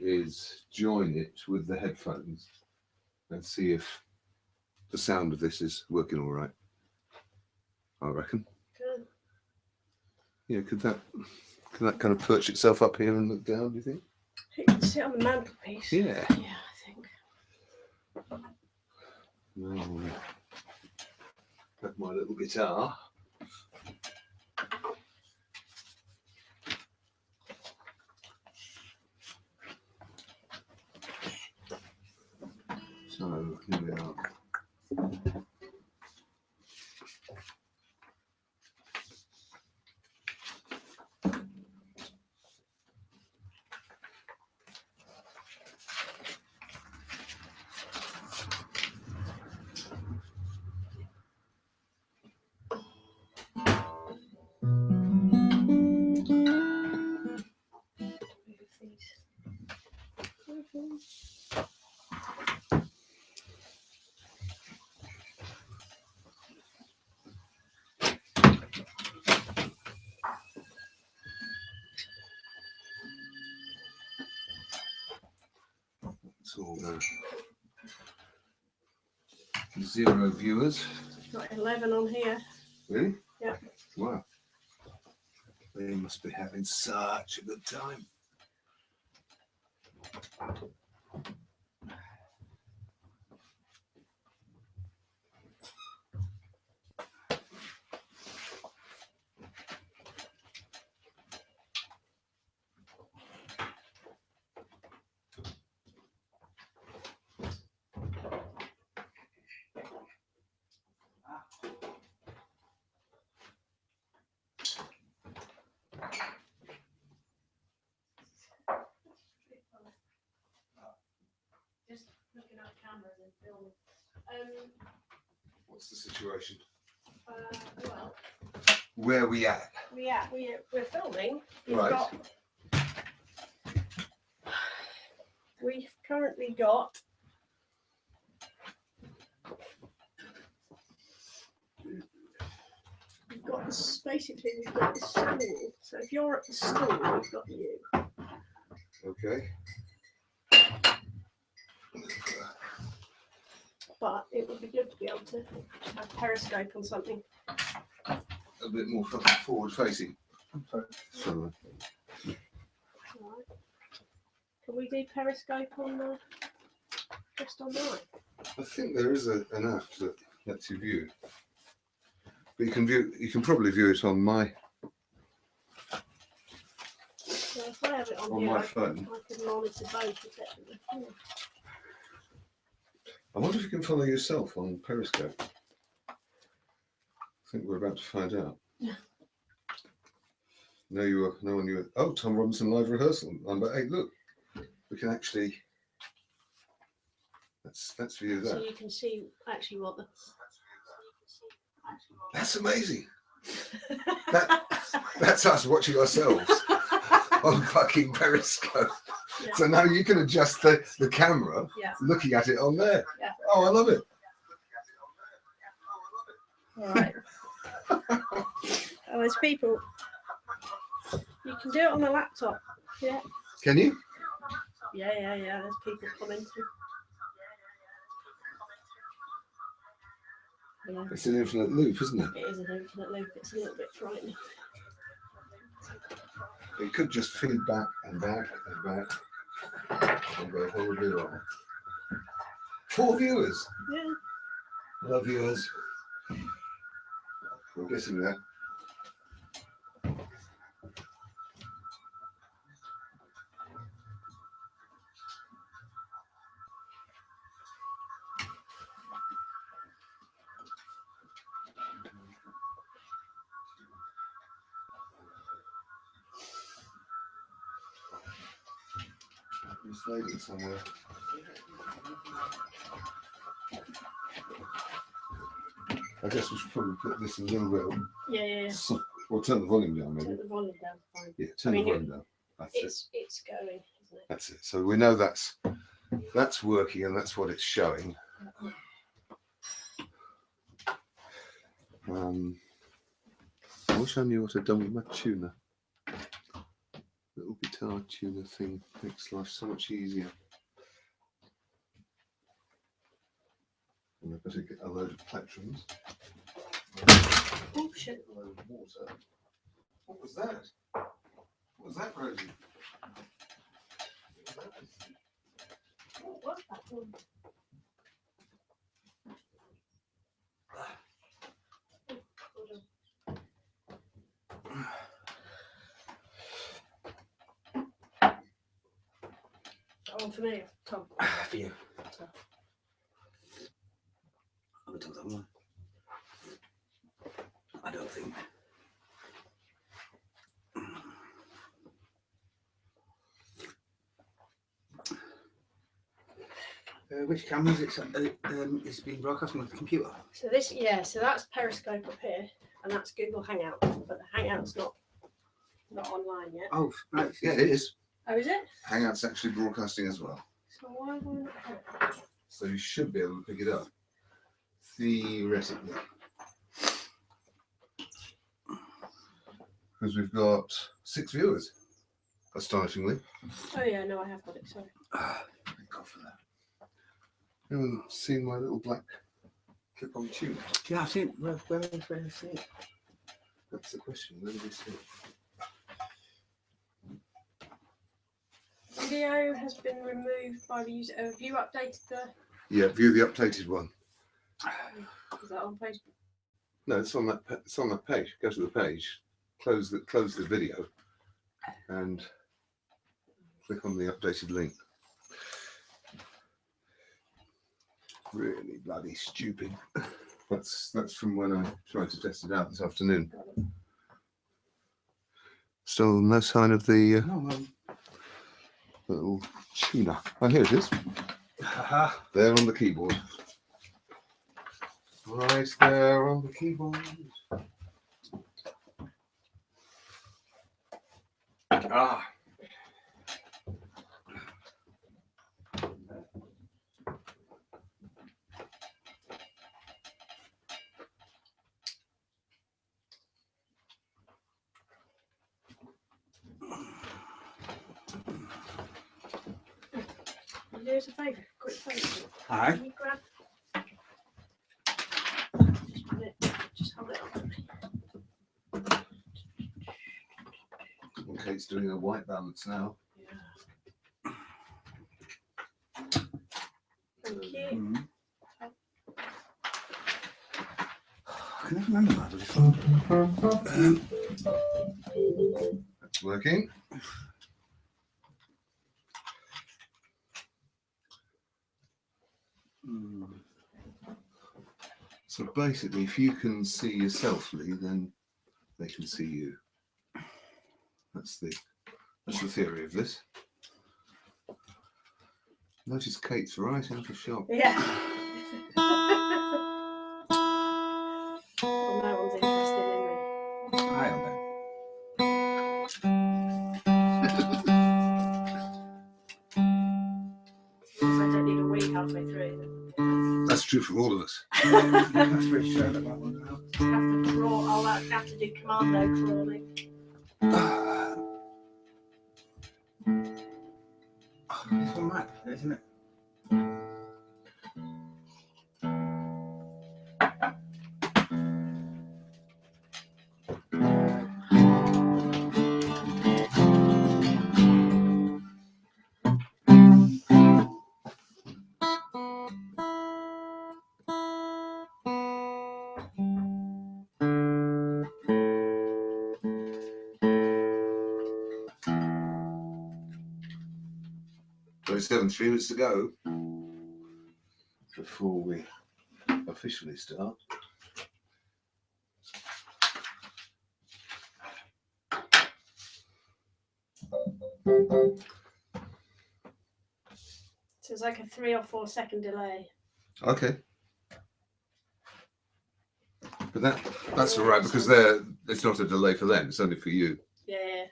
is join it with the headphones and see if the sound of this is working all right. I reckon. Good. Yeah, could that kind of perch itself up here and look down, do you think? You can sit on the mantelpiece. Yeah. Yeah, I think. Have my little guitar. So here we are. It's all 0 viewers. Got 11 on here. Really? Yeah. Wow. They must be having such a good time. Just looking at cameras and filming. What's the situation? Well, Where are we at? we're filming. Right. We've currently got basically we've got the stool. So if you're at the stool, we've got you. Okay. But it would be good to be able to have Periscope on something. A bit more forward facing. So, Right. Can we do Periscope on the just online? I think there is an app that lets you view. But you can probably view it on my So if I have it on On here, my I phone. can monitor both effectively. I wonder if you can follow yourself on Periscope. I think we're about to find out. Yeah. No one knew it. Oh, Tom Robinson live rehearsal number 8. Look, we can actually. Let's view that. So you can see actually what the. That's amazing. That's us watching ourselves on fucking Periscope. Yeah. So now you can adjust the camera, Yeah. looking at it on there. Yeah. Oh, I love it. All right. There's people. You can do it on a laptop. Yeah. Can you? Yeah. There's people commenting. Yeah. It's an infinite loop, isn't it? It is an infinite loop. It's a little bit frightening. It could just feed back and back and back and go whole view on. 4 viewers. Yeah. Love viewers. We're getting there. Just laid it somewhere. I guess we should probably put this a little bit. Yeah. Or turn the volume down, maybe. Turn the volume down. Fine. Yeah, turn the volume down. That's it. It's going, isn't it? That's it. So we know that's working and that's what it's showing. I wish I knew what I'd done with my tuner. Little guitar. guitar tuner thing makes life so much easier. And I better get a load of plectrums. Oh shit. A load of water. What was that? What was that, Rosie? What was that one? Oh, for me, Tom. For you. I haven't done that one. I don't think. Which camera is it? It's being broadcast on the computer. So this, yeah, so that's Periscope up here, and that's Google Hangout, but the Hangout's not online yet. Oh, right. Yeah, it is. Oh, is it? Hangout's actually broadcasting as well. So why am I not? So you should be able to pick it up. Theoretically. Because we've got 6 viewers, astonishingly. Oh yeah, no, I have got it. Sorry. Thank God for that. Anyone seen my little black clip-on tune? Yeah, I've seen it. Where have you seen it? That's the question. Where did we see it? Video has been removed by the user. Have you updated the? Yeah, view the updated one. Is that on Facebook? No, it's on that. It's on that page. Go to the page, close the video, and click on the updated link. Really bloody stupid. That's from when I tried to test it out this afternoon. Still no sign of the little tuner. Oh, here it is. There on the keyboard. Right there on the keyboard. Ah. Do us a favour, quick favour. Aye. Can you grab? Just hold it up. Okay, it's doing a white balance now. Yeah. Thank you. Mm-hmm. I can never remember that before. That's working. So basically, if you can see yourself, Lee, then they can see you. That's the theory of this. Notice Kate's right out of shot. Yeah. Well, no one's interested in me. I am then. Because I don't need a wee halfway through. That's true for all of us. That's pretty sure that one now. Just have to crawl. I'll have to do commando crawling. This one might, isn't it? There's 3 minutes to go before we officially start. So it's like a 3 or 4 second delay. Okay. But that's all right because it's not a delay for them, it's only for you. Yeah.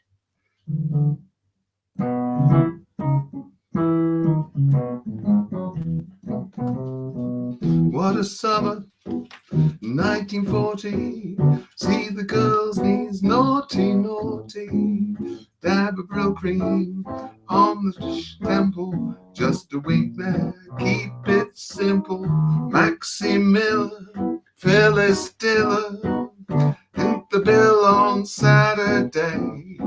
What a summer, 1940. See the girls' knees, naughty, naughty. Dab a broke cream on the temple, just a wink there, keep it simple. Maxie Miller, Phyllis Diller, hit the bill on Saturdays.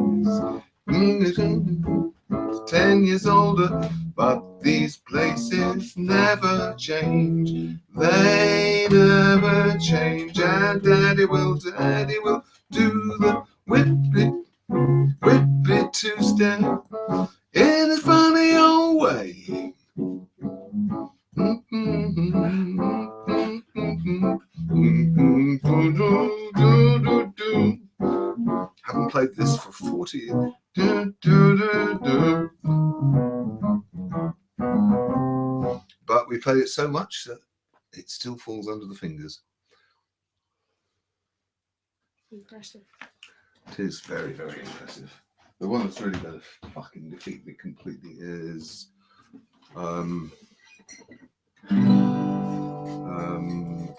10 years older, but these places never change. They never change, and Daddy will do the whip it two-step in his funny old way. Haven't played this for 40 years. But we played it so much that it still falls under the fingers. Impressive. It is very, very impressive. The one that's really going to fucking defeat me completely is Oh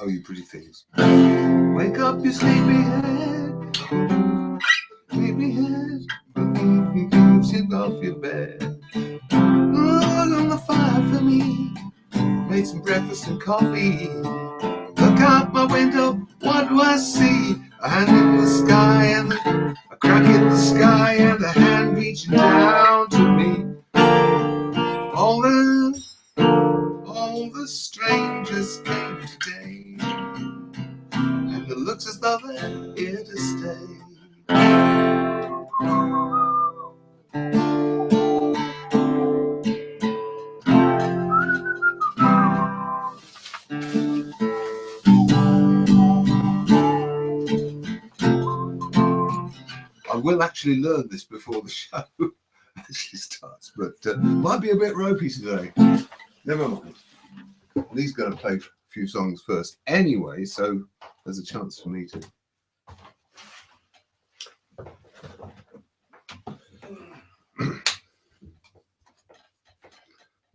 You Pretty Things. Wake up, you sleepyhead, sleepyhead, sit off your bed. Look on the fire for me, made some breakfast and coffee. Look out my window, what do I see? A hand in the sky and a crack in the sky and a hand reaching down to me. All the strangers came today, and it looks as though they're here to stay. I will actually learn this before the show actually starts, but might be a bit ropey today. Never mind. Lee's going to play a few songs first anyway, so there's a chance for me to.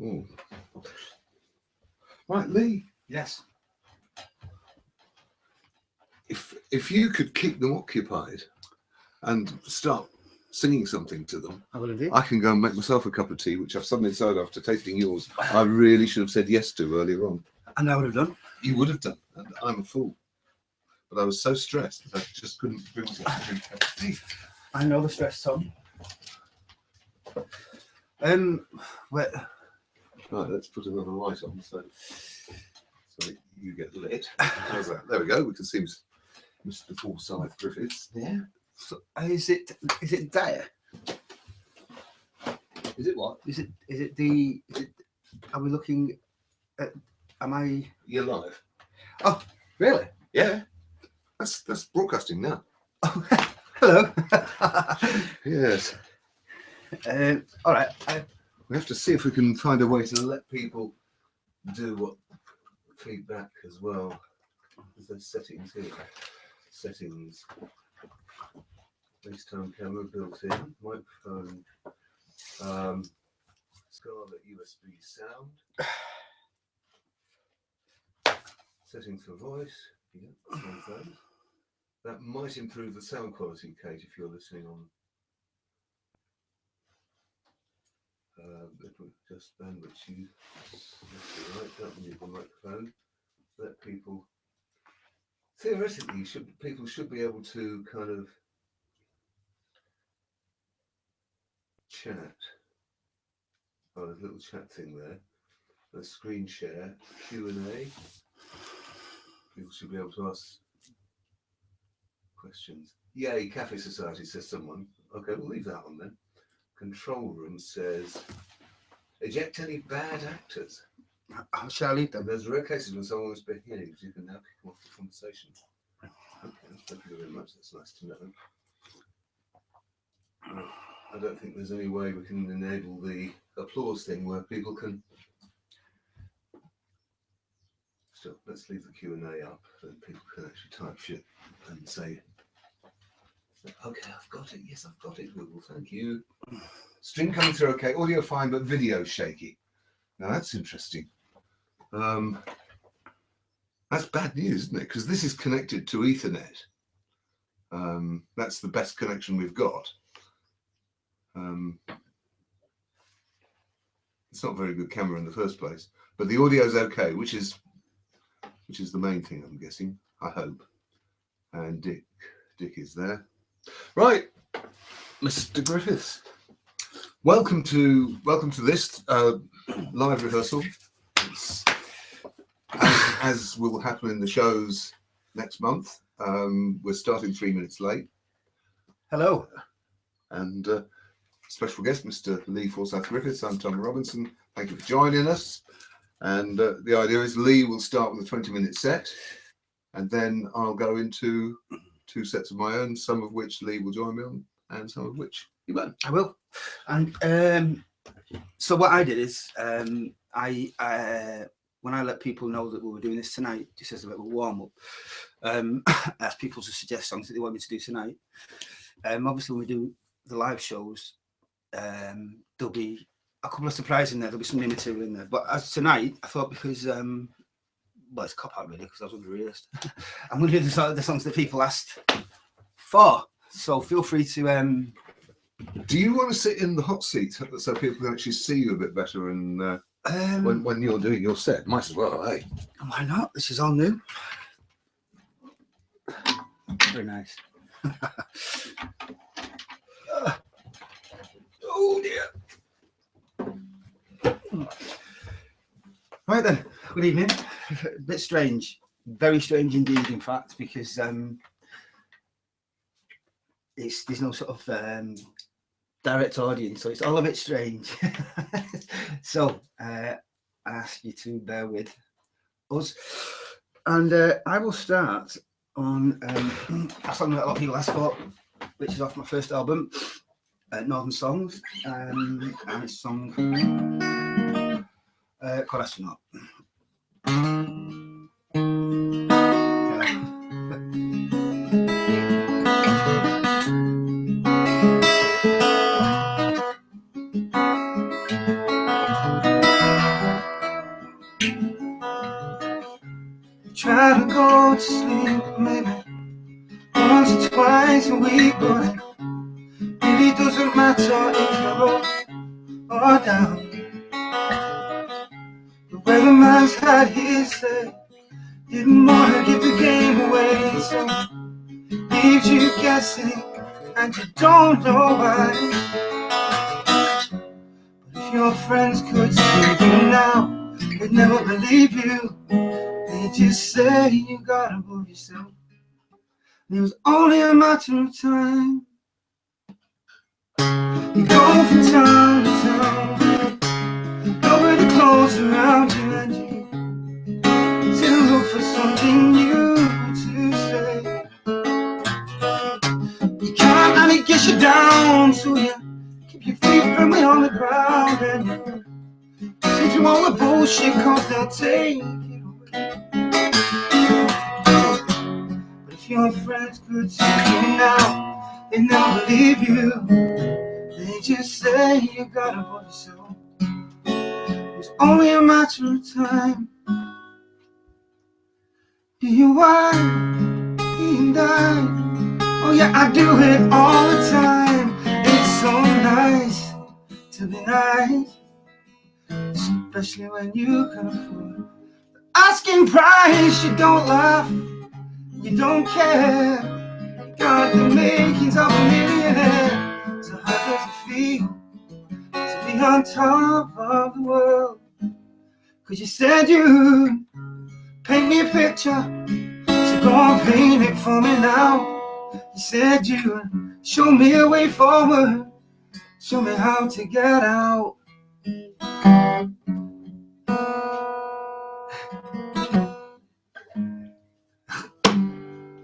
Oh. Right, Lee. Yes. If you could keep them occupied and start singing something to them, I will indeed. I can go and make myself a cup of tea, which I've suddenly decided after tasting yours I really should have said yes to earlier on. And I would have done. You would have done, and I'm a fool. But I was so stressed that I just couldn't bring myself to drink a cup of tea. I know the stress, Tom. Where? Right, let's put another light on so you get lit. How's that? There we go. We can see Mr. Forsyth Griffiths there. So, is it dire? Is it what? Are we looking at? Am I? You're live. Oh, really? Yeah. That's broadcasting now. Oh, hello. Yes. All right. We have to see if we can find a way to let people do what feedback as well. There's settings here. Settings. FaceTime camera built in. Microphone. Scarlet USB sound. Settings for voice. Yeah, one of those. That might improve the sound quality, Kate, if you're listening on. Just bandwidth use. Right, don't need the microphone. Let people. Theoretically, people should be able to kind of chat. Oh, there's a little chat thing there. A screen share, Q&A. People should be able to ask questions. Yay, Cafe Society, says someone. Okay, we'll leave that on then. Control room says, eject any bad actors. How shall I leave them? There's rare cases when someone was behaving, you can now kick them off the conversation. Okay, thank you very much. That's nice to know. I don't think there's any way we can enable the applause thing where people can. Still, let's leave the Q&A up, so people can actually type shit and say, okay, I've got it. Yes, I've got it, Google. Thank you. Stream coming through okay. Audio fine, but video shaky. Now that's interesting. That's bad news, isn't it? Because this is connected to Ethernet. That's the best connection we've got. It's not a very good camera in the first place, but the audio's okay, which is the main thing, I'm guessing. I hope. And Dick is there. Right, Mr. Griffiths. Welcome to this live rehearsal. It's, as will happen in the shows next month. We're starting 3 minutes late. Hello. And special guest, Mr. Lee Forsyth Griffiths. I'm Tom Robinson. Thank you for joining us. And the idea is Lee will start with a 20-minute set, and then I'll go into 2 sets of my own, some of which Lee will join me on, and some of which he won't. I will. And so what I did is I when I let people know that we were doing this tonight, just as a bit of a warm-up, asked people to suggest songs that they want me to do tonight. Obviously, when we do the live shows, there'll be a couple of surprises in there. There'll be some new material in there. But as tonight, I thought because, well, it's cop-out really, because I was under-rehearsed. I'm going to do the songs that people asked for. So feel free to... Do you want to sit in the hot seat so people can actually see you a bit better and when you're doing your set? Might as well, eh? Why not? This is all new. Very nice. Oh dear. Right then, good evening. A bit strange, very strange indeed, in fact, because there's no sort of direct audience, so it's all a bit strange. So I ask you to bear with us, and I will start on a song that a lot of people ask for, which is off my first album, Northern Songs, and it's a song called Astronaut. Try to go to sleep maybe once or twice a week, but it really doesn't matter if you're up or down. The weatherman's had his say, didn't want to give the game away, so leaves you guessing and you don't know why. But if your friends could see you now, they'd never believe you. They just say you gotta move yourself. And it was only a matter of time. You go from town to town, nobody close around you, and you still look for something new to say. You can't let it get you down, so you keep your feet firmly on the ground, and you see through all the bullshit, cause they'll take it away. But if your friends could see you now, they never believe you. They just say you gotta love yourself. It's only a matter of time. Do you whine and die? Oh yeah, I do it all the time. It's so nice to be nice, especially when you can afford the asking price. You don't laugh, you don't care. You got the makings of a millionaire. So how does it feel to be on top of the world? Cause you said you'd paint me a picture, so go and paint it for me now. You said you'd show me a way forward, show me how to get out.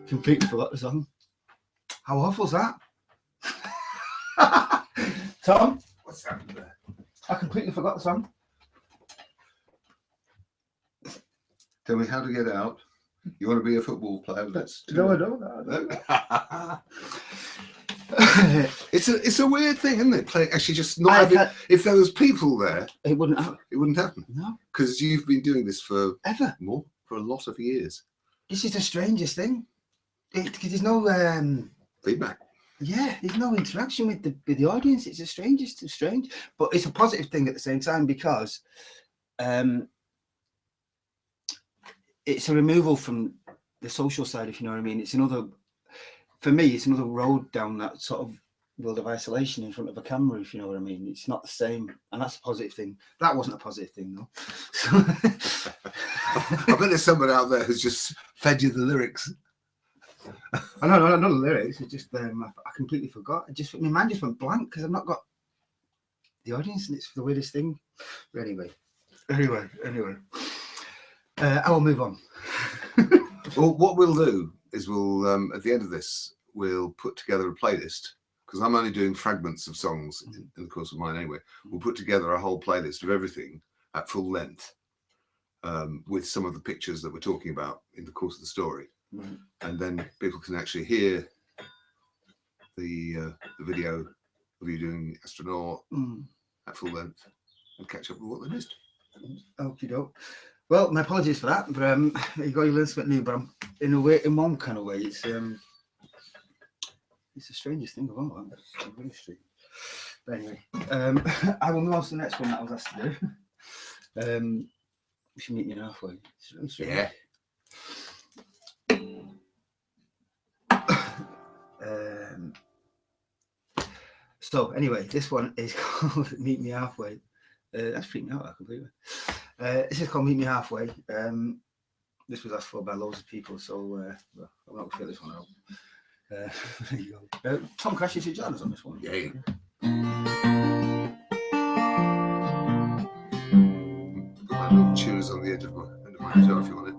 Completely forgot the song. How awful's that? Tom? What's happened there? I completely forgot the song. Tell me how to get out. You want to be a football player? Let's do No, it. I don't. It's a weird thing, isn't it? Actually, just not having. If there was people there, It wouldn't happen. it wouldn't happen. No. Because you've been doing this for Ever. a lot of years. This is the strangest thing. Because there's no Feedback. yeah, there's no interaction with the audience. It's the strangest of strange, but it's a positive thing at the same time because it's a removal from the social side, if you know what I mean. It's another, for me, it's another road down that sort of world of isolation in front of a camera, if you know what I mean. It's not the same, and that's a positive thing. That wasn't a positive thing, though. So I bet there's someone out there who's just fed you the lyrics. I know, not the lyrics. It's just I completely forgot. My mind just went blank because I've not got the audience, and it's the weirdest thing. But anyway, I will move on. Well, what we'll do is we'll at the end of this we'll put together a playlist, because I'm only doing fragments of songs in the course of mine anyway. We'll put together a whole playlist of everything at full length, with some of the pictures that we're talking about in the course of the story. Right. And then people can actually hear the video of you doing Astronaut at full length and catch up with what they missed. Okie doke. Well, my apologies for that, but you got to learn something new. But in one kind of way, it's the strangest thing of all. It's really strange. But anyway, I will move on to the next one that I was asked to do. We should meet me halfway. It's really strange. Yeah. So anyway, this one is called Meet Me Halfway. That's freaking out completely. This is called Meet Me Halfway. This was asked for by loads of people, so well, I'm not going to get this one out. There you go. Tom Crash, you should join us on this one. Yeah. My little tune is on the end of my guitar if you want it.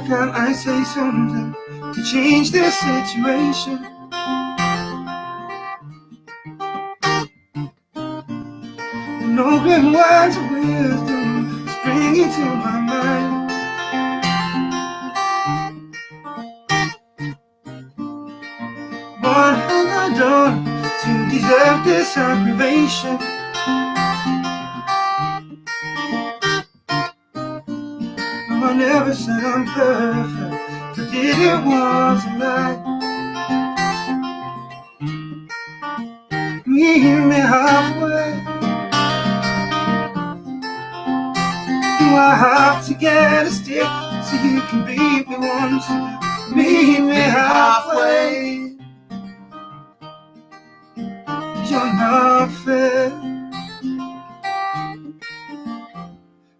Can't I say something to change this situation? An open words of wisdom springing to my mind. What have I done to deserve this aggravation? I never said I'm perfect, but did it once a lie. Meet me halfway. Do I have to get a stick so you can beat me once? Meet me halfway. You're not fair,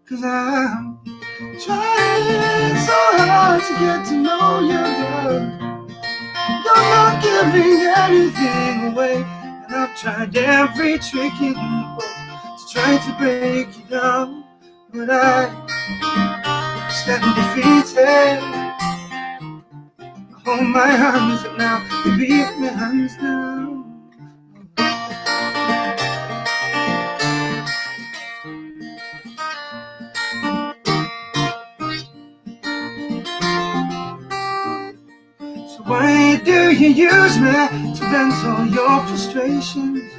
'cause I'm trying so hard to get to know you, girl. You're not giving anything away, and I've tried every trick in the book to try to break you down, but I stand defeated. I hold my hands up now, you beat my hands down. Why do you use me to vent all your frustrations?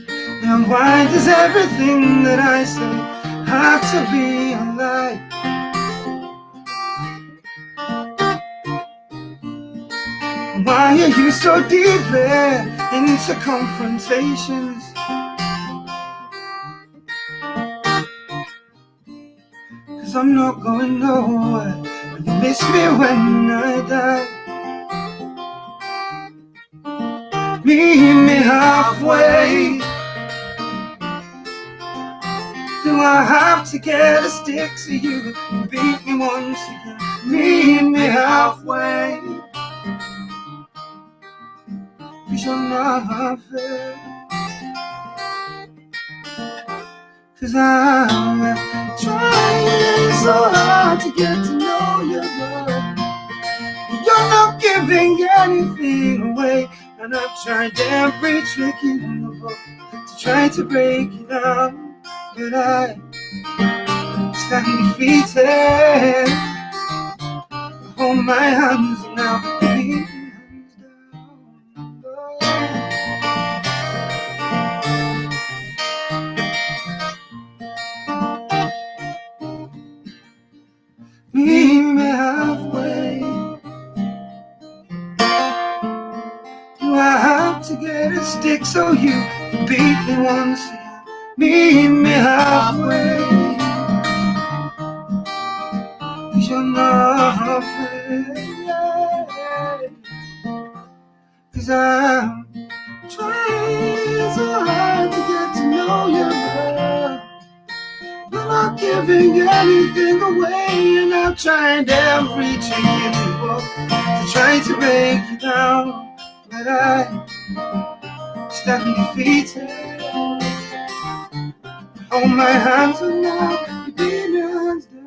And why does everything that I say have to be a lie? Why are you so deeply into confrontations? I'm not going nowhere, and you miss me when I die. Meet me halfway. Do I have to get a stick so you can beat me once again? Meet me halfway, 'cause you're not fair. 'Cause I'm trying so hard to get to know you, girl. You're not giving anything away, and And I've tried every trick in the book to try to break it down, but I stand defeated. I hold my hands now, leave hands down. Meet me halfway. Do I have to get a stick so you can beat me once again? Meet me halfway. 'Cause you're not afraid. 'Cause I'm trying so hard to get to know you, girl. You're not giving anything away, and I've tried every trick in the book to try to break you down, but I stand defeated. Hold my hands are now, you beat me hands down.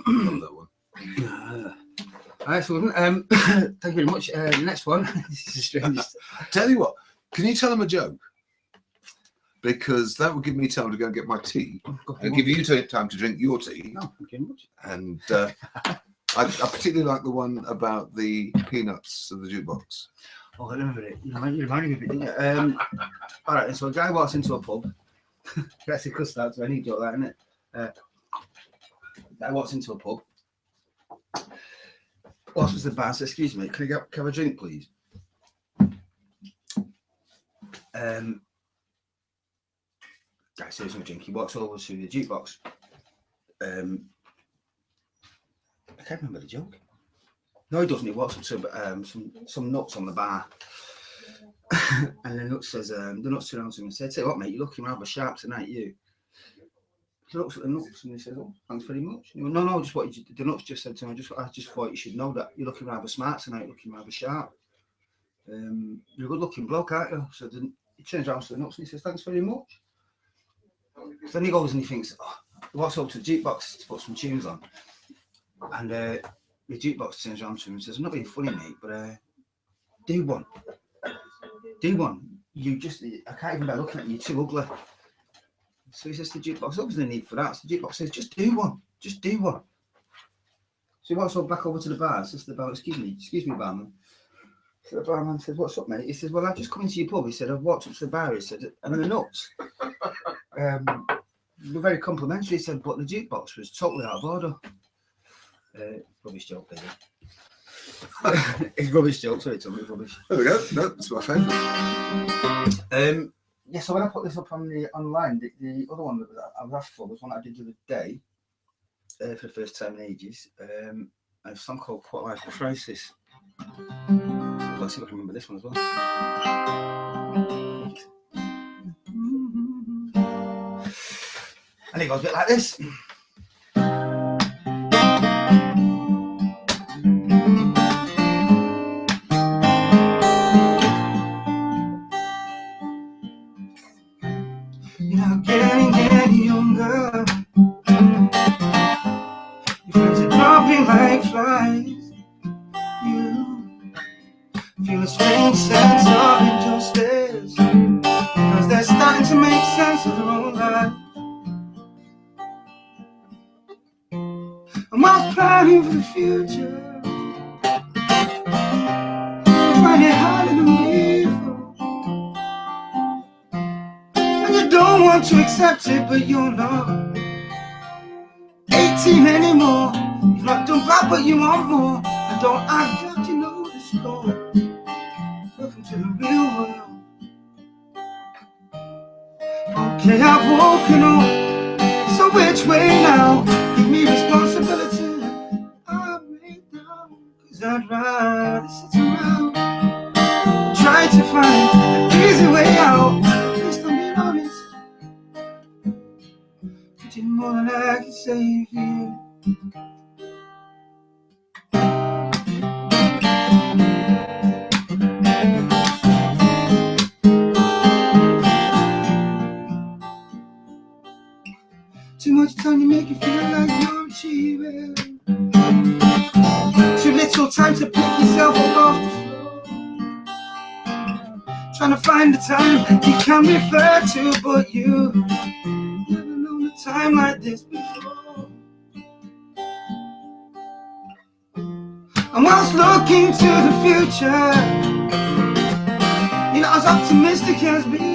Love that one. Excellent. Thank you very much. Next one. This is the strangest. Tell you what, can you tell them a joke? Because that will give me time to go and get my tea. And give you time to drink your tea. No, thank you very much. And I particularly like the one about the peanuts of the jukebox. Oh, I remember it. You reminded me of it, didn't you? All right, so a guy walks into a pub. That's a custard, so I need to joke that, isn't it? Guy walks into a pub. Walks to the bar, says, excuse me, can I have a drink, please? Guy says no drink. He walks over to the jukebox. I can't remember the joke. No, he doesn't. He walks up to some nuts on the bar. And the nut says, the nuts turn around to him and says, "Tell you what, mate, you're looking rather sharp tonight, you." He looks at the nuts and he says, "Oh, thanks very much." He went, "No, just what the nuts just said to him. I just thought you should know that you're looking rather smart tonight, looking rather sharp. You're a good looking bloke, aren't you?" So he turns around to the nuts and he says, "Thanks very much." So then he goes and he thinks, he walks over to the jukebox to put some tunes on. And the jukebox turns around to him and says, "I'm not being funny, mate, but do one. Do one. I can't even bear looking at you, you're too ugly." So he says to the jukebox, "There's no need for that." So the jukebox says, "Just do one. Just do one." So he walks back over to the bar and says to the bar, excuse me, barman." So the barman says, "What's up, mate?" He says, "Well, I've just come into your pub." He said, "I've walked up to the bar," he said, "and the nuts were very complimentary," he said, "but the jukebox was totally out of order." Rubbish joke, is it? It's rubbish joke, sorry, Tom, it's rubbish. There we go. No, that's my favourite. Yeah, so when I put this up on online, the other one that I was asked for was one I did the other day for the first time in ages. A song called "Quarter Life Crisis." Let's see if I can remember this one as well. And it goes a bit like this. You're getting younger. Your friends are dropping like flies. You feel a strange sense of injustice because they're starting to make sense of their own life. And whilst planning for the future, you find it harder to believe. And you don't want to accept it, but you're not 18 anymore. You've not done bad, but you want more. And don't act like you know the score. Welcome to the real world. Okay, I've woken up. So which way now? Give me responsibility. I've made down. 'Cause I'd rather sit around. Try to find an easy way out. At least I'm being honest. You did more than I could save you. time to pick yourself up off the floor. Trying to find a time you can refer to, but you never known a time like this before. And whilst looking to the future, you're not as optimistic as before.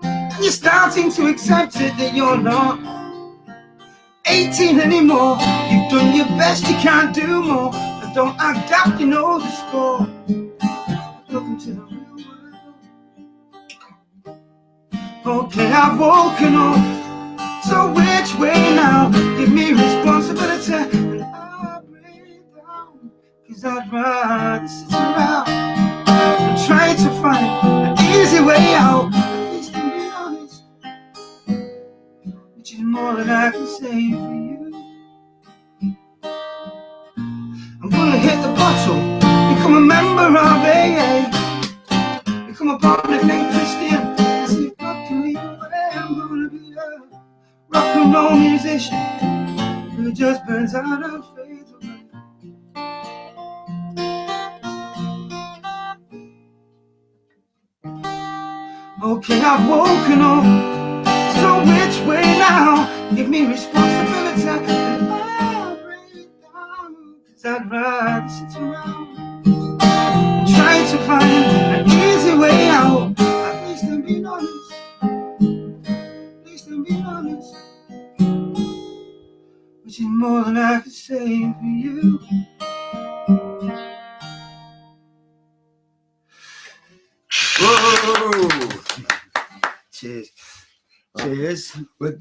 And you're starting to accept it that you're not 18 anymore. You've done your best, you can't do more. And don't act daft, you know the score. Welcome to the real world. Okay, I've woken up. So which way now? Give me responsibility and I'll break down. Cause I'd rather sit around and try to find an easy way out. At least to be honest, which is more than I can say for you. I'm gonna hit the bottle, become a member of AA, become a born again Christian, and see if God can lead the way. I'm gonna be a rock and roll musician who just burns out and fades away. Okay, I've woken up, so which way now? Give me responsibility and I'll break down. Cause I'd rather sit around trying to find an easy way out. At least I'm being honest, at least I'm being honest, which is more than I could say for you. Whoa! Cheers. Cheers. We're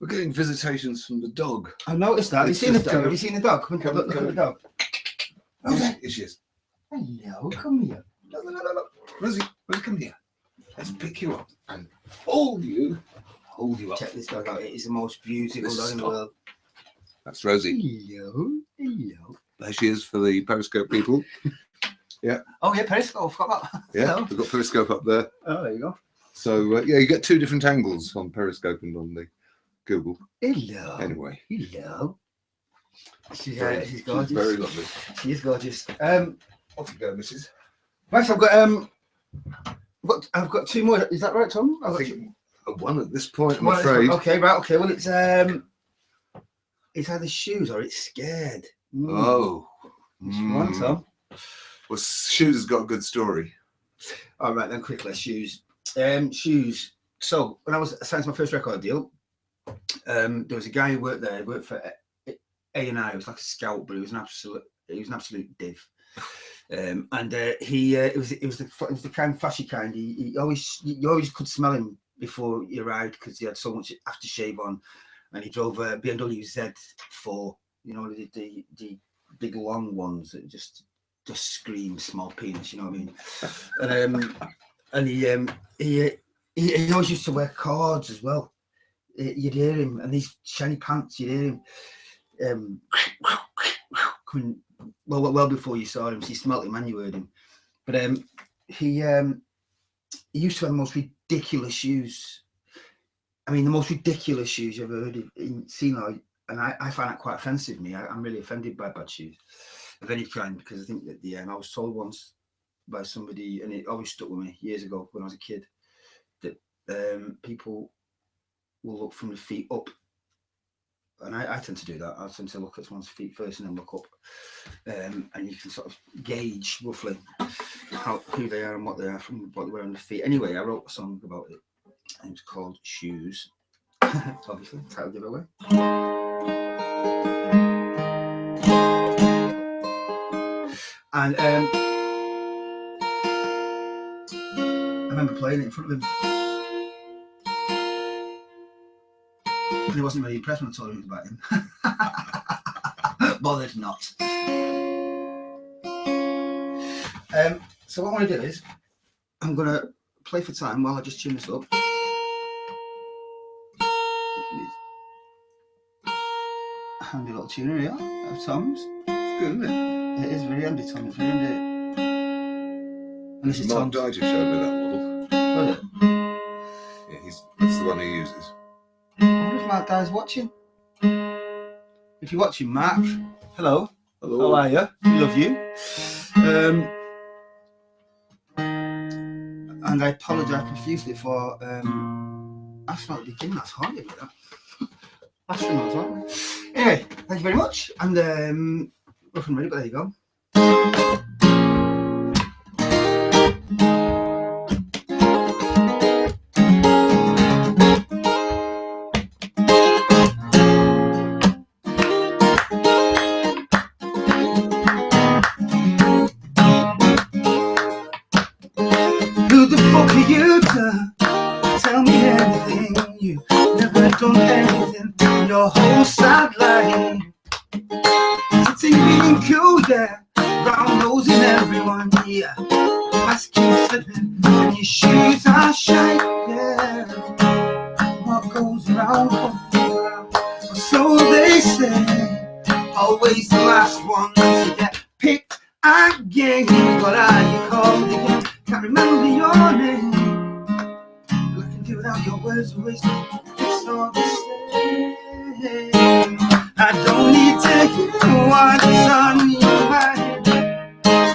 getting visitations from the dog. I noticed that. Have you It's seen the just dog? kind of- Have you seen the dog? Come and look at the dog. Here she is. Hello, come here. Look. Rosie, come here. Let's pick you up and hold you up. Check this dog out. It is the most beautiful dog in the Stop. world. That's Rosie. Hello. There she is for the Periscope people. Oh yeah, Periscope. I forgot that. Yeah, Hello. we've got Periscope up there. Oh, there you go. So yeah, you get two different angles on Periscope and on the Google. Hello. Anyway, Hello. She's she's gorgeous. very lovely. She is gorgeous. Off you go, Mrs. Right, I've got two more. Is that right, Tom? I think one at this point, I'm Well, afraid. Okay, right. Okay. Well, it's either shoes or it's scared. Oh. Which one, Tom? Well, Shoes has got a good story. All right, then quickly, shoes. Shoes. So when I signed my first record deal, there was a guy who worked there. He worked for A&I. He was like a scout, but he was an absolute div. It was the kind of flashy kind. You always could smell him before you arrived because he had so much aftershave on, and he drove a BMW Z4. You know, the big long ones that just scream small penis. You know what I mean? And he always used to wear cords as well. You'd hear him, and these shiny pants. You'd hear him coming well before you saw him. So you smelt him and you heard him. But he used to have the most ridiculous shoes. I mean, the most ridiculous shoes you've ever seen. And I find that quite offensive. I'm really offended by bad shoes of any kind, because I think that I was told once by somebody, and it always stuck with me years ago when I was a kid, that people will look from the feet up, and I tend to do that. I tend to look at someone's feet first and then look up, and you can sort of gauge roughly who they are and what they are from what they wear on the feet. Anyway, I wrote a song about it, and it's called Shoes. Obviously, title giveaway. And I remember playing it in front of him, and he wasn't really impressed when I told him about him. Bothered not. So what I want to do is, I'm going to play for time while I just tune this up. Handy little tuner here of Tom's. It's good, isn't it? It is very handy, Tom. It's very handy. And this is Mark Tom. Dyche showed me that model. Was it? Yeah, that's the one he uses. I wonder if Mark Dye's watching. if you're watching, Mark, hello. Hello. How are you? We love you. And I apologise profusely for astronaut beginning. That's hard, isn't it? Astronauts, aren't we? Anyway, thank you very much. And rough and ready, but there you go. Who the fuck are you to tell me anything? You never done anything in your whole sad life. Sitting being cool, yeah, brown nosing everyone, yeah. Mask keeps slipping and your shoes are shite, yeah. What goes around comes around, or so they say. Always the last one to get picked again. What are you called again? Can't remember your name. Looking you without your words of wisdom, it's all the same. I don't need to hear what's on your mind.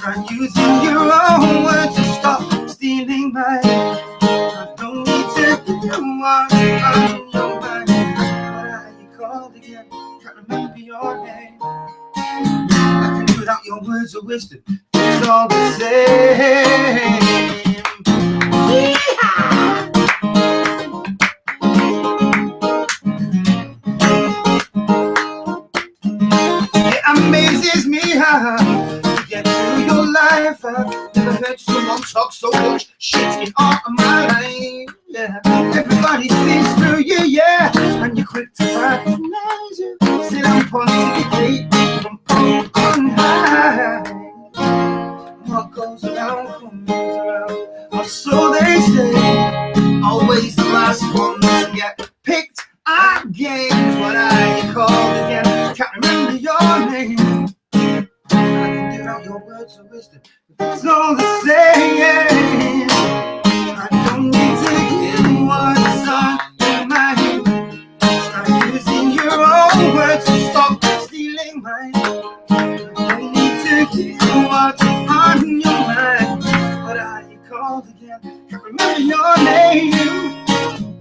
Start using your own words to stop stealing mine. I don't need to hear what's on your mind. What are you called again? Can't remember your name. I can do without your words of wisdom, it's all the same. It amazes me how you get through your life. I've never heard someone talk so much shit in all of my life. Yeah, everybody sees through you, yeah, and you're quick to recognize you. Sit down, pontificate from on high. What goes around comes around, or so they say. Always the last one to get picked again. What are you called again? Can't remember your name. I can give out your words of wisdom, it's all the same. I don't need to hear what's on your mind. Start using your own words to stop stealing mine. I don't need to hear what's on your mind. What are you called again? Can't remember your name.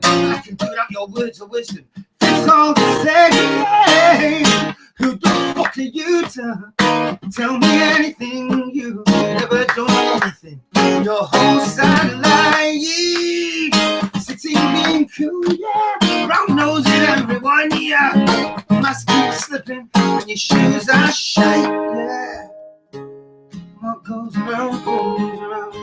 I can do without your words of wisdom, it's all the same. Who the fuck are you to tell me anything? You never done anything your whole sad life. Sitting being cool, yeah, brown nosing everyone, yeah. Mask keeps slipping and your shoes are shite, yeah. What goes around comes around,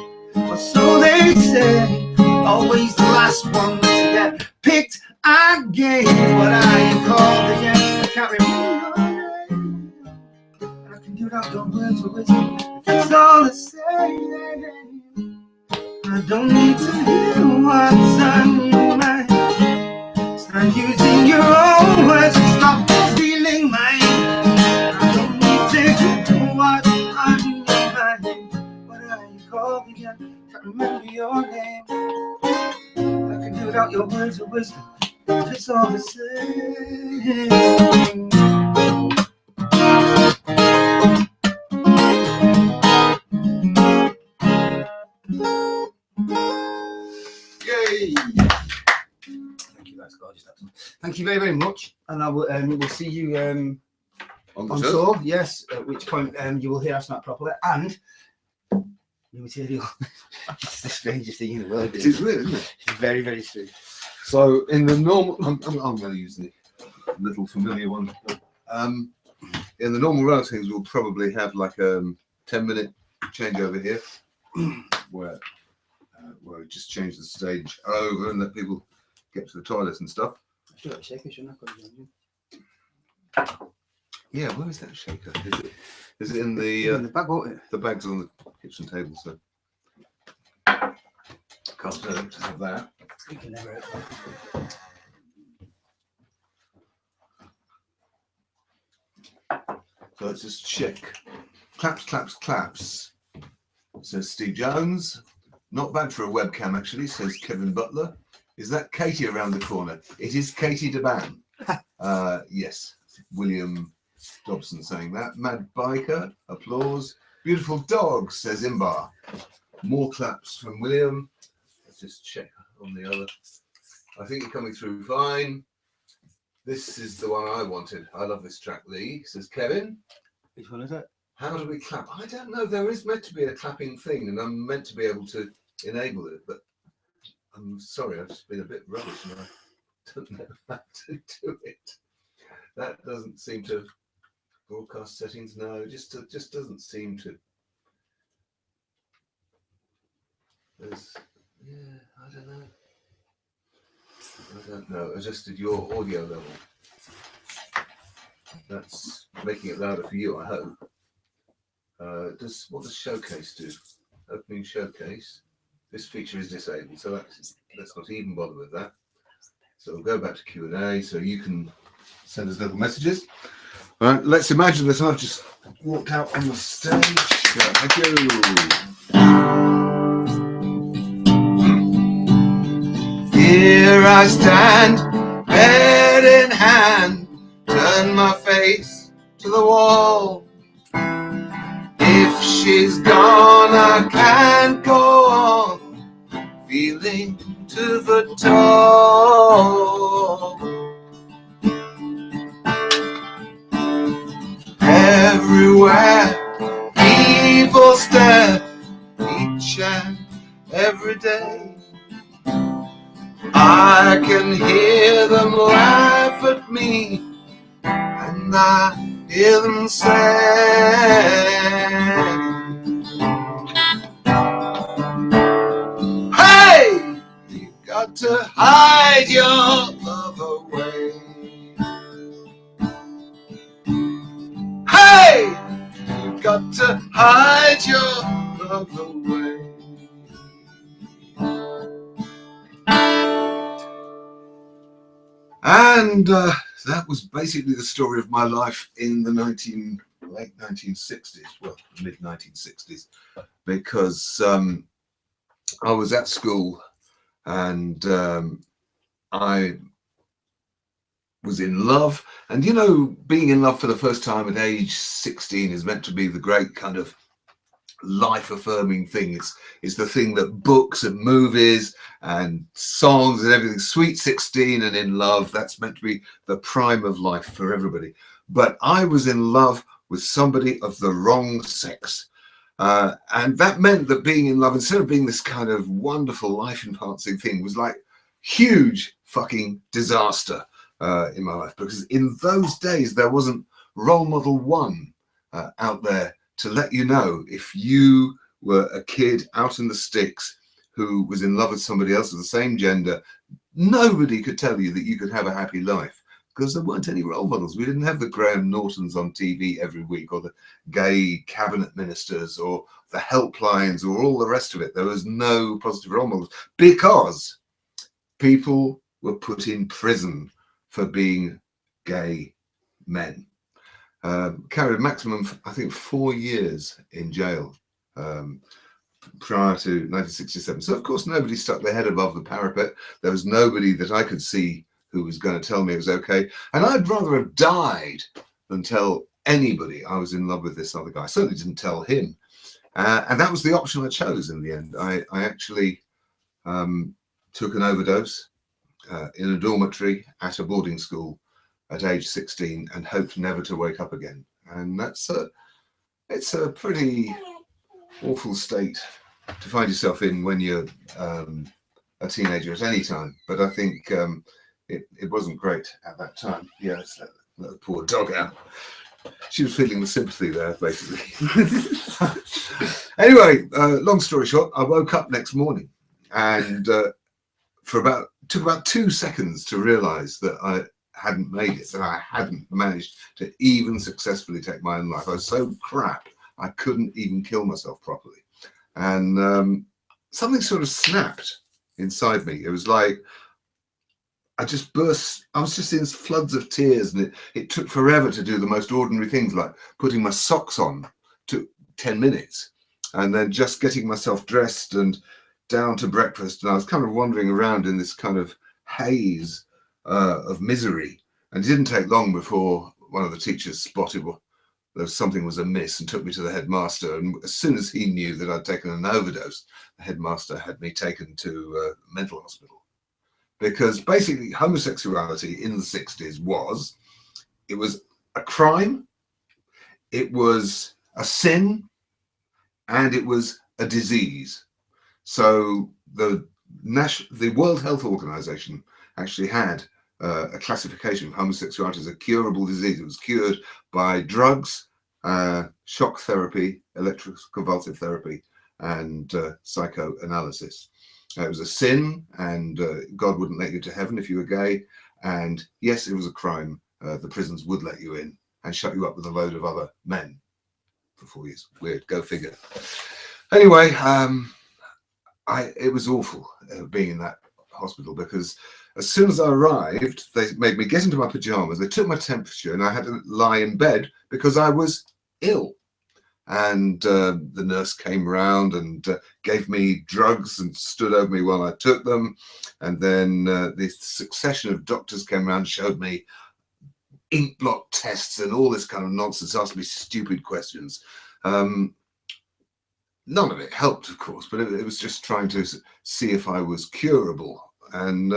or so they say. Always the last one to get picked again. What are you called again? I can't remember your name. And I can do without your words of wisdom, it's all the same. I don't need to hear what's on your mind. Start using your own words and stop stealing mine. I don't need to hear what's on your mind. What are you called again? Can't remember your name. I can do without your words of wisdom, it's all the same. Yay! Thank you, that's gorgeous. Thank you very, very much. And I will we'll see you on tour, yes, at which point you will hear us not properly. And new material. It's the strangest thing in the world. It is weird, isn't it? It's very, very strange. So in the normal, I'm going to use the little familiar one. In the normal run of things, we'll probably have like a 10-minute changeover here, where we just change the stage over and let people get to the toilets and stuff. I should have a shaker, shouldn't I? Yeah, where is that shaker? Is it in the bag, won't it? The bag's on the kitchen table, so can't have that. You can never. So let's just check. Claps, claps, claps. Says Steve Jones. Not bad for a webcam, actually, says Kevin Butler. Is that Katie around the corner? It is Katie DeBan. Yes. William Dobson saying that. Mad Biker, applause. Beautiful dog, says Imbar. More claps from William. Let's just check on the other. I think you're coming through fine. This is the one I wanted. I love this track, Lee, says Kevin. Which one is it? How do we clap? I don't know. There is meant to be a clapping thing, and I'm meant to be able to enable it, but I'm sorry, I've just been a bit rubbish and I don't know how to do it. That doesn't seem to. Broadcast settings, no, it just doesn't seem to. There's, yeah, I don't know. Adjusted your audio level. That's making it louder for you, I hope. What does Showcase do? Opening Showcase. This feature is disabled, so let's not even bother with that. So we'll go back to Q&A, so you can send us little messages. All right, let's imagine that I've just walked out on the stage. Thank you. Here I stand, head in hand, turn my face to the wall. If she's gone, I can't go on, feeling to the top. Everywhere people stare, each and every day. I can hear them laugh at me, and I hear them say, hey, you got to hide your love away. Hey, you've got to hide your love away. And that was basically the story of my life in the late 1960s, well, mid 1960s, because I was at school and I was in love, and you know, being in love for the first time at age 16 is meant to be the great kind of life-affirming thing. It's the thing that books and movies and songs and everything, sweet 16 and in love, that's meant to be the prime of life for everybody. But I was in love with somebody of the wrong sex, and that meant that being in love, instead of being this kind of wonderful life-enhancing thing, was like huge fucking disaster in my life, because in those days there wasn't role model one out there to let you know if you were a kid out in the sticks who was in love with somebody else of the same gender. Nobody could tell you that you could have a happy life because there weren't any role models. We didn't have the Graham Nortons on TV every week, or the gay cabinet ministers, or the helplines, or all the rest of it. There was no positive role models because people were put in prison for being gay men. Carried maximum, I think, 4 years in jail prior to 1967. So, of course, nobody stuck their head above the parapet. There was nobody that I could see who was going to tell me it was okay. And I'd rather have died than tell anybody I was in love with this other guy. I certainly didn't tell him. And that was the option I chose in the end. I actually took an overdose in a dormitory at a boarding school at age 16 and hoped never to wake up again. And it's a pretty awful state to find yourself in when you're a teenager at any time. But I think it wasn't great at that time. Yeah, let's let the poor dog out. She was feeling the sympathy there, basically. Anyway, long story short, I woke up next morning and took about 2 seconds to realize that I hadn't made it, that I hadn't managed to even successfully take my own life. I was so crap, I couldn't even kill myself properly. And something sort of snapped inside me. It was like I just burst. I was just in floods of tears, and it took forever to do the most ordinary things, like putting my socks on. Took 10 minutes, and then just getting myself dressed and down to breakfast. And I was kind of wandering around in this kind of haze of misery. And it didn't take long before one of the teachers spotted there was something was amiss and took me to the headmaster. And as soon as he knew that I'd taken an overdose, the headmaster had me taken to a mental hospital. Because basically homosexuality in the 60s was a crime, it was a sin, and it was a disease. So the World Health Organization actually had a classification of homosexuality as a curable disease. It was cured by drugs, shock therapy, electroconvulsive therapy, and psychoanalysis. It was a sin, and God wouldn't let you to heaven if you were gay. And yes, it was a crime. The prisons would let you in and shut you up with a load of other men for 4 years. Weird, go figure. Anyway, it was awful being in that hospital, because as soon as I arrived, they made me get into my pajamas. They took my temperature, and I had to lie in bed because I was ill. And the nurse came round and gave me drugs and stood over me while I took them. And then this succession of doctors came around and showed me ink blot tests and all this kind of nonsense, asked me stupid questions. None of it helped, of course, but it was just trying to see if I was curable. And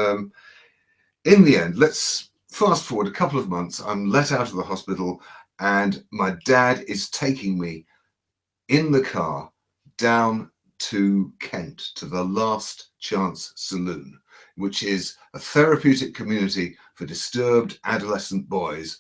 in the end, let's fast forward a couple of months. I'm let out of the hospital, and my dad is taking me in the car down to Kent, to the Last Chance Saloon, which is a therapeutic community for disturbed adolescent boys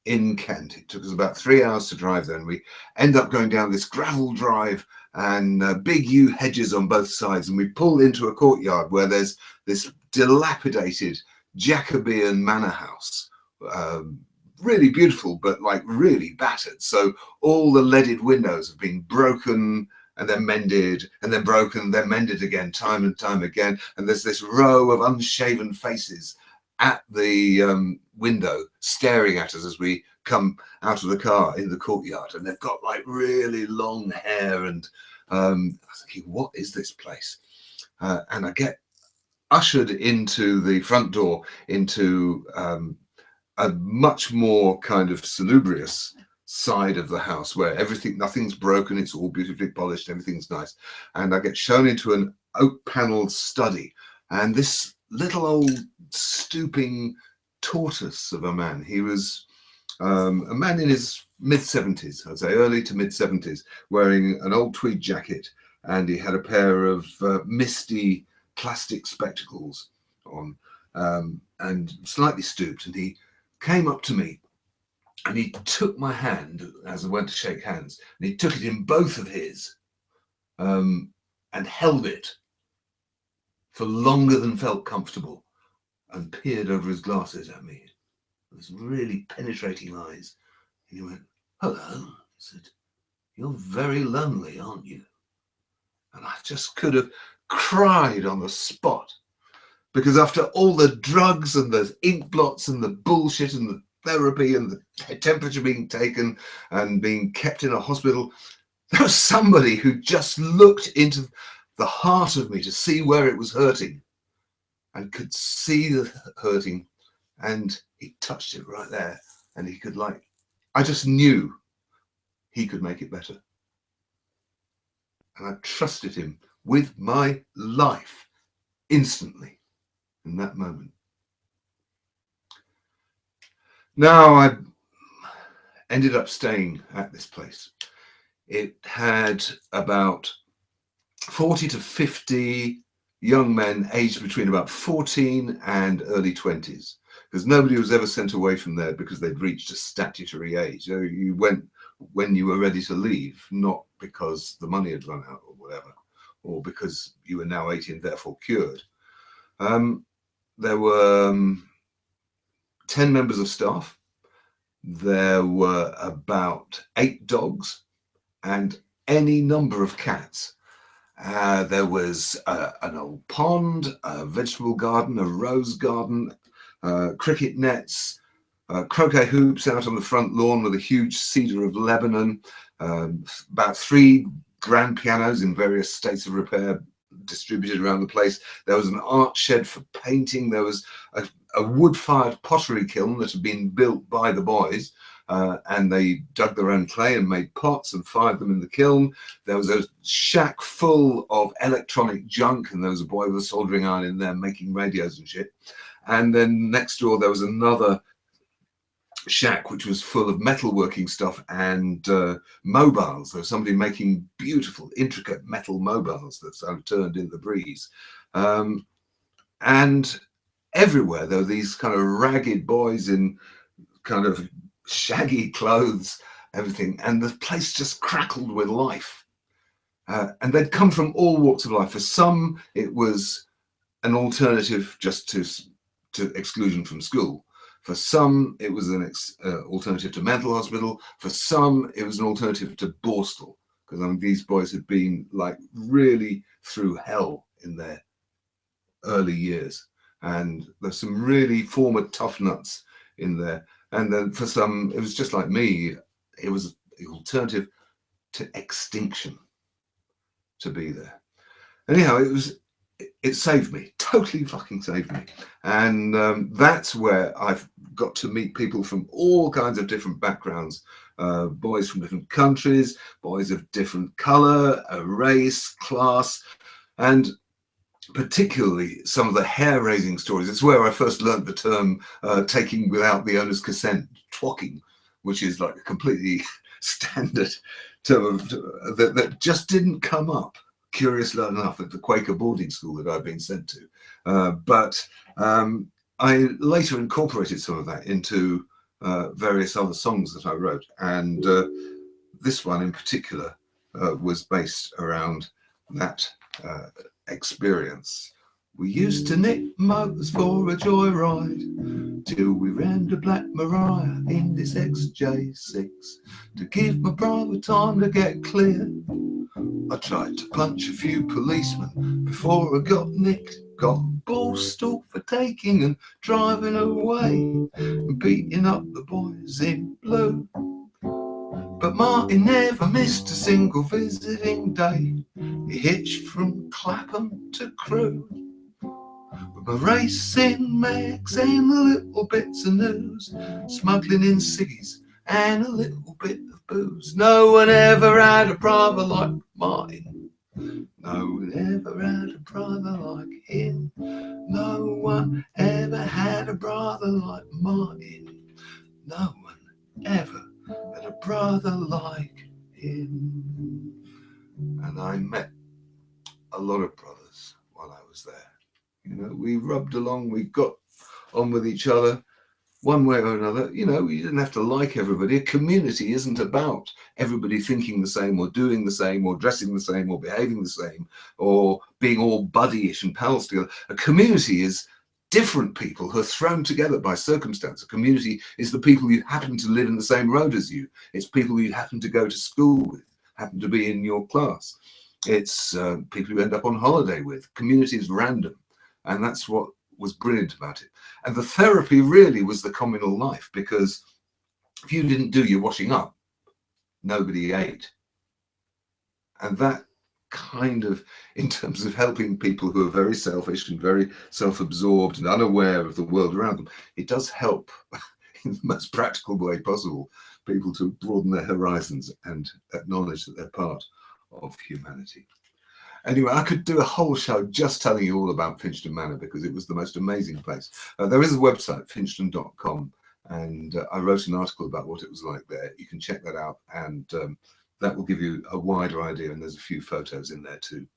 in Kent. It took us about 3 hours to drive there, and we end up going down this gravel drive and big yew hedges on both sides, and we pull into a courtyard where there's this dilapidated Jacobean manor house. Really beautiful, but like really battered. So all the leaded windows have been broken and then mended, and then broken, then mended again, time and time again. And there's this row of unshaven faces at the window staring at us as we come out of the car in the courtyard. And they've got like really long hair. And I was thinking, what is this place? And I get ushered into the front door into a much more kind of salubrious side of the house, where nothing's broken, it's all beautifully polished, everything's nice. And I get shown into an oak paneled study, and this little old stooping tortoise of a man, he was a man in his mid-70s, I'd say early to mid-70s, wearing an old tweed jacket, and he had a pair of misty plastic spectacles on, and slightly stooped, and he came up to me and he took my hand as I went to shake hands, and he took it in both of his and held it for longer than felt comfortable, and peered over his glasses at me with his really penetrating eyes. And he went, "Hello," he said, "you're very lonely, aren't you?" And I just could have cried on the spot. Because after all the drugs and the ink blots and the bullshit and the therapy and the temperature being taken and being kept in a hospital, there was somebody who just looked into the heart of me to see where it was hurting, and could see the hurting, and he touched it right there, and he could, like, I just knew he could make it better. And I trusted him with my life instantly. In that moment. Now I ended up staying at this place. It had about 40 to 50 young men aged between about 14 and early 20s, because nobody was ever sent away from there because they'd reached a statutory age. You went when you were ready to leave, not because the money had run out or whatever, or because you were now 18 and therefore cured. There were 10 members of staff. There were about 8 dogs and any number of cats. There was an old pond, a vegetable garden, a rose garden, cricket nets, croquet hoops out on the front lawn with a huge cedar of Lebanon, about 3 grand pianos in various states of repair distributed around the place. There was an art shed for painting. There was a wood-fired pottery kiln that had been built by the boys, and they dug their own clay and made pots and fired them in the kiln. There was a shack full of electronic junk, and there was a boy with a soldering iron in there making radios and shit. And then next door there was another shack which was full of metalworking stuff and mobiles. There was somebody making beautiful, intricate metal mobiles that sort of turned in the breeze. And everywhere there were these kind of ragged boys in kind of shaggy clothes, everything, and the place just crackled with life. And they'd come from all walks of life. For some, it was an alternative just to exclusion from school. For some, it was an alternative to mental hospital. For some, it was an alternative to Borstal, because I mean, these boys had been like really through hell in their early years. And there's some really former tough nuts in there. And then for some, it was just like me, it was the alternative to extinction to be there. Anyhow, it saved me, totally fucking saved me. And that's where I've got to meet people from all kinds of different backgrounds, boys from different countries, boys of different colour, race, class, and particularly some of the hair-raising stories. It's where I first learned the term taking without the owner's consent, twocking, which is like a completely standard term that just didn't come up, curiously enough, at the Quaker boarding school that I've been sent to. But I later incorporated some of that into various other songs that I wrote. And this one in particular was based around that experience. We used to nick motors for a joyride till we ran to Black Maria in this XJ6 to give my brother time to get clear. I tried to punch a few policemen before I got nicked, got Borstal for taking and driving away and beating up the boys in blue. But Martin never missed a single visiting day. He hitched from Clapham to Crewe with my racing mags and the little bits of news, smuggling in ciggies and a little bit of booze. No one ever had a brother like Martin. No one ever had a brother like him. No one ever had a brother like Martin. No one ever had a brother like him. And I met a lot of brothers while I was there. You know, we rubbed along, we got on with each other one way or another. You know, you didn't have to like everybody. A community isn't about everybody thinking the same or doing the same or dressing the same or behaving the same or being all buddyish and pals together. A community is different people who are thrown together by circumstance. A community is the people who happen to live in the same road as you. It's people you happen to go to school with, happen to be in your class. It's people you end up on holiday with. Community is random. And that's what was brilliant about it. And the therapy really was the communal life, because if you didn't do your washing up, nobody ate. And that kind of, in terms of helping people who are very selfish and very self-absorbed and unaware of the world around them, it does help in the most practical way possible people to broaden their horizons and acknowledge that they're part of humanity. Anyway, I could do a whole show just telling you all about Finchden Manor, because it was the most amazing place. There is a website, finchden.com, and I wrote an article about what it was like there. You can check that out, and that will give you a wider idea, and there's a few photos in there too.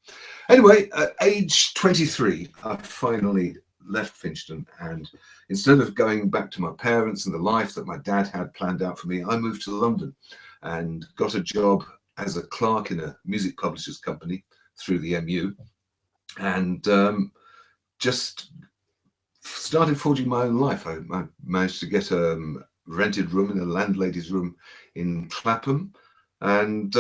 Anyway, at age 23, I finally left Finchden, and instead of going back to my parents and the life that my dad had planned out for me, I moved to London and got a job as a clerk in a music publishers company through the MU, and just started forging my own life. I managed to get a rented room in a landlady's room in Clapham, and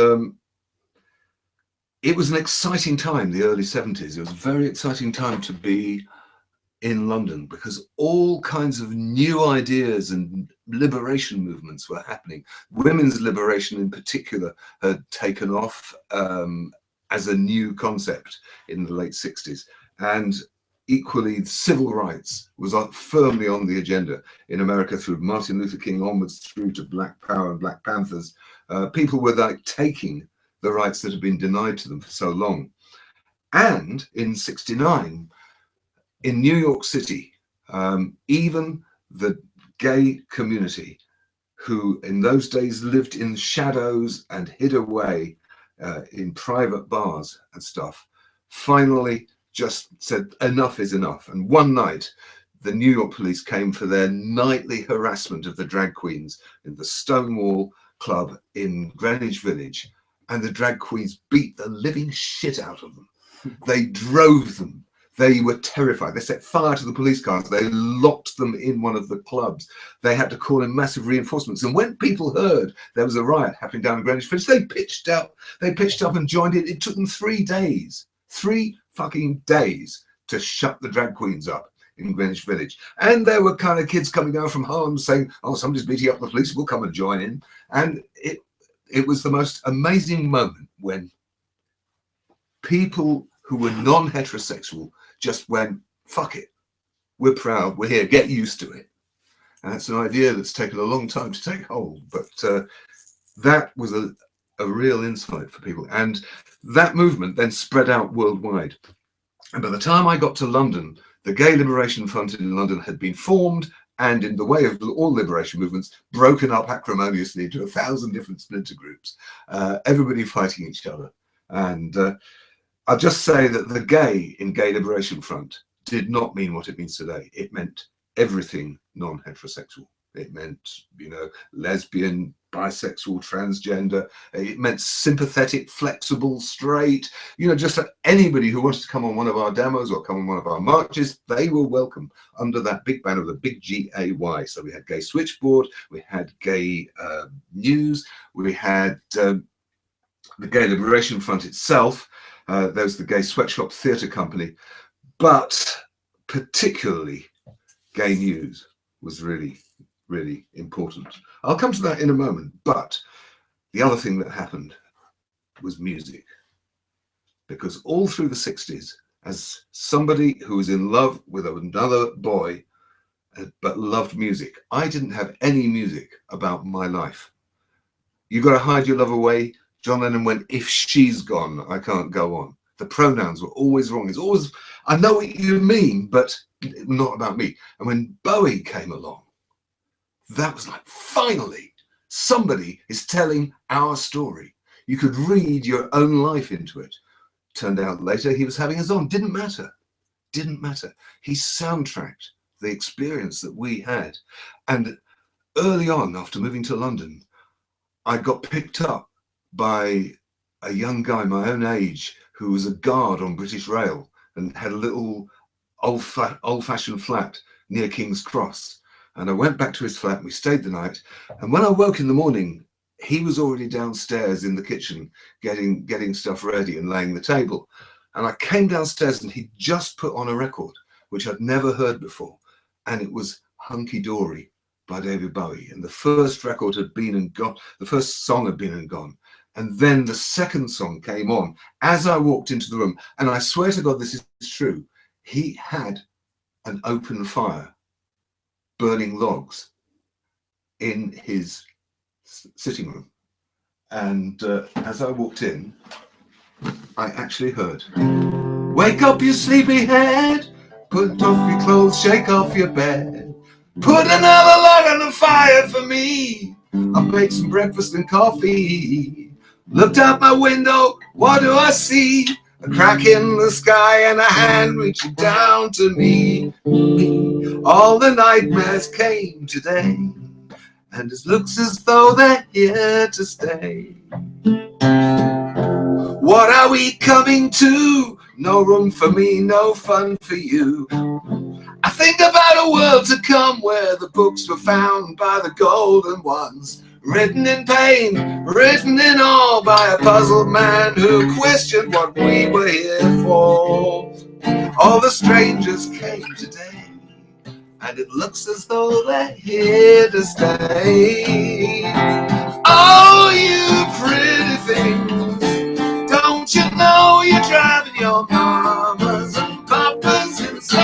it was an exciting time, the early 70s. It was a very exciting time to be in London, because all kinds of new ideas and liberation movements were happening. Women's liberation in particular had taken off as a new concept in the late 60s. And equally, civil rights was firmly on the agenda in America, through Martin Luther King onwards through to Black Power and Black Panthers. People were like taking the rights that had been denied to them for so long. And in '69, in New York City, even the gay community, who in those days lived in shadows and hid away in private bars and stuff, finally just said enough is enough. And one night, the New York police came for their nightly harassment of the drag queens in the Stonewall Club in Greenwich Village, and the drag queens beat the living shit out of them. They drove them. They were terrified. They set fire to the police cars. They locked them in one of the clubs. They had to call in massive reinforcements. And when people heard there was a riot happening down in Greenwich Village, they pitched up and joined it. It took them 3 days, 3 fucking days to shut the drag queens up in Greenwich Village. And there were kind of kids coming down from Harlem saying, oh, somebody's beating up the police, we'll come and join in. And it was the most amazing moment when people who were non-heterosexual just went, fuck it, we're proud, we're here, get used to it. And it's an idea that's taken a long time to take hold, but that was a real insight for people. And that movement then spread out worldwide. And by the time I got to London, the Gay Liberation Front in London had been formed, and in the way of all liberation movements, broken up acrimoniously into 1,000 different splinter groups, everybody fighting each other. And I'll just say that the gay in Gay Liberation Front did not mean what it means today. It meant everything non-heterosexual. It meant, you know, lesbian, bisexual, transgender. It meant sympathetic, flexible, straight. You know, just anybody who wanted to come on one of our demos or come on one of our marches, they were welcome under that big banner of the big GAY. So we had Gay Switchboard, we had Gay News, we had the Gay Liberation Front itself. There was the Gay Sweatshop Theatre Company, but particularly Gay News was really, really important. I'll come to that in a moment, but the other thing that happened was music. Because all through the 60s, as somebody who was in love with another boy, but loved music, I didn't have any music about my life. You got to hide your love away. John Lennon went, if she's gone, I can't go on. The pronouns were always wrong. It's always, I know what you mean, but not about me. And when Bowie came along, that was like, finally, somebody is telling our story. You could read your own life into it. Turned out later he was having us on. Didn't matter. Didn't matter. He soundtracked the experience that we had. And early on, after moving to London, I got picked up by a young guy my own age who was a guard on British Rail and had a little old-fashioned flat near King's Cross. And I went back to his flat and we stayed the night. And when I woke in the morning, he was already downstairs in the kitchen getting stuff ready and laying the table. And I came downstairs and he'd just put on a record, which I'd never heard before. And it was Hunky Dory by David Bowie. And the first record had been and gone. The first song had been and gone. And then the second song came on as I walked into the room. And I swear to God, this is true. He had an open fire, burning logs in his sitting room. And as I walked in, I actually heard, wake up you sleepyhead, put off your clothes, shake off your bed, put another log on the fire for me. I've made some breakfast and coffee. Looked out my window, what do I see? A crack in the sky and a hand reaching down to me. All the nightmares came today, and it looks as though they're here to stay. What are we coming to? No room for me, no fun for you. I think about a world to come where the books were found by the golden ones, written in pain, written in all by a puzzled man who questioned what we were here for. All the strangers came today, and it looks as though they're here to stay. Oh, you pretty things, don't you know you're driving your mamas and papas insane?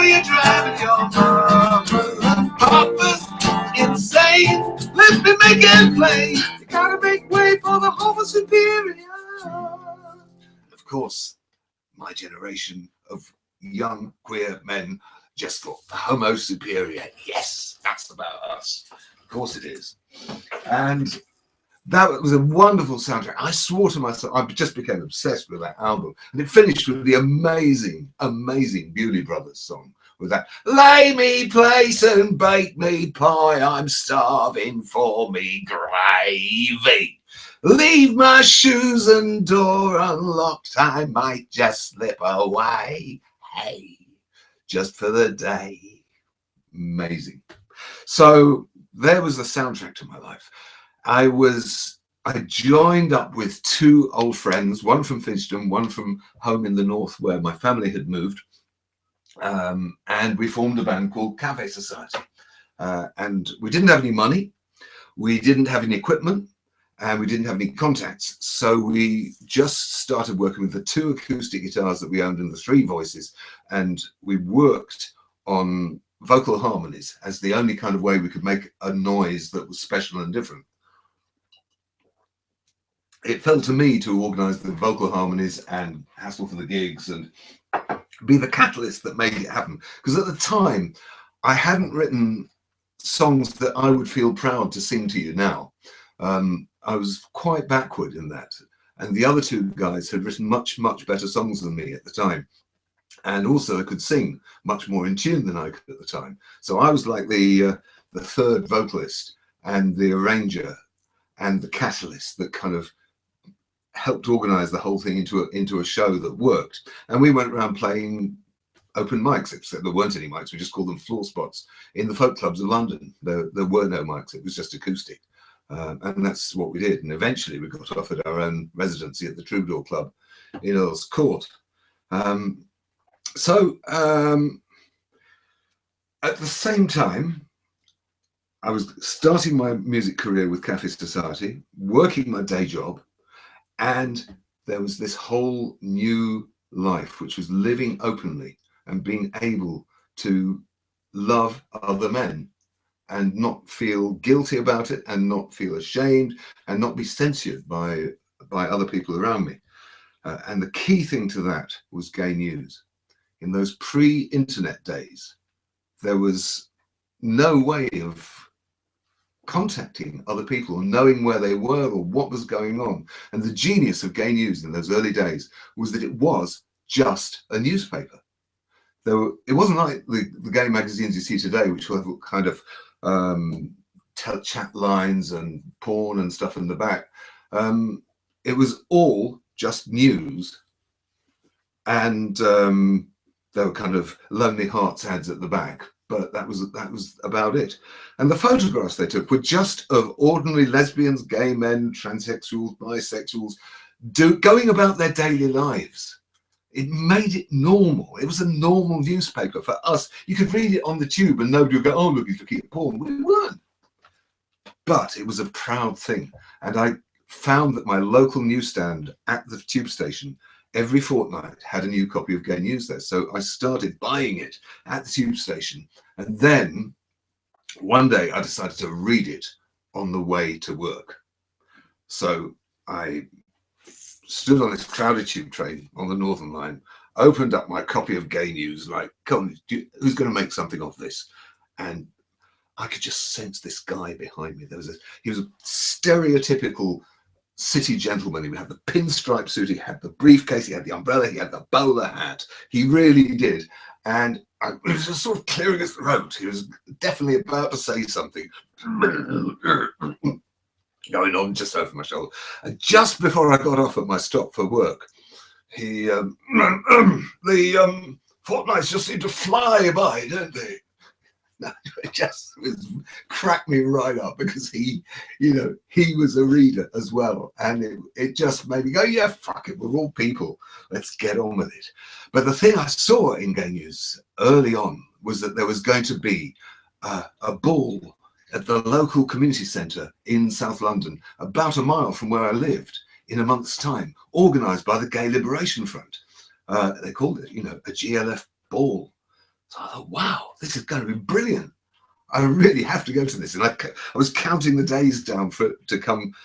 you're driving your mama and papa's insane. Let me make it plain. You gotta make way for the homo superior. Of course, my generation of young queer men just thought the homo superior. Yes, that's about us. Of course it is. And that was a wonderful soundtrack. I swore to myself, I just became obsessed with that album. And it finished with the amazing, amazing Bewley Brothers song with that, lay me place and bake me pie, I'm starving for me gravy. Leave my shoes and door unlocked, I might just slip away. Hey, just for the day. Amazing. So there was the soundtrack to my life. I joined up with two old friends, one from Finchden, one from home in the north where my family had moved. And we formed a band called Cafe Society. And we didn't have any money, we didn't have any equipment, and we didn't have any contacts. So we just started working with the two acoustic guitars that we owned and the three voices. And we worked on vocal harmonies as the only kind of way we could make a noise that was special and different. It fell to me to organise the vocal harmonies and hassle for the gigs and be the catalyst that made it happen. Because at the time, I hadn't written songs that I would feel proud to sing to you now. I was quite backward in that. And the other two guys had written much, much better songs than me at the time. And also I could sing much more in tune than I could at the time. So I was like the third vocalist and the arranger and the catalyst that kind of helped organize the whole thing into a show that worked. And we went around playing open mics, except there weren't any mics, we just called them floor spots, in the folk clubs of London. There were no mics, it was just acoustic. And that's what we did. And eventually we got offered our own residency at the Troubadour Club in Earl's Court. At the same time, I was starting my music career with Cafe Society, working my day job, and there was this whole new life, which was living openly and being able to love other men and not feel guilty about it and not feel ashamed and not be censored by other people around me. And the key thing to that was gay news. In those pre-internet days, there was no way of contacting other people or knowing where they were or what was going on. And the genius of gay news in those early days was that it was just a newspaper. It wasn't like the gay magazines you see today, which will have kind of chat lines and porn and stuff in the back. It was all just news, and there were kind of Lonely Hearts ads at the back, but that was about it. And the photographs they took were just of ordinary lesbians, gay men, transsexuals, bisexuals, going about their daily lives. It made it normal. It was a normal newspaper for us. You could read it on the tube and nobody would go, oh, look, he's looking at porn. We weren't. But it was a proud thing. And I found that my local newsstand at the tube station every fortnight had a new copy of Gay News there. So I started buying it at the tube station. And then one day I decided to read it on the way to work. So I stood on this crowded tube train on the Northern Line, opened up my copy of Gay News, like, come on, who's going to make something of this? And I could just sense this guy behind me. He was a stereotypical city gentleman. He had the pinstripe suit, he had the briefcase, he had the umbrella, he had the bowler hat. He really did. And it was just sort of clearing his throat. He was definitely about to say something going on just over my shoulder. And just before I got off at my stop for work, the fortnights just seem to fly by, don't they? It just cracked me right up, because he was a reader as well, and it just made me go, yeah, fuck it, we're all people, let's get on with it. But the thing I saw in Gay News early on was that there was going to be a ball at the local community centre in South London, about a mile from where I lived, in a month's time, organised by the Gay Liberation Front. They called it, a GLF ball. So I thought, wow, this is going to be brilliant. I really have to go to this. And I was counting the days down to come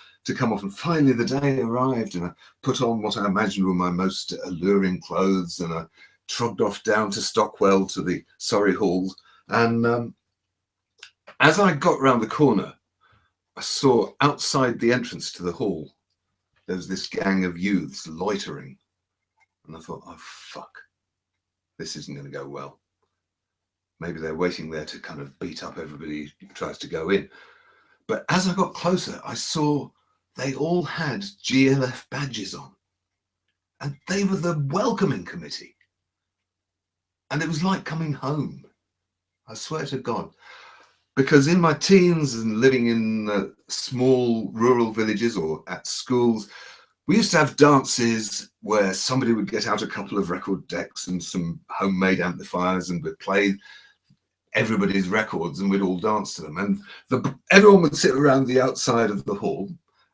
off, and finally the day arrived, and I put on what I imagined were my most alluring clothes, and I trogged off down to Stockwell to the Surrey Hall. And as I got round the corner, I saw outside the entrance to the hall, there was this gang of youths loitering. And I thought, oh, fuck, this isn't going to go well. Maybe they're waiting there to kind of beat up everybody who tries to go in. But as I got closer, I saw they all had GLF badges on. And they were the welcoming committee. And it was like coming home. I swear to God. Because in my teens and living in small rural villages or at schools, we used to have dances where somebody would get out a couple of record decks and some homemade amplifiers and would play everybody's records, and we'd all dance to them. And everyone would sit around the outside of the hall,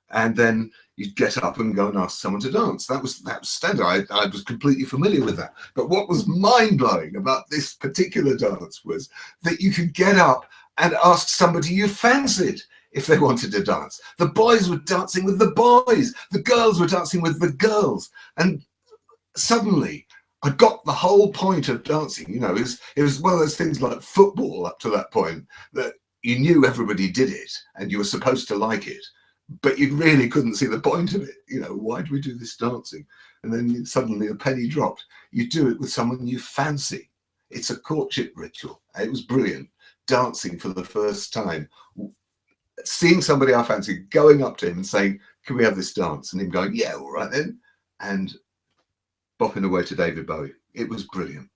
and then you'd get up and go and ask someone to dance. That was standard. I was completely familiar with that. But what was mind-blowing about this particular dance was that you could get up and ask somebody you fancied if they wanted to dance. The boys were dancing with the boys. The girls were dancing with the girls. And suddenly I got the whole point of dancing. You know, it was one of those things like football up to that point, that you knew everybody did it and you were supposed to like it, but you really couldn't see the point of it. You know, why do we do this dancing? And then suddenly a penny dropped. You do it with someone you fancy. It's a courtship ritual. It was brilliant. Dancing for the first time, seeing somebody I fancy, going up to him and saying, can we have this dance? And him going, yeah, all right then. And bopping away to David Bowie. It was brilliant.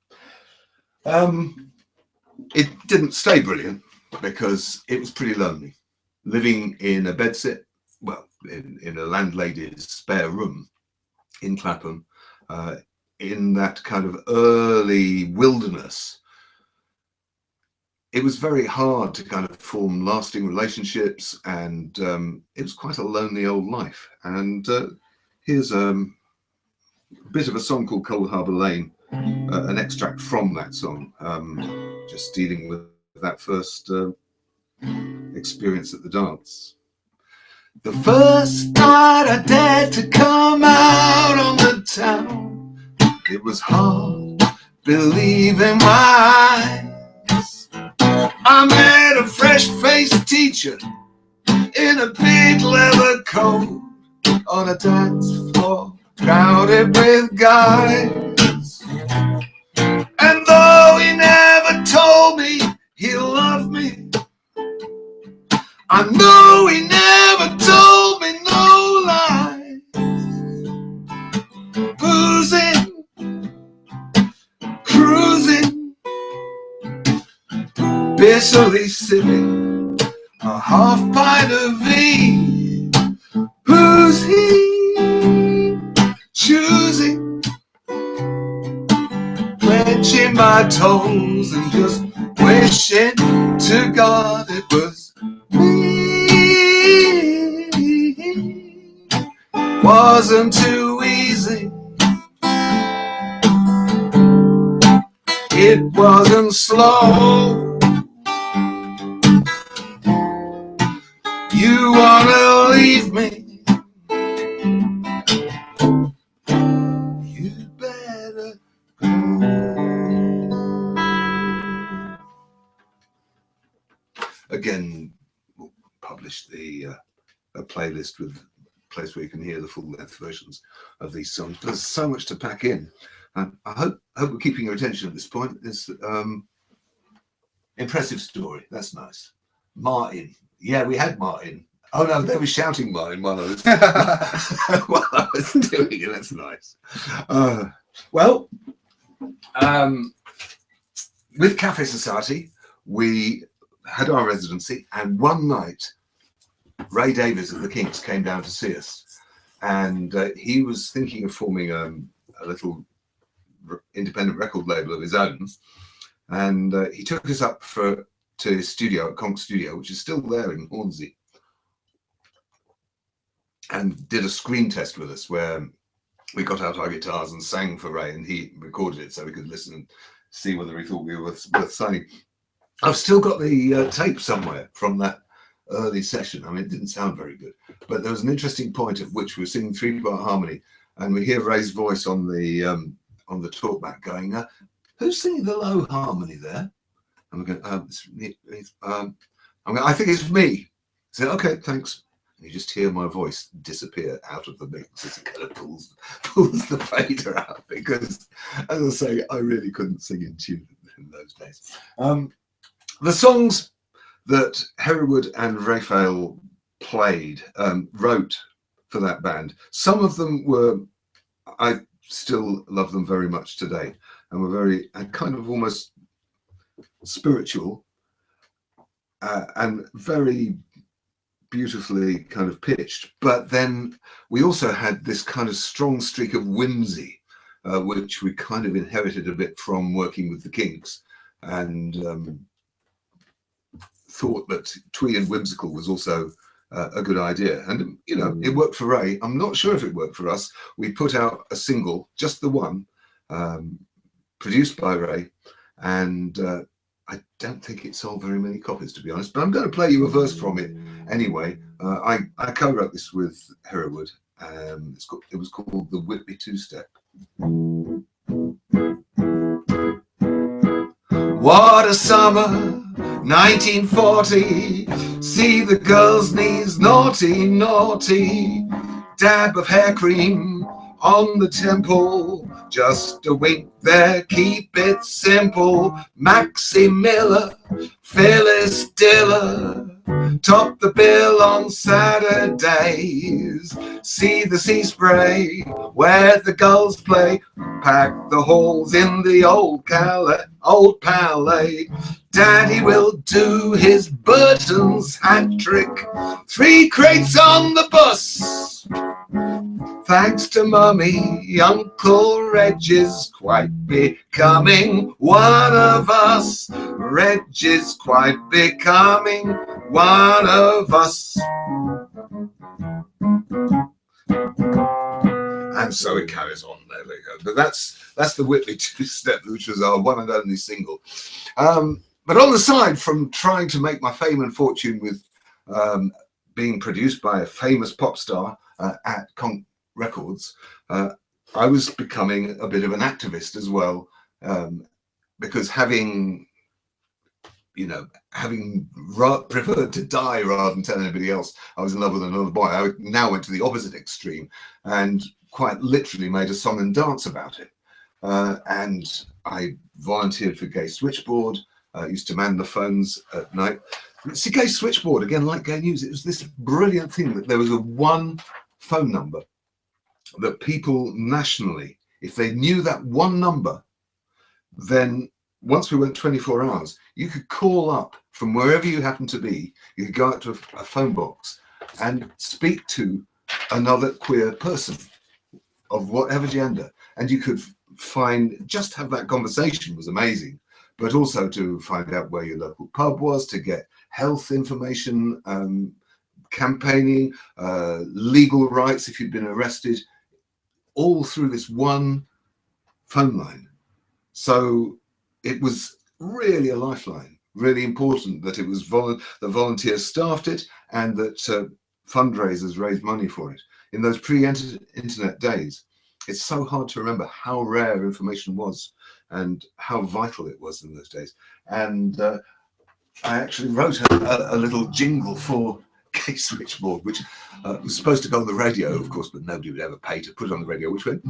It didn't stay brilliant because it was pretty lonely. Living in a bedsit, well, in a landlady's spare room in Clapham, in that kind of early wilderness, it was very hard to kind of form lasting relationships, and it was quite a lonely old life. And here's a bit of a song called Cold Harbour Lane, an extract from that song, just dealing with that first experience at the dance. The first night I dared to come out on the town, it was hard believing my eyes. I met a fresh-faced teacher in a big leather coat on a dance floor crowded with guys. And though he never told me he loved me, I know he never told me no lies. Boozing, cruising, bitterly sipping a half pint of V. Who's he choosing? Clenching my toes and just wishing to God it was me. Wasn't too easy. It wasn't slow. You wanna leave me? You better go. Again, we'll publish a playlist with a place where you can hear the full-length versions of these songs. But there's so much to pack in. And I hope we're keeping your attention at this point. It's impressive story. That's nice. Martin. Yeah, we had Martin. Oh no, they were shouting Martin while I was while I was doing it. That's nice. Well, with Cafe Society, we had our residency, and one night, Ray Davies of the Kinks came down to see us, and he was thinking of forming a little independent record label of his own, and he took us up to his studio at Conk Studio, which is still there in Hornsey, and did a screen test with us where we got out our guitars and sang for Ray, and he recorded it so we could listen see whether he thought we were worth signing. I've still got the tape somewhere from that early session. I mean, it didn't sound very good, but there was an interesting point at which we were singing 3-part harmony, and we hear Ray's voice on the talkback going, "Who's singing the low harmony there?" And we're going, I think it's me. I said, "Okay, thanks." And you just hear my voice disappear out of the mix as it kind of pulls the fader out, because, as I say, I really couldn't sing in tune in those days. The songs that Hereward and Raphael wrote for that band, some of them were, I still love them very much today, and were very kind of almost spiritual and very beautifully kind of pitched. But then we also had this kind of strong streak of whimsy, which we kind of inherited a bit from working with the Kinks, and thought that twee and whimsical was also a good idea. And you know, it worked for Ray. I'm not sure if it worked for us. We put out a single, just the one, produced by Ray, and I don't think it sold very many copies, to be honest, but I'm going to play you a verse from it anyway. I co-wrote this with Hereward. It was called the Whitby Two-Step. What a summer, 1940. See the girls' knees, naughty, naughty. Dab of hair cream on the temple. Just a wink there, keep it simple. Maxie Miller, Phyllis Diller, top the bill on Saturdays. See the sea spray where the gulls play. Pack the holes in the old palais. Daddy will do his Burton's hat trick. 3 crates on the bus. Thanks to Mummy, Uncle Reg is quite becoming one of us. Reg is quite becoming one of us. And so it carries on. There we go. But that's the Whitby Two-Step, which was our one and only single. But on the side, from trying to make my fame and fortune with being produced by a famous pop star at Conk Records, I was becoming a bit of an activist as well, because having preferred to die rather than tell anybody else I was in love with another boy, I now went to the opposite extreme and quite literally made a song and dance about it. And I volunteered for Gay Switchboard, used to man the phones at night. See, Gay Switchboard, again, like Gay News, it was this brilliant thing that there was a one phone number that people nationally, if they knew that one number, then once we went 24 hours, you could call up from wherever you happen to be. You could go out to a phone box and speak to another queer person of whatever gender, and you could just have that conversation was amazing, but also to find out where your local pub was, to get health information, campaigning, legal rights if you'd been arrested, all through this one phone line. So it was really a lifeline, really important that it was the volunteers staffed it, and that fundraisers raised money for it. In those pre-internet days, it's so hard to remember how rare information was and how vital it was in those days. And I actually wrote a little jingle for Gay Switchboard, which was supposed to go on the radio, of course, but nobody would ever pay to put it on the radio, which went,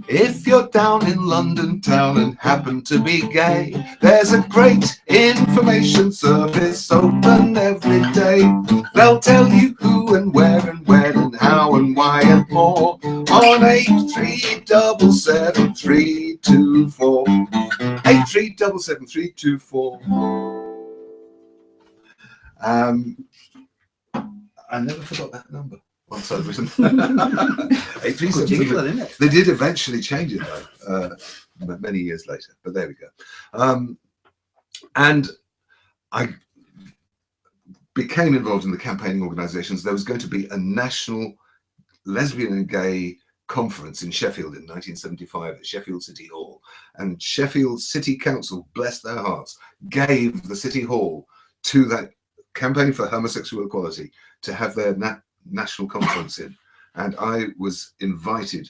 if you're down in London town and happen to be gay, there's a great information service open every day. They'll tell you who and where and when and how and why and more on 8377 324. 8377 324. I never forgot that number once I'd written. 8377. They did eventually change it though, many years later, but there we go. And I became involved in the campaigning organisations. There was going to be a national lesbian and gay conference in Sheffield in 1975 at Sheffield City Hall, and Sheffield City Council, bless their hearts, gave the City Hall to that campaign for homosexual equality to have their national conference in. And I was invited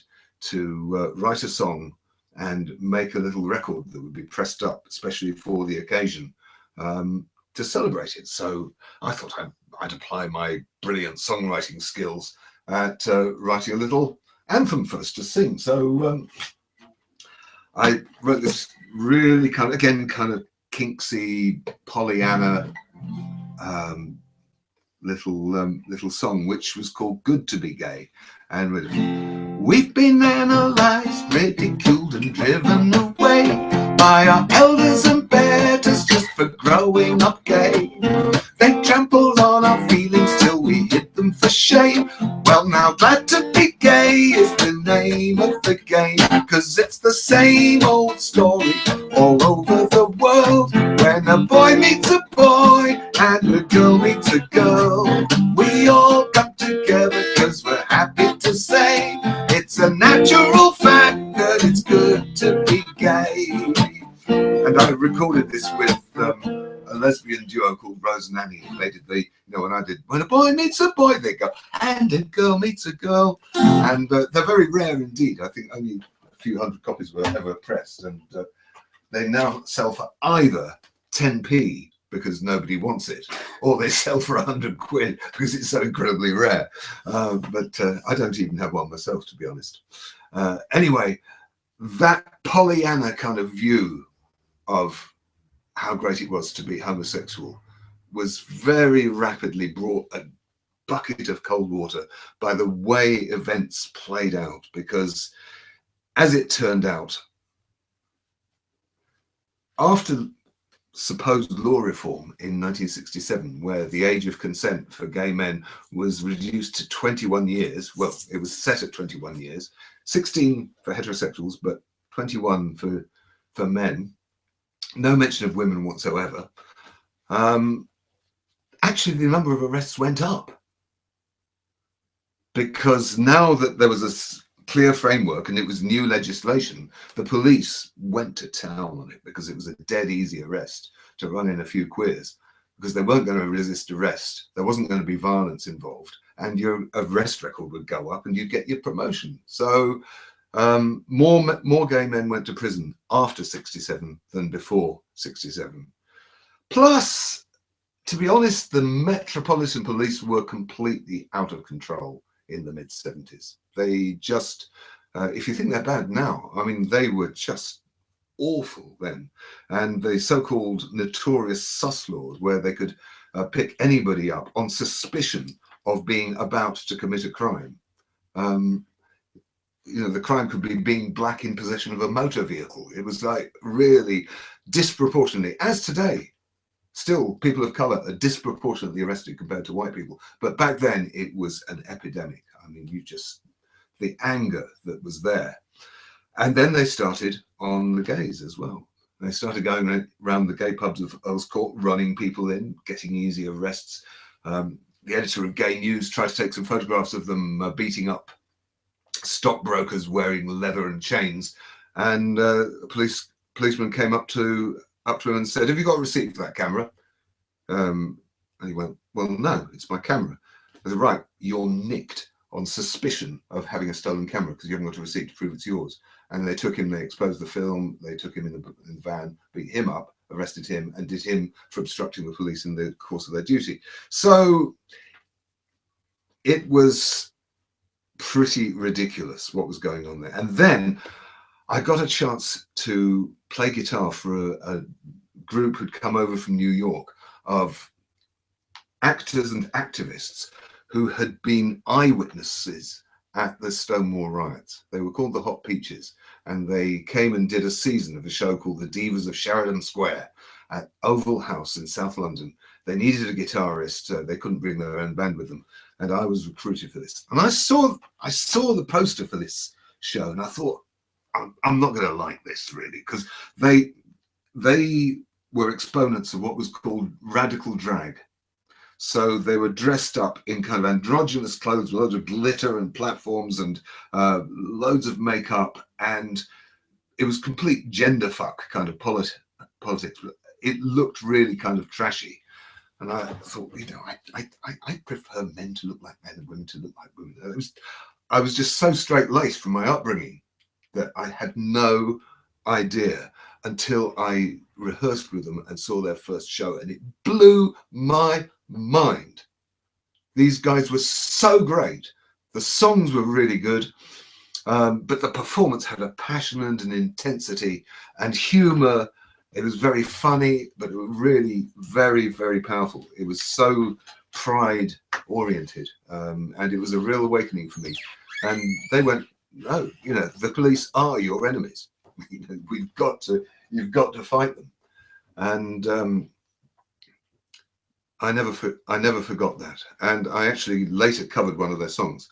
to write a song and make a little record that would be pressed up, especially for the occasion, to celebrate it. So I thought I'd apply my brilliant songwriting skills at writing a little anthem for us to sing. So I wrote this really kind of kinksy Pollyanna little song, which was called "Good to Be Gay," and we've been analysed, ridiculed, and driven away by our elders and betters just for growing up gay. They trampled on our feelings till we hit them for shame. Well, now glad to be gay is the name of the game, 'cause it's the same old story all over the world. When a boy meets a boy and a girl meets a girl, we all come together 'cause we're happy to say it's a natural fact that it's good to be gay. And I recorded this with a lesbian duo called Rose and Annie. They did the, when I did "When a Boy Meets a Boy," they go, "And a girl meets a girl." And they're very rare indeed. I think only a few hundred copies were ever pressed, and they now sell for either 10p because nobody wants it, or they sell for 100 quid because it's so incredibly rare. But I don't even have one myself, to be honest. Anyway, that Pollyanna kind of view of how great it was to be homosexual was very rapidly brought a bucket of cold water by the way events played out, because as it turned out, after supposed law reform in 1967, where the age of consent for gay men was reduced to 21 years, well, it was set at 21 years, 16 for heterosexuals, but 21 for men, no mention of women whatsoever. Actually, the number of arrests went up, because now that there was a clear framework and it was new legislation, the police went to town on it, because it was a dead easy arrest to run in a few queers, because they weren't going to resist arrest. There wasn't going to be violence involved, and your arrest record would go up and you'd get your promotion. So more gay men went to prison after 67 than before 67. Plus, to be honest, the Metropolitan Police were completely out of control in the mid-70s. They just, if you think they're bad now, I mean, they were just awful then. And the so-called notorious sus laws, where they could pick anybody up on suspicion of being about to commit a crime. The crime could be being black in possession of a motor vehicle. It was like really disproportionately, as today, still people of color are disproportionately arrested compared to white people. But back then it was an epidemic. I mean, the anger that was there. And then they started on the gays as well. They started going around the gay pubs of Earl's Court, running people in, getting easy arrests. The editor of Gay News tried to take some photographs of them beating up stockbrokers wearing leather and chains, and a policeman came up to him and said, "Have you got a receipt for that camera?" And he went, "Well, no, it's my camera." I said, "Right, you're nicked on suspicion of having a stolen camera because you haven't got a receipt to prove it's yours." And they took him, they exposed the film, they took him in the van, beat him up, arrested him, and did him for obstructing the police in the course of their duty. So it was pretty ridiculous what was going on there. And then I got a chance to play guitar for a group who'd come over from New York of actors and activists who had been eyewitnesses at the Stonewall riots. They were called the Hot Peaches, and they came and did a season of a show called The Divas of Sheridan Square at Oval House in South London. They needed a guitarist. They couldn't bring their own band with them, and I was recruited for this. And I saw the poster for this show, and I thought, I'm not going to like this really, because they were exponents of what was called radical drag. So they were dressed up in kind of androgynous clothes with loads of glitter and platforms and loads of makeup, and it was complete gender fuck kind of politics. It looked really kind of trashy. And I thought, you know, I prefer men to look like men and women to look like women. I was just so straight-laced from my upbringing that I had no idea until I rehearsed with them and saw their first show, and it blew my mind. These guys were so great. The songs were really good, but the performance had a passion and an intensity and humor. It was very funny, but it was really very, very powerful. It was so pride oriented, and it was a real awakening for me. And they went, no, you know, the police are your enemies. You know, you've got to fight them. And I never forgot that. And I actually later covered one of their songs.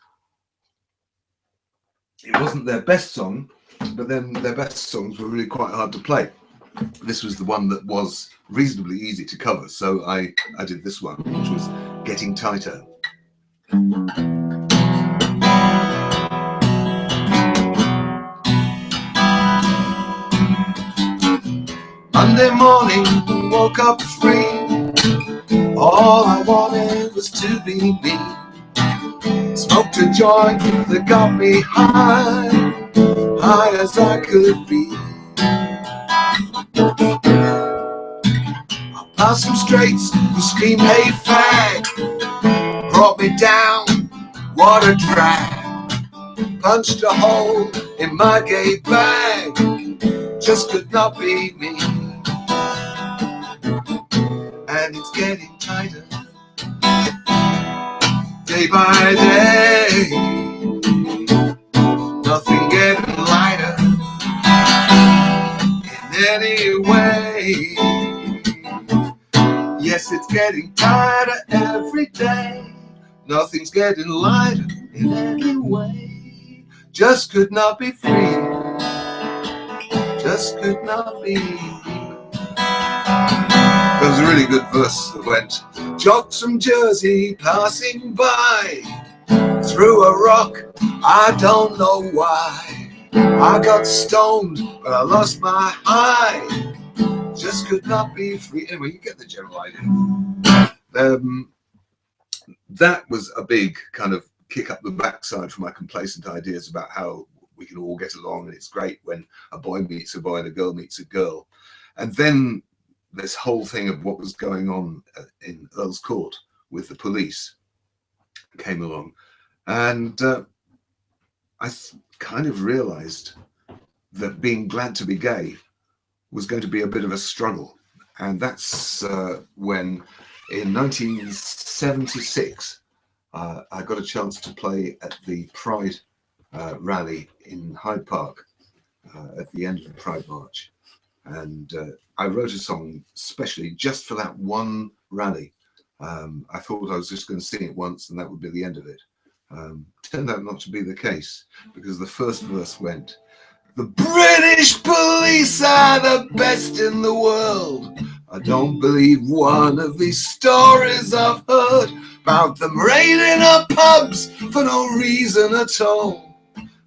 It wasn't their best song, but then their best songs were really quite hard to play. This was the one that was reasonably easy to cover, so I did this one, which was Getting Tighter. Monday morning, woke up free. All I wanted was to be me. Smoked a joint that got me high as I could be. Past some straights who screamed, hey fag, brought me down, what a drag. Punched a hole in my gay bag, just could not be me. And it's getting tighter, day by day. Nothing getting lighter in any way. Yes, it's getting tighter every day. Nothing's getting lighter in any way. Just could not be free. Just could not be. There was a really good verse that went, jocks from Jersey passing by, threw a rock, I don't know why. I got stoned, but I lost my high. Just could not be free. Anyway, you get the general idea. That was a big kind of kick up the backside for my complacent ideas about how we can all get along, and it's great when a boy meets a boy and a girl meets a girl. And then this whole thing of what was going on in Earl's Court with the police came along, and I kind of realized that being glad to be gay was going to be a bit of a struggle. And that's when in 1976 I got a chance to play at the Pride rally in Hyde Park at the end of the Pride March. And I wrote a song specially just for that one rally. I thought I was just going to sing it once and that would be the end of it. Turned out not to be the case, because the first verse went, the British police are the best in the world. I don't believe one of these stories I've heard about them raiding up pubs for no reason at all,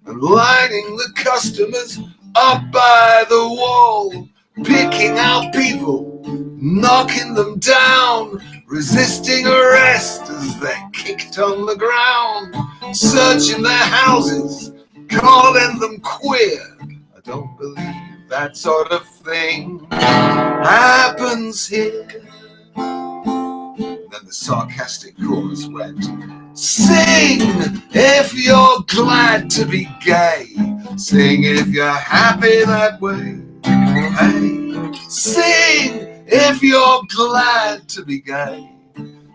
and lining the customers up by the wall, picking out people, knocking them down, resisting arrest as they're kicked on the ground, searching their houses, calling them queer. I don't believe that sort of thing happens here. Then the sarcastic chorus went, sing if you're glad to be gay, sing if you're happy that way. Hey, sing if you're glad to be gay,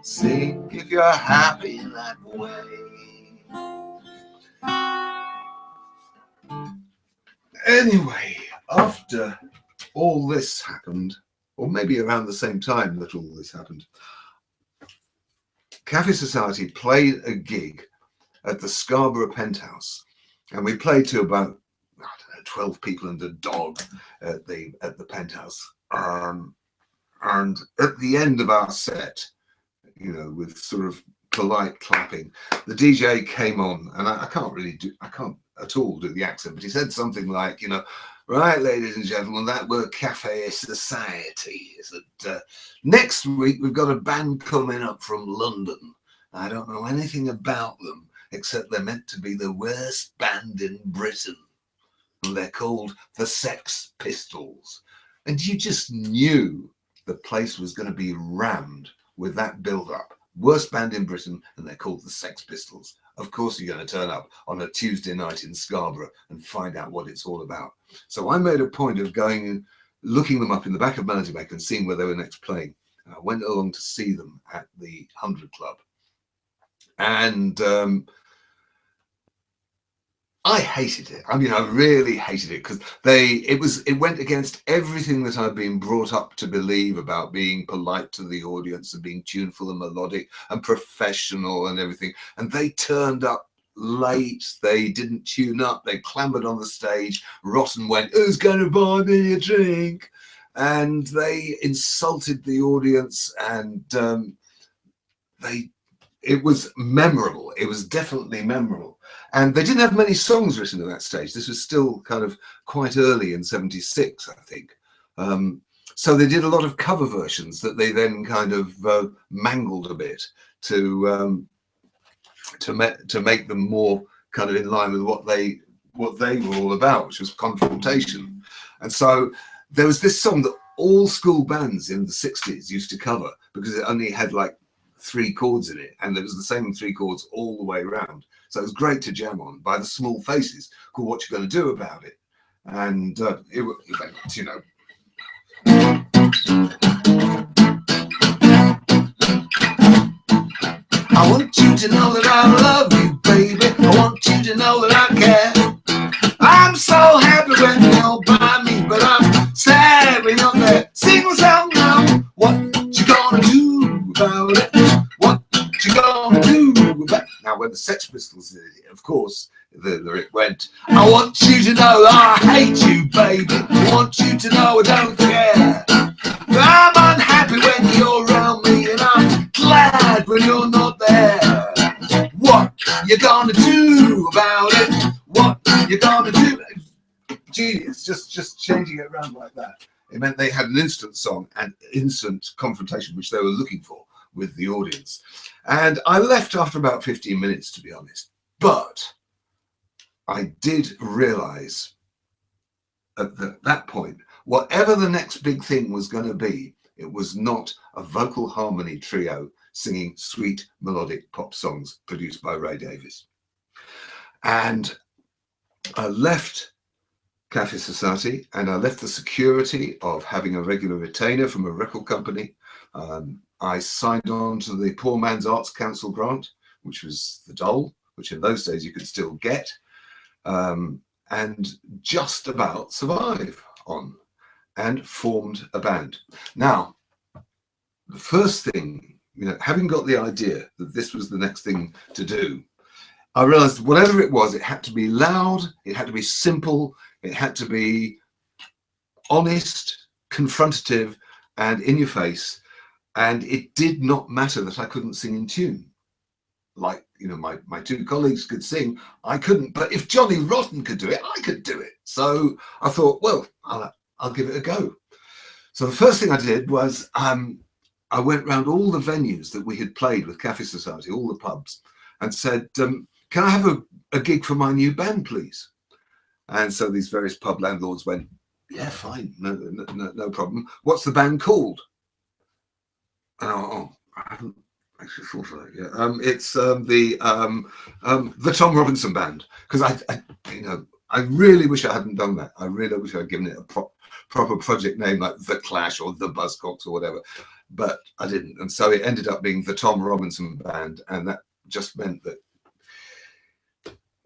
sing if you're happy that way. Anyway, after all this happened, or maybe around the same time that all this happened, Cafe Society played a gig at the Scarborough Penthouse, and we played to about, I don't know, 12 people and a dog at the Penthouse. And at the end of our set, you know, with sort of polite clapping. The DJ came on, and I can't at all do the accent, but he said something like, you know, right, ladies and gentlemen, that were Cafe Society. Is that next week we've got a band coming up from London. I don't know anything about them except they're meant to be the worst band in Britain. And they're called the Sex Pistols. And you just knew the place was going to be rammed with that build-up. Worst band in Britain, and they're called the Sex Pistols. Of course you're going to turn up on a Tuesday night in Scarborough and find out what it's all about. So I made a point of going and looking them up in the back of Melody Maker and seeing where they were next playing. I went along to see them at the 100 Club. And I hated it. I mean, I really hated it because it went against everything that I've been brought up to believe about being polite to the audience and being tuneful and melodic and professional and everything. And they turned up late. They didn't tune up. They clambered on the stage. Rotten went, "Who's going to buy me a drink?" And they insulted the audience, and it was memorable. It was definitely memorable. And they didn't have many songs written at that stage. This was still kind of quite early in '76, I think. So they did a lot of cover versions that they then kind of mangled a bit to make them more kind of in line with what they were all about, which was confrontation. And so there was this song that all school bands in the '60s used to cover because it only had like 3 chords in it, and there was the same 3 chords all the way around. So it was great to jam on, by the Small Faces, called "What You Gonna Do About It?" And it went, you know. I want you to know that I love you, baby. I want you to know that I care. I'm so happy when you're by me, but I'm sad when you're there. Sing the song now. What you gonna do about it? What you gonna do about it? Now, when the Sex Pistols did it, of course, the lyric went, "I want you to know I hate you, baby. I want you to know I don't care. I'm unhappy when you're around me, and I'm glad when you're not there. What you gonna do about it? What you gonna do?" Genius, just changing it around like that. It meant they had an instant song and instant confrontation, which they were looking for with the audience. And I left after about 15 minutes, to be honest. But I did realize at that point, whatever the next big thing was going to be, it was not a vocal harmony trio singing sweet melodic pop songs produced by Ray Davies. And I left Cafe Society, and I left the security of having a regular retainer from a record company. I signed on to the Poor Man's Arts Council grant, which was the dole, which in those days you could still get, and just about survive on, and formed a band. Now, the first thing, you know, having got the idea that this was the next thing to do, I realized whatever it was, it had to be loud, it had to be simple, it had to be honest, confrontative, and in your face. And it did not matter that I couldn't sing in tune. Like, you know, my 2 colleagues could sing, I couldn't. But if Johnny Rotten could do it, I could do it. So I thought, well, I'll give it a go. So the first thing I did was I went round all the venues that we had played with Cafe Society, all the pubs, and said, can I have a gig for my new band, please? And so these various pub landlords went, yeah, fine, no problem. What's the band called? And I haven't actually thought of that yet. It's the Tom Robinson Band, because I really wish I hadn't done that. I really wish I'd given it a proper project name like The Clash or The Buzzcocks or whatever, but I didn't. And so it ended up being the Tom Robinson Band, and that just meant that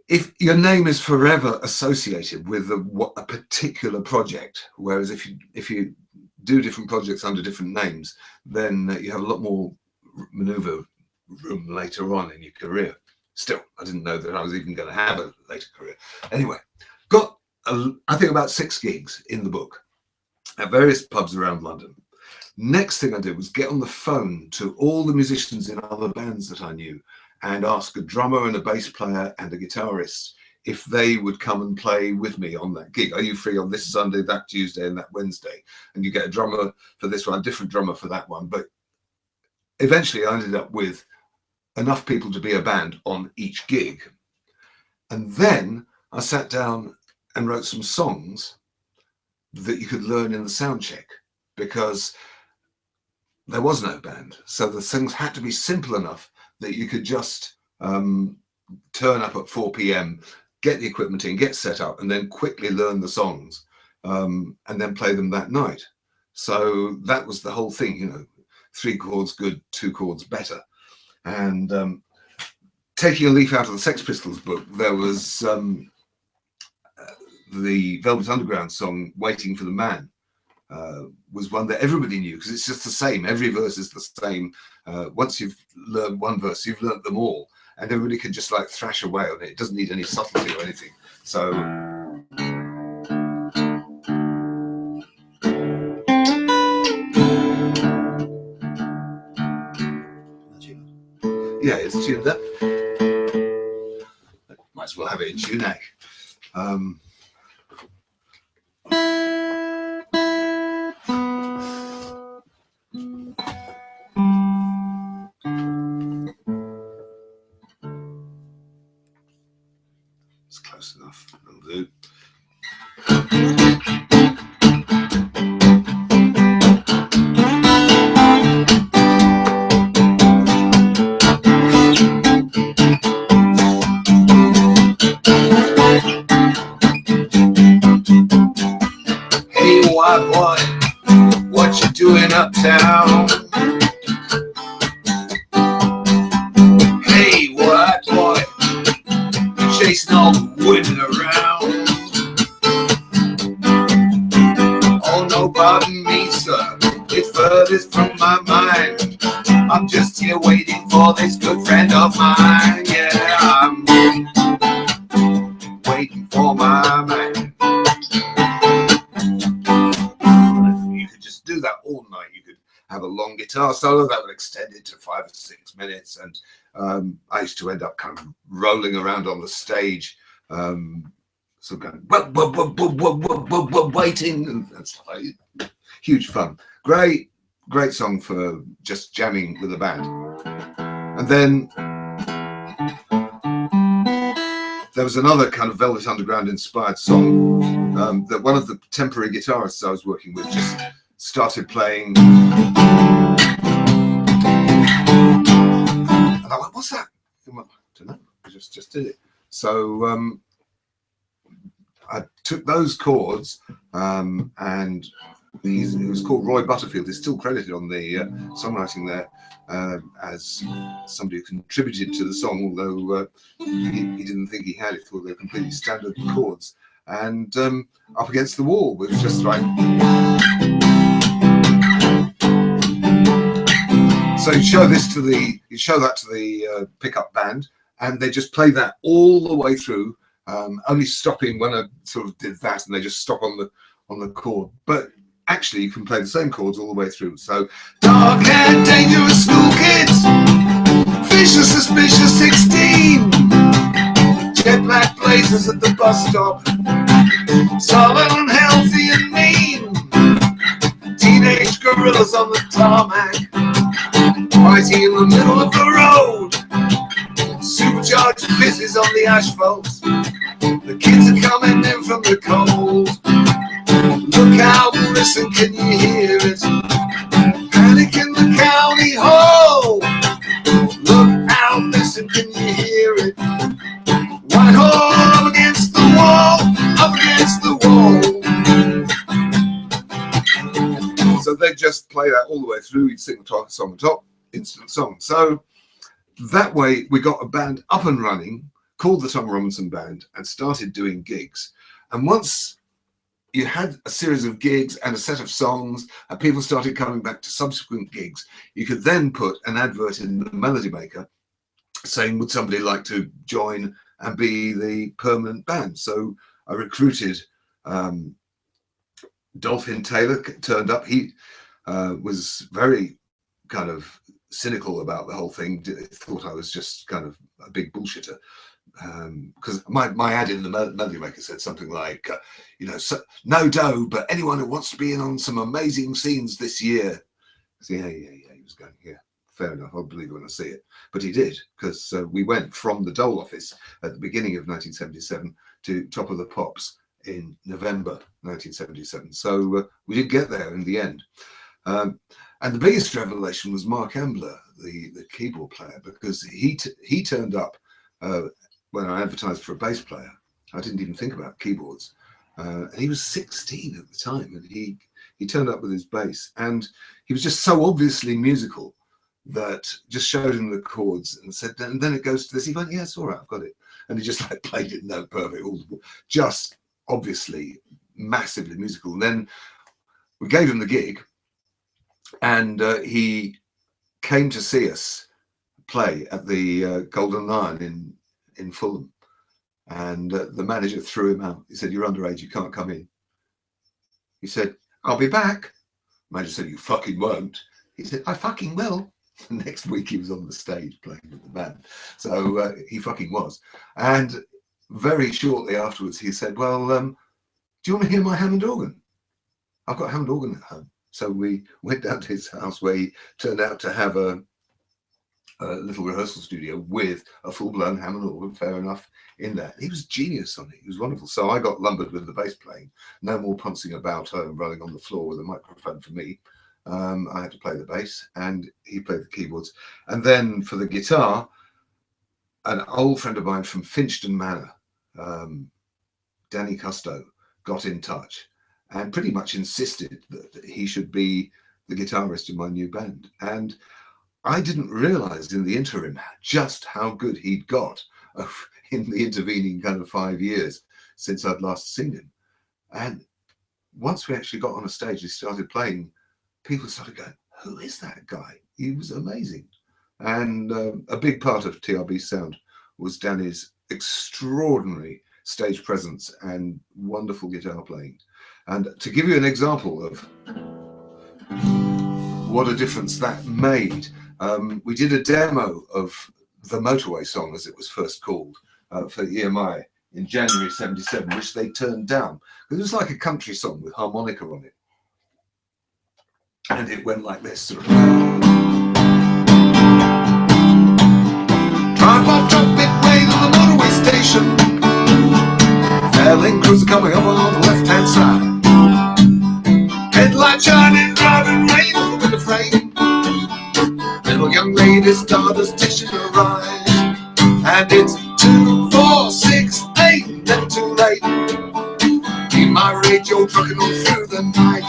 if your name is forever associated with a particular project, whereas if you do different projects under different names, then you have a lot more maneuver room later on in your career. Still, I didn't know that I was even going to have a later career. Anyway, got I think about 6 gigs in the book at various pubs around London. Next thing I did was get on the phone to all the musicians in other bands that I knew and ask a drummer and a bass player and a guitarist if they would come and play with me on that gig. Are you free on this Sunday, that Tuesday, and that Wednesday? And you get a drummer for this one, a different drummer for that one. But eventually I ended up with enough people to be a band on each gig. And then I sat down and wrote some songs that you could learn in the sound check, because there was no band. So the things had to be simple enough that you could just turn up at 4 p.m, get the equipment in, get set up, and then quickly learn the songs and then play them that night. So that was the whole thing, you know, 3 chords good, 2 chords better. And taking a leaf out of the Sex Pistols book, there was the Velvet Underground song, Waiting for the Man, was one that everybody knew, because it's just the same. Every verse is the same. Once you've learned one verse, you've learnt them all, and everybody can just like thrash away on it. It doesn't need any subtlety or anything. So yeah, it's tuned up. Might as well have it in tune, eh? It's close enough. That'll do. Hey, white boy, what you doing uptown? Hey, white boy, chasing all the women around. Oh, no, pardon me, sir, it's furthest from my mind. I'm just here waiting for this good friend of mine. Yeah, I'm waiting for my man. You could just do that all night. You could have a long guitar solo that would extend it to 5 or 6 minutes, and I used to end up kind of rolling around on the stage, sort of going waiting and stuff like that. Huge fun. Great song for just jamming with a band. And then there was another kind of Velvet Underground inspired song that one of the temporary guitarists I was working with just started playing. And I went, what's that? I went, I don't know, I just did it. So I took those chords and it was called Roy Butterfield. He's still credited on the songwriting there as somebody who contributed to the song, although he didn't think he had it, thought they were completely standard chords. And Up Against the Wall was just like... So you show that to the pickup band, and they just play that all the way through, only stopping when I sort of did that, and they just stop on the chord. But actually, you can play the same chords all the way through. So, dark and dangerous school kids, vicious, suspicious 16, jet black blazers at the bus stop, solid, unhealthy and mean, teenage gorillas on the tarmac, fighting in the middle of the road, supercharged fizzes on the asphalt, the kids are coming in from the cold. Look out, listen, can you hear it? Panic in the county hall. Look out, listen, can you hear it? Whitehall, up against the wall, up against the wall. So they just play that all the way through. You'd sing the song on top, instant song. So that way we got a band up and running called the Tom Robinson Band and started doing gigs. And once you had a series of gigs and a set of songs, and people started coming back to subsequent gigs, you could then put an advert in the Melody Maker saying, would somebody like to join and be the permanent band? So I recruited Dolphin Taylor, turned up. He was very kind of cynical about the whole thing. Thought I was just kind of a big bullshitter. Because my ad in the Melody Maker said something like, you know, so, no dough, but anyone who wants to be in on some amazing scenes this year. So yeah, he was going, yeah, fair enough, I'll believe it when I see it. But he did, because we went from the Dole office at the beginning of 1977 to Top of the Pops in November 1977. So we did get there in the end. And the biggest revelation was Mark Ambler, the keyboard player, because he turned up when I advertised for a bass player. I didn't even think about keyboards. And he was 16 at the time, and he turned up with his bass, and he was just so obviously musical that just showed him the chords and said, and then it goes to this. He went, yeah, it's all right, I've got it. And he just like played it note perfect, just obviously massively musical. And then we gave him the gig, and he came to see us play at the Golden Lion in Fulham. And the manager threw him out. He said, you're underage, you can't come in. He said, I'll be back. The manager said, you fucking won't. He said, I fucking will. The next week he was on the stage playing with the band. So he fucking was. And very shortly afterwards he said, well, do you want to hear my Hammond organ? I've got a Hammond organ at home. So we went down to his house, where he turned out to have a little rehearsal studio with a full-blown Hammond organ, fair enough, in there. He was genius on it. He was wonderful. So I got lumbered with the bass playing. No more pouncing about and running on the floor with a microphone for me. I had to play the bass, and he played the keyboards. And then for the guitar, an old friend of mine from Finchden Manor, Danny Custo, got in touch and pretty much insisted that he should be the guitarist in my new band. And I didn't realize in the interim just how good he'd got in the intervening kind of 5 years since I'd last seen him. And once we actually got on a stage and started playing, people started going, who is that guy? He was amazing. And a big part of TRB's sound was Danny's extraordinary stage presence and wonderful guitar playing. And to give you an example of what a difference that made, we did a demo of the Motorway song, as it was first called, for EMI in January '77, which they turned down. It was like a country song with harmonica on it. And it went like this. Sort of. Drive off traffic way to the motorway station. Fairlane cruiser coming up on the left-hand side. Headlight shining, driving rain with the frame. Little young lady starters ditching a ride. And it's 2, 4, 6, 8, never too late. In my radio trucking on through the night.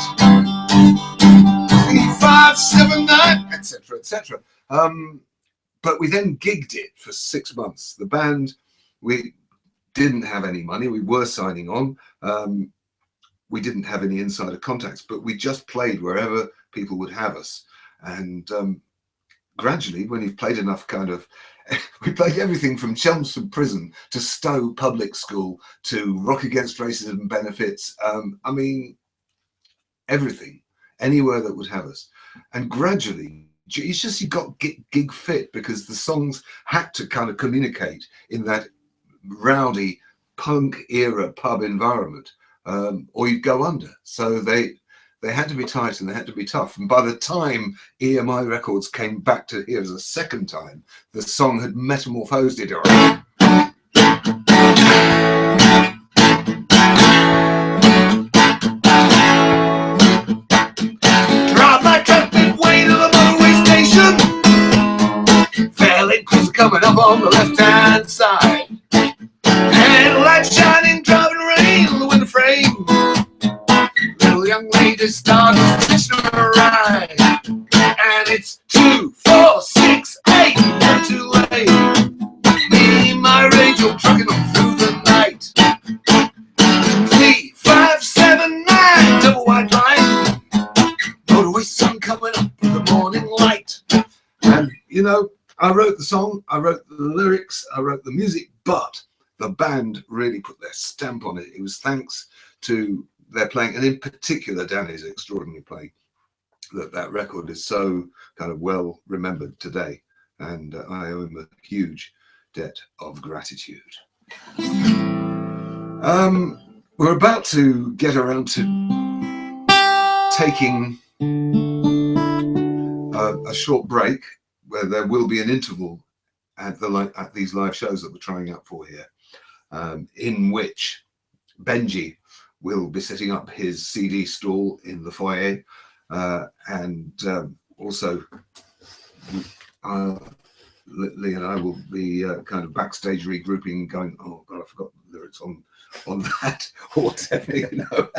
3, 5, 7, 9, etc., etc. But we then gigged it for 6 months. The band, we didn't have any money. We were signing on. We didn't have any insider contacts, but we just played wherever people would have us. And gradually, when you've played enough kind of, we played everything from Cheltenham Prison to Stowe Public School to Rock Against Racism benefits. I mean, everything, anywhere that would have us. And gradually, it's just you got gig fit, because the songs had to kind of communicate in that rowdy punk era pub environment, or you'd go under. So they had to be tight and they had to be tough. And by the time EMI Records came back to here as a second time, the song had metamorphosed it. Drive my traffic way to the motorway station. Fairlane cruiser coming up on the left-hand side. Headlights shining, driving rain on the window frame. Little young lady started stitching her ride. And it's 2, 4, 6, 8, never too late. Me and my radio trucking on through the night. 3, 5, 7, 9, double white line. Motorway sun coming up with the morning light. And you know, I wrote the song, I wrote the lyrics, I wrote the music, but the band really put their stamp on it. It was thanks to their playing, and in particular Danny's extraordinary playing. that record is so kind of well remembered today, and I owe him a huge debt of gratitude. We're about to get around to taking a short break, where there will be an interval at these live shows that we're trying out for here, in which Benji will be setting up his CD stall in the foyer, and also Lee and I will be kind of backstage regrouping, going, oh god, I forgot the lyrics on that, or whatever, you know.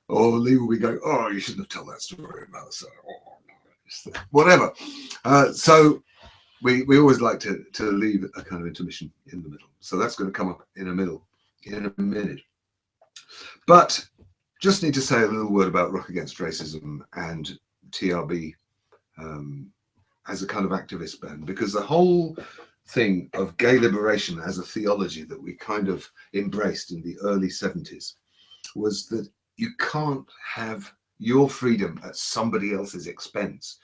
Or Lee will be going, oh, you shouldn't have told that story about us. Oh, whatever. So we always like to leave a kind of intermission in the middle. So that's going to come up in a minute. But just need to say a little word about Rock Against Racism and TRB as a kind of activist band, because the whole thing of gay liberation as a theology that we kind of embraced in the early 70s was that you can't have your freedom at somebody else's expense.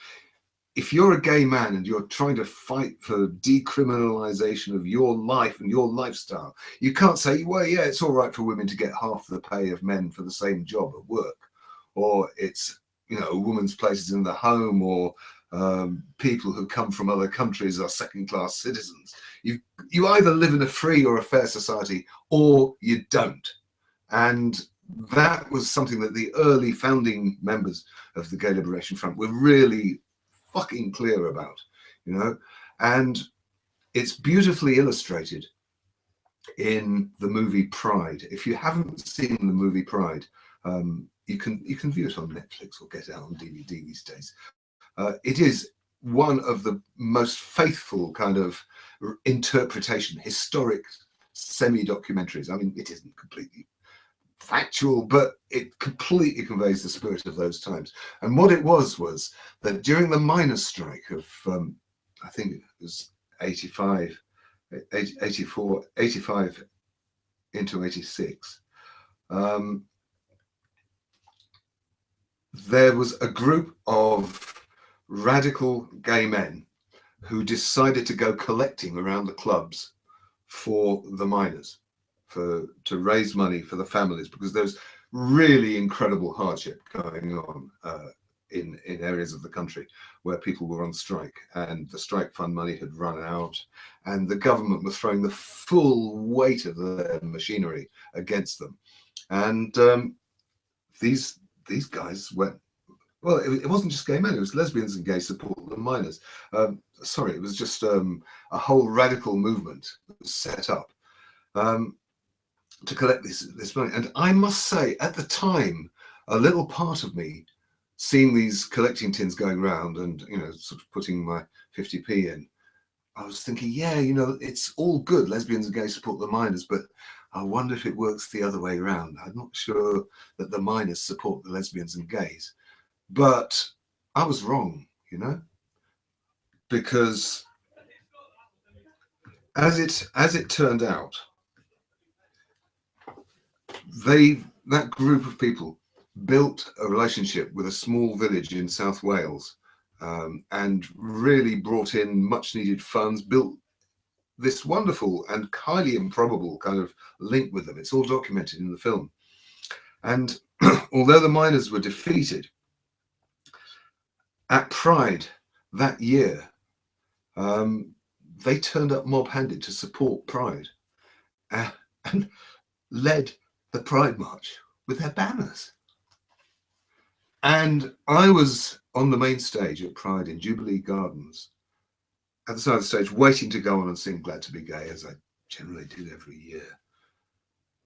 If you're a gay man and you're trying to fight for decriminalization of your life and your lifestyle, you can't say, well, yeah, it's all right for women to get half the pay of men for the same job at work, or it's, you know, a woman's place is in the home, or people who come from other countries are second-class citizens. You either live in a free or a fair society, or you don't. And that was something that the early founding members of the Gay Liberation Front were really fucking clear about, you know. And it's beautifully illustrated in the movie Pride. If you haven't seen the movie Pride, you can view it on Netflix or get it out on DVD these days. It is one of the most faithful kind of interpretation, historic semi-documentaries. I mean, it isn't completely factual, but it completely conveys the spirit of those times. And what it was that during the miners' strike of, I think it was 85 into 86, there was a group of radical gay men who decided to go collecting around the clubs for the miners, to raise money for the families, because there's really incredible hardship going on in areas of the country where people were on strike, and the strike fund money had run out, and the government was throwing the full weight of their machinery against them. And these guys went, well, it wasn't just gay men, it was lesbians and gay support the miners. Sorry, it was just a whole radical movement that was set up to collect this money. And I must say, at the time, a little part of me, seeing these collecting tins going around and, you know, sort of putting my 50p in, I was thinking, yeah, you know, it's all good, lesbians and gays support the miners, but I wonder if it works the other way around. I'm not sure that the miners support the lesbians and gays. But I was wrong, you know, because as it turned out, that group of people built a relationship with a small village in South Wales, and really brought in much needed funds, built this wonderful and highly improbable kind of link with them. It's all documented in the film. And although the miners were defeated at Pride that year, they turned up mob-handed to support Pride, and led the Pride March with their banners. And I was on the main stage at Pride in Jubilee Gardens, at the side of the stage, waiting to go on and sing Glad to Be Gay, as I generally did every year.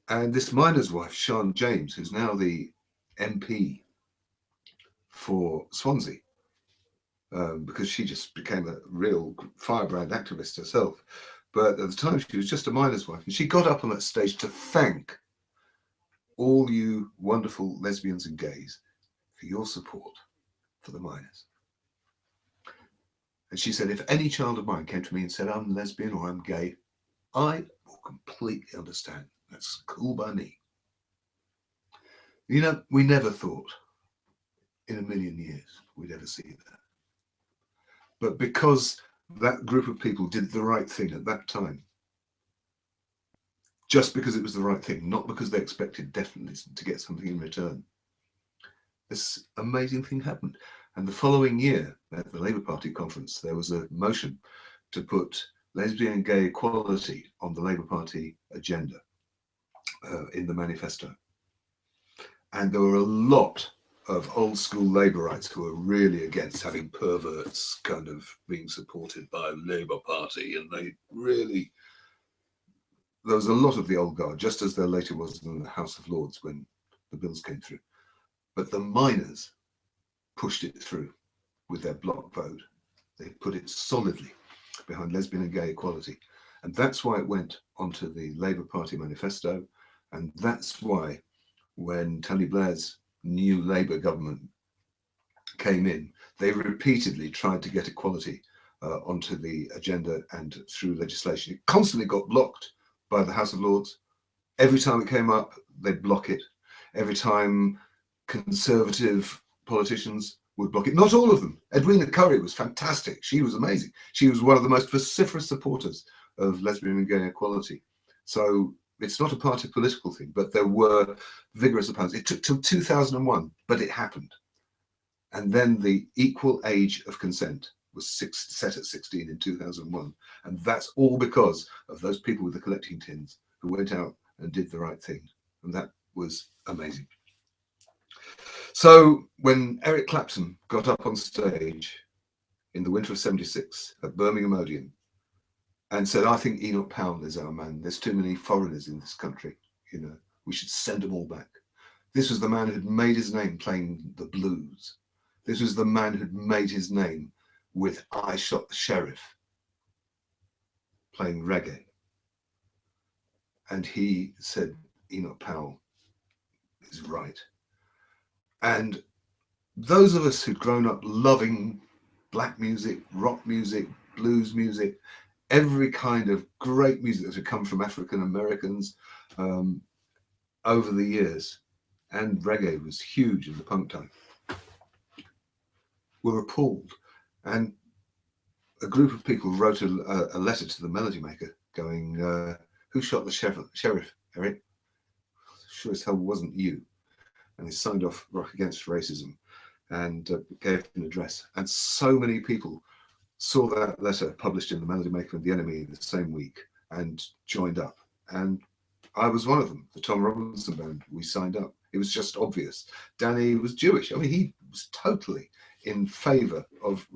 And this miner's wife, Sian James, who's now the MP for Swansea, because she just became a real firebrand activist herself. But at the time, she was just a miner's wife. And she got up on that stage to thank all you wonderful lesbians and gays for your support for the miners. And she said, if any child of mine came to me and said, I'm lesbian or I'm gay, I will completely understand. That's cool by me. You know, we never thought in a million years we'd ever see that. But because that group of people did the right thing at that time, just because it was the right thing, not because they expected definitely to get something in return, this amazing thing happened. And the following year at the Labour Party conference, there was a motion to put lesbian and gay equality on the Labour Party agenda in the manifesto. And there were a lot of old school Labourites who were really against having perverts kind of being supported by the Labour Party. And they really, there was a lot of the old guard, just as there later was in the House of Lords when the bills came through. But the miners pushed it through with their block vote. They put it solidly behind lesbian and gay equality. And that's why it went onto the Labour Party manifesto. And that's why when Tony Blair's new Labour government came in, they repeatedly tried to get equality onto the agenda and through legislation. It constantly got blocked by the House of Lords. Every time it came up, they'd block it. Every time Conservative politicians would block it. Not all of them. Edwina Currie was fantastic. She was amazing. She was one of the most vociferous supporters of lesbian and gay equality. So it's not a party political thing, but there were vigorous opponents. It took till 2001, but it happened. And then the equal age of consent was set at 16 in 2001. And that's all because of those people with the collecting tins who went out and did the right thing. And that was amazing. So when Eric Clapton got up on stage in the winter of '76 at Birmingham Odeon and said, I think Enoch Powell is our man. There's too many foreigners in this country. You know, we should send them all back. This was the man who'd made his name playing the blues. This was the man who'd made his name with I Shot the Sheriff, playing reggae. And he said, Enoch Powell is right. And those of us who'd grown up loving black music, rock music, blues music, every kind of great music that had come from African Americans over the years, and reggae was huge in the punk time, were appalled. And a group of people wrote a letter to the Melody Maker going, who shot the sheriff, Eric? Sure as hell wasn't you. And he signed off Rock Against Racism and gave an address. And so many people saw that letter published in the Melody Maker and the Enemy the same week and joined up. And I was one of them, the Tom Robinson Band. We signed up. It was just obvious. Danny was Jewish. I mean, he was totally in favour of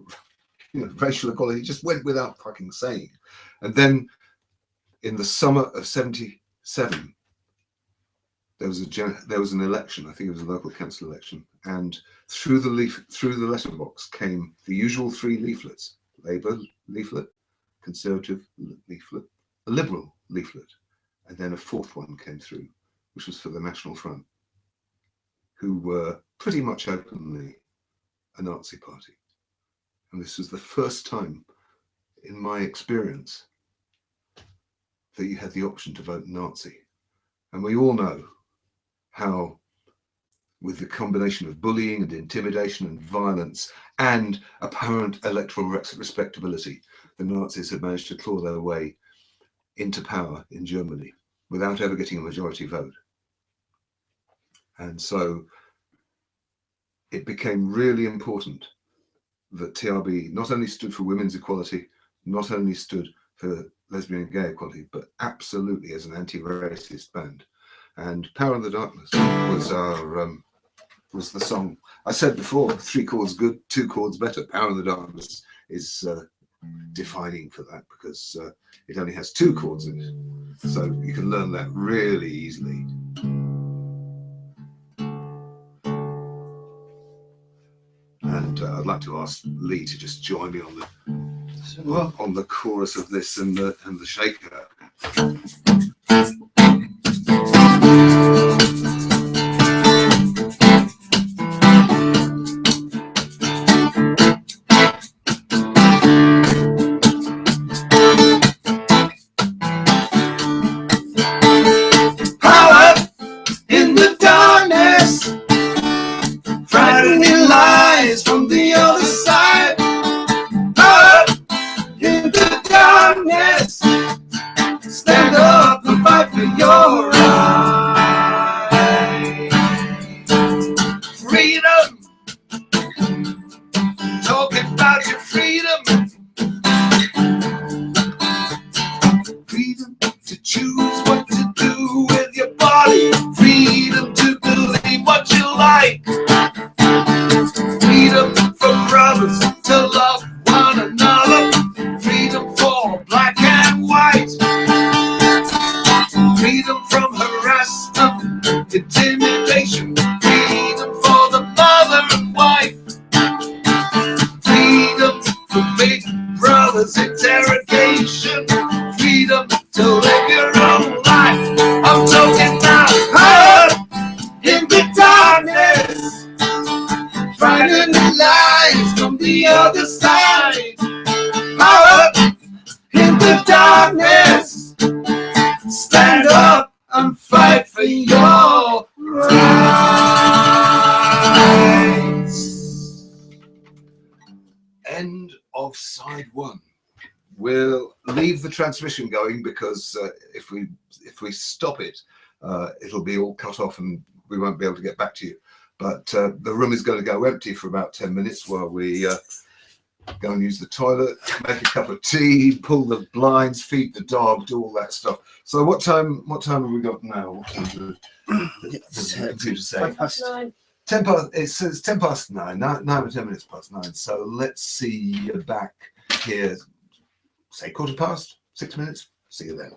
racial equality. He just went without fucking saying. And then in the summer of '77, there was an election. I think it was a local council election, and through the letterbox came the usual three leaflets: Labour leaflet, Conservative leaflet, a Liberal leaflet, and then a fourth one came through, which was for the National Front, who were pretty much openly a Nazi party. And this was the first time in my experience that you had the option to vote Nazi. And we all know how, with the combination of bullying and intimidation and violence and apparent electoral respectability, the Nazis had managed to claw their way into power in Germany without ever getting a majority vote. And so it became really important that TRB not only stood for women's equality, not only stood for lesbian and gay equality, but absolutely as an anti-racist band. And Power in the Darkness was our was the song. I said before, 3 chords good, 2 chords better. Power in the Darkness is defining for that because it only has 2 chords in it. So you can learn that really easily. And I'd like to ask Lee to just join me on the chorus of this and the shaker. Power in the darkness, frightening light. about your freedom. Freedom to choose what to do with your body. Freedom to believe what you like. Freedom for brothers to love one another. Freedom for black and white. Freedom from harassment, intimidation. Freedom for the mother and wife. Freedom from big brothers' interrogation. Freedom to live your own life. I'm talking about her in the darkness, finding the light from the other side. Power in the darkness, stand up and fight for your rights. End of side one. We'll leave the transmission going because if we stop it, it'll be all cut off and we won't be able to get back to you. But the room is going to go empty for about 10 minutes while we go and use the toilet, make a cup of tea, pull the blinds, feed the dog, do all that stuff. So what time have we got now? What time does the computer say? 9. 10 past. It says 10 past 9. 9 or 10 minutes past 9. So let's see you back here. Say 1/4 past, 6 minutes. See you then.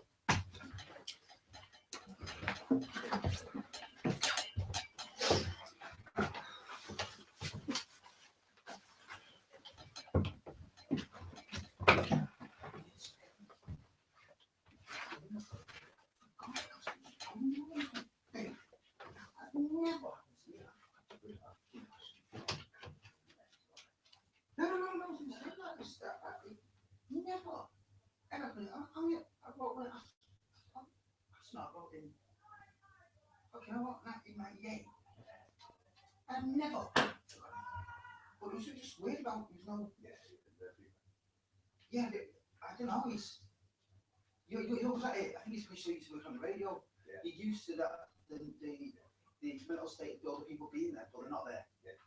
That's not voting. Okay, I want 1998. I've never. But it was just weird about there's no. Yeah, I don't know. He's. You was at it. I think he's supposed to work on the radio. Yeah. He used to that the mental state of all the people being there, but they're not there. Yeah.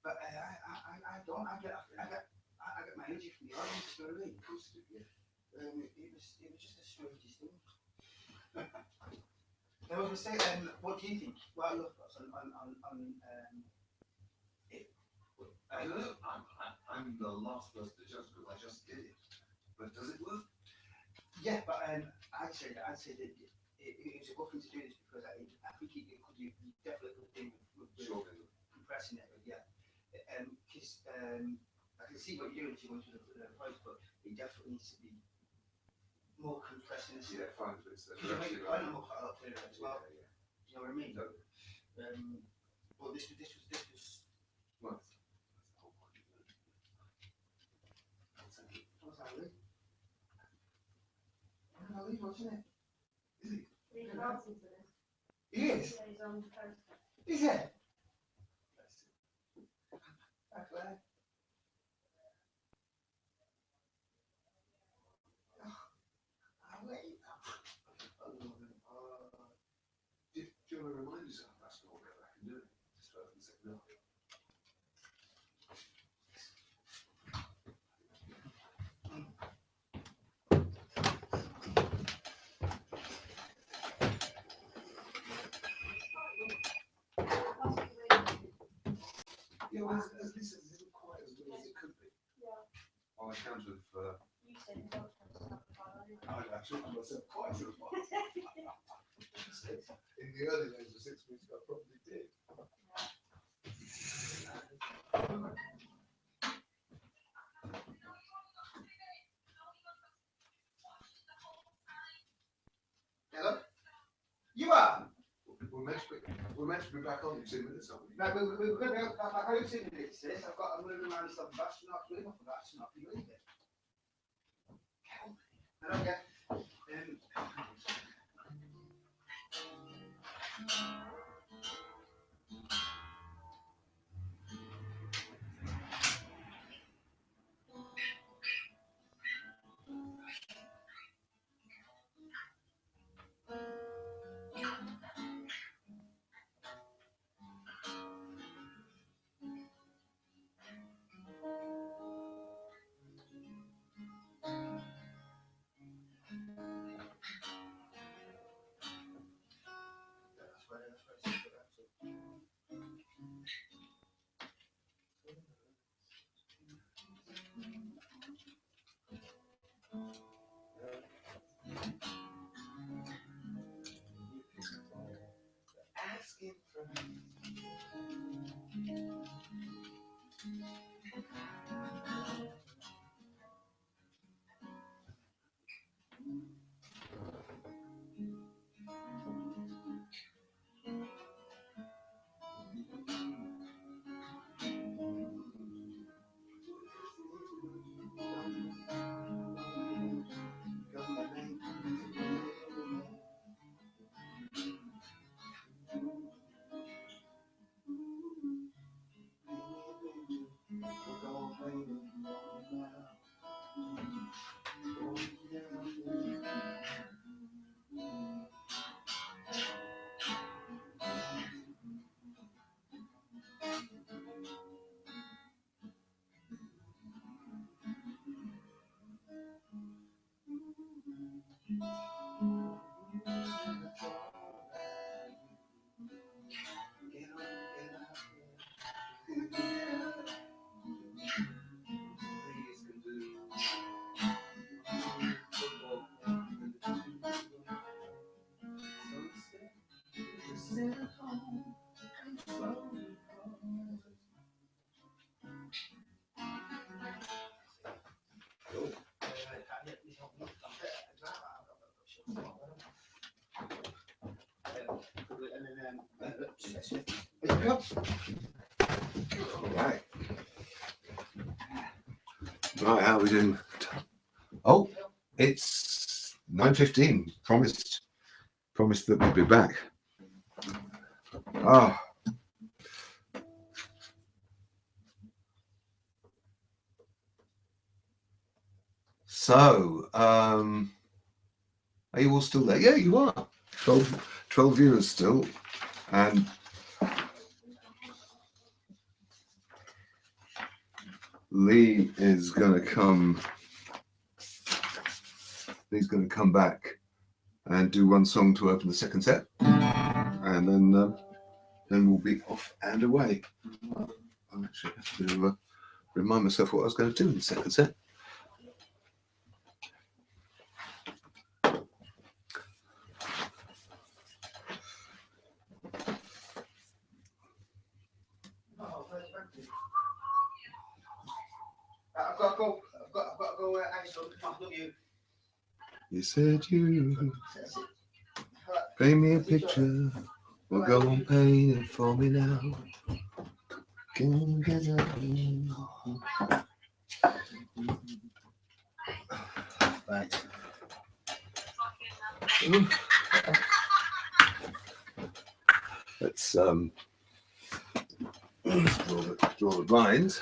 But I don't. I get my energy from the audience. You know what I mean? It was just the strangest thing. I was going to say, what do you think? What are your thoughts on it? I don't know. I'm the last person to judge because I just did it. But does it work? Yeah, but I'd say that it was a good thing to do this because I think you definitely could do with compressing it. Yeah, because I can see what you're doing if you want to the voice, but it definitely needs to be more compressing. Yeah, fine. But it's I know more quite a lot clearer as well. Yeah. Do you know what I mean? Totally. Well, this was. Well, What's that, Lee? Lee, wasn't it? Is it? He's dancing to this. He is? Yeah, he's on the post. Is it? That's right. Do you want to remind yourself that's not what I can do? Just rather than say no. Yeah, well, as Lisa says, it isn't quite as good as it could be. Yeah. On account of. You said you don't have to stop the I took myself quite a lot. In the early days of 6 weeks, I probably did. Hello? You are? We're meant to be back on in 2 minutes, aren't we? No, we're going to go back on in 2 minutes. I'm going to remind myself of that's not good enough for that. It's not believe it. I don't get. Right. Right, how are we doing? Oh, it's 9:15. Promised that we'd be back. Oh. So, are you all still there? Yeah, you are. 12 viewers still. And Lee is going to come. Lee's going to come back and do one song to open the second set, and then we'll be off and away. I actually have to remind myself what I was going to do in the second set. I've got to go. I've got to go. I love you. You said you paint me a picture. Well, go on paint it for me now. Right. Let's draw the blinds.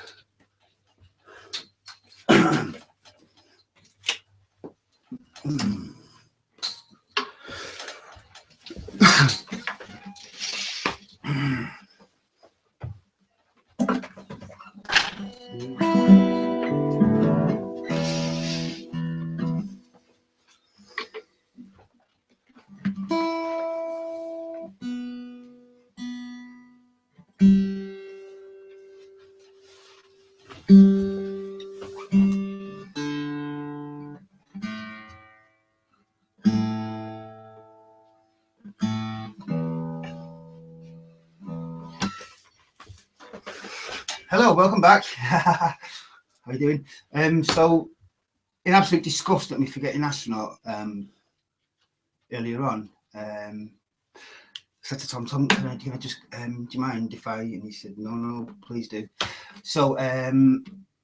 Hello, welcome back. How are you doing? So, in absolute disgust at me forgetting astronaut earlier on, said to Tom, can I just, do you mind if I, and he said, no, please do. So,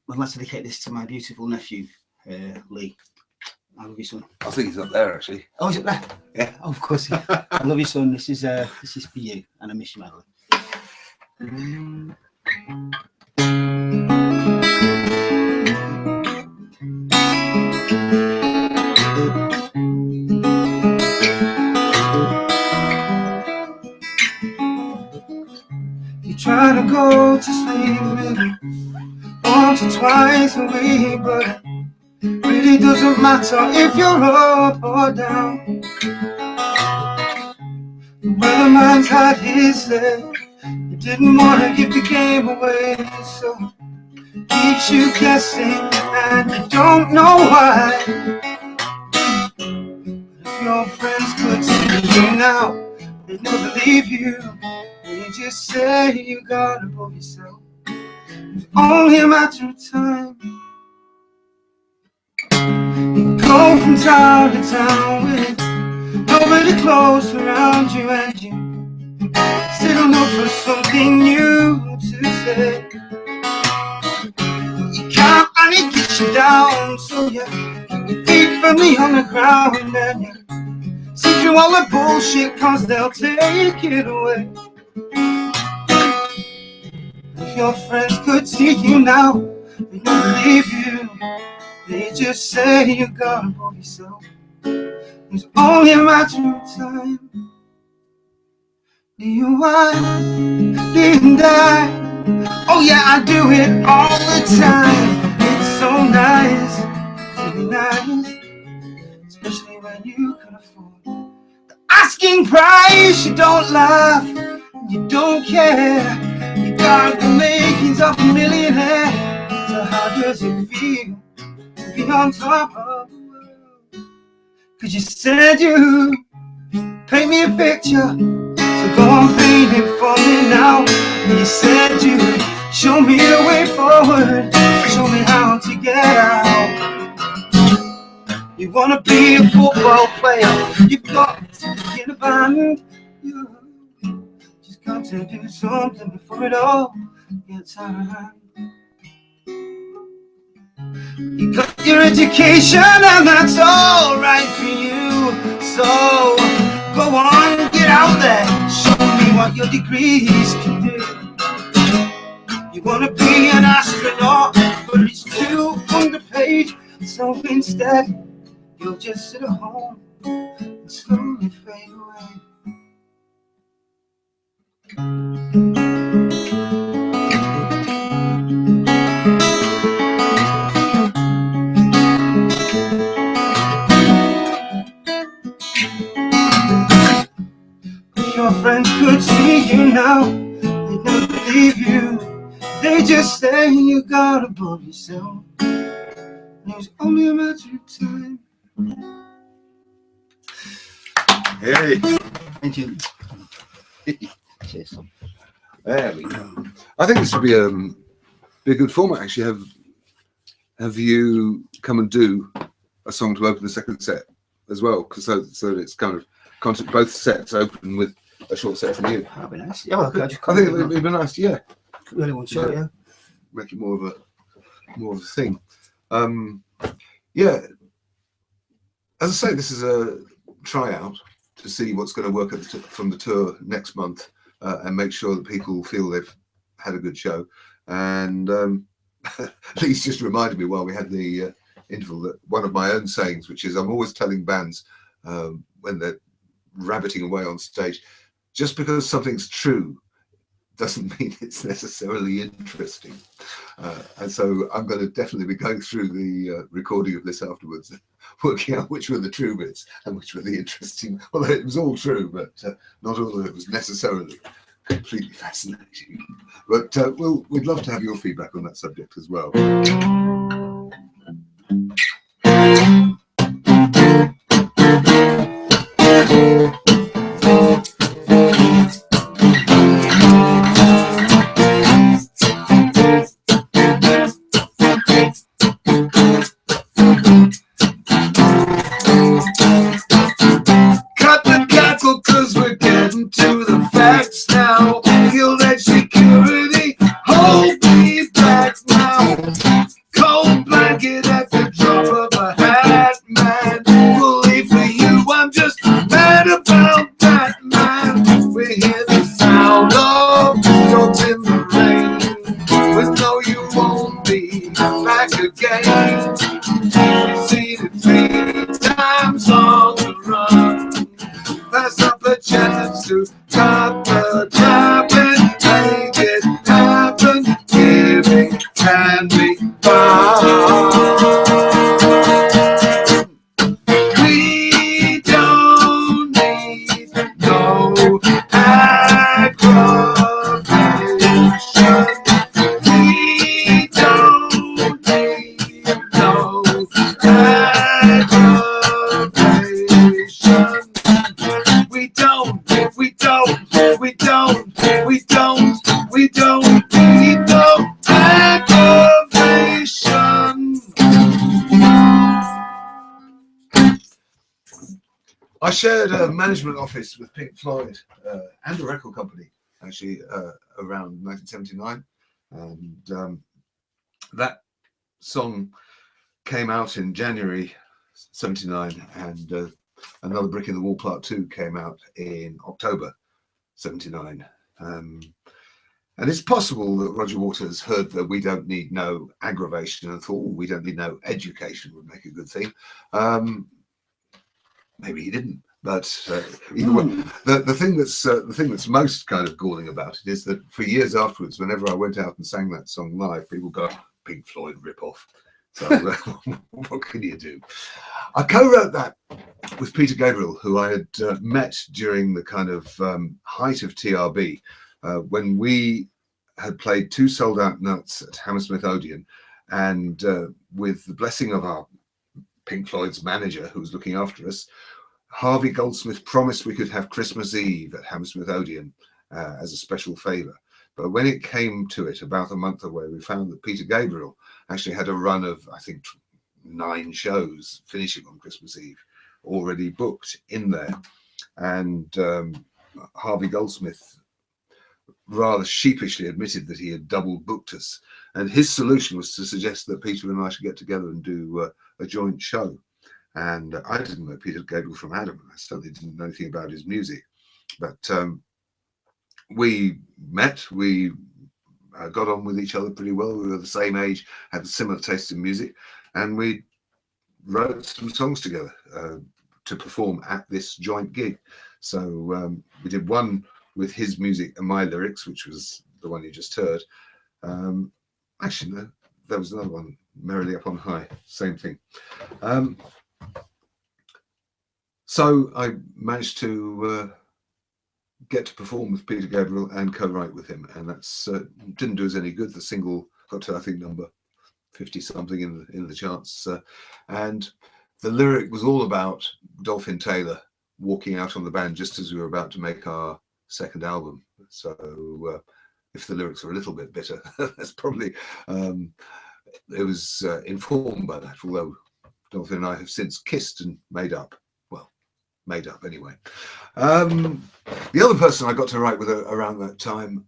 let's dedicate this to my beautiful nephew, Lee. I love you, son. I think he's up there, actually. Oh, is it there? Yeah. Oh, of course. I love you, son. This is for you, and I miss you, madly. You try to go to sleep maybe once or twice a week, but it really doesn't matter if you're up or down. The weatherman's had his say. He didn't want to give the game away, so keeps you guessing and you don't know why. But if your friends could see you now, they'd never believe you. They just say you got above yourself. It's only a matter of time. You go from town to town with nobody close around you, and you still look for something new to say. You can't, and it gets you down, so you keep your feet firmly on the ground, and you see through all the bullshit, cause they'll take it away. If your friends could see you now, they don't believe you. They just say you got above yourself. It's only a matter of time. Do you want, didn't I? Oh yeah, I do it all the time. It's so nice to be nice, especially when you can afford the asking price. You don't laugh, you don't care. You got the makings of a millionaire. So how does it feel to be on top of the world? Cause you said you paint me a picture, so go on paint it for me now. You said you show me the way forward, show me how to get out. You wanna be a football player, you've got to be in a band. You just got to do something before it all gets out of hand. You got your education and that's all right for you. So go on, get out there, show me what your degrees can do. You want to be an astronaut, but it's too underpaid. So instead, you'll just sit at home and slowly fade away. Your friends could see you now, they never believe you. They just say you got above yourself. And it was only a matter of time. Hey. Thank you. Cecil. There we go. I think this would be a good format, actually. Have you come and do a song to open the second set as well, because so that it's kind of content, both sets open with a short set from you. That'd be nice. Yeah, well, I think it'd be nice. Yeah, really want to, yeah. Make it more of a thing. Yeah, as I say, this is a tryout to see what's going to work from the tour next month, and make sure that people feel they've had a good show. And Lee's just reminded me while we had the interval that one of my own sayings, which is I'm always telling bands when they're rabbiting away on stage, just because something's true doesn't mean it's necessarily interesting. And so I'm going to definitely be going through the recording of this afterwards, working out which were the true bits and which were the interesting. Well, it was all true, but not all of it was necessarily completely fascinating. But we'd love to have your feedback on that subject as well. I shared a management office with Pink Floyd and a record company, actually, around 1979. And that song came out in January 79, and Another Brick in the Wall Part 2 came out in October 79. And it's possible that Roger Waters heard that We Don't Need No Aggravation and thought, oh, We Don't Need No Education would make a good theme. Maybe he didn't, but either way, the thing that's most kind of galling about it is that for years afterwards, whenever I went out and sang that song live, people go, Pink Floyd rip-off. So what can you do? I co-wrote that with Peter Gabriel, who I had met during the kind of height of TRB, when we had played 2 sold-out nights at Hammersmith Odeon, and with the blessing of our Pink Floyd's manager, who was looking after us, Harvey Goldsmith promised we could have Christmas Eve at Hammersmith Odeon as a special favour. But when it came to it, about a month away, we found that Peter Gabriel actually had a run of, I think, 9 shows finishing on Christmas Eve already booked in there. And Harvey Goldsmith rather sheepishly admitted that he had double booked us, and his solution was to suggest that Peter and I should get together and do a joint show. And I didn't know Peter Gabriel from Adam. I certainly didn't know anything about his music, but we met. We got on with each other pretty well. We were the same age, had similar taste in music, and we wrote some songs together to perform at this joint gig. So we did one with his music and my lyrics, which was the one you just heard. Actually, no, there was another one, Merrily Up on High, same thing. So I managed to get to perform with Peter Gabriel and co-write with him, and that's didn't do us any good. The single got to, I think, number 50 something in the charts, and the lyric was all about Dolphin Taylor walking out on the band just as we were about to make our second album. So if the lyrics are a little bit bitter, that's probably it was informed by that, although Dolphin and I have since kissed and made up. Well, made up anyway. The other person I got to write with around that time,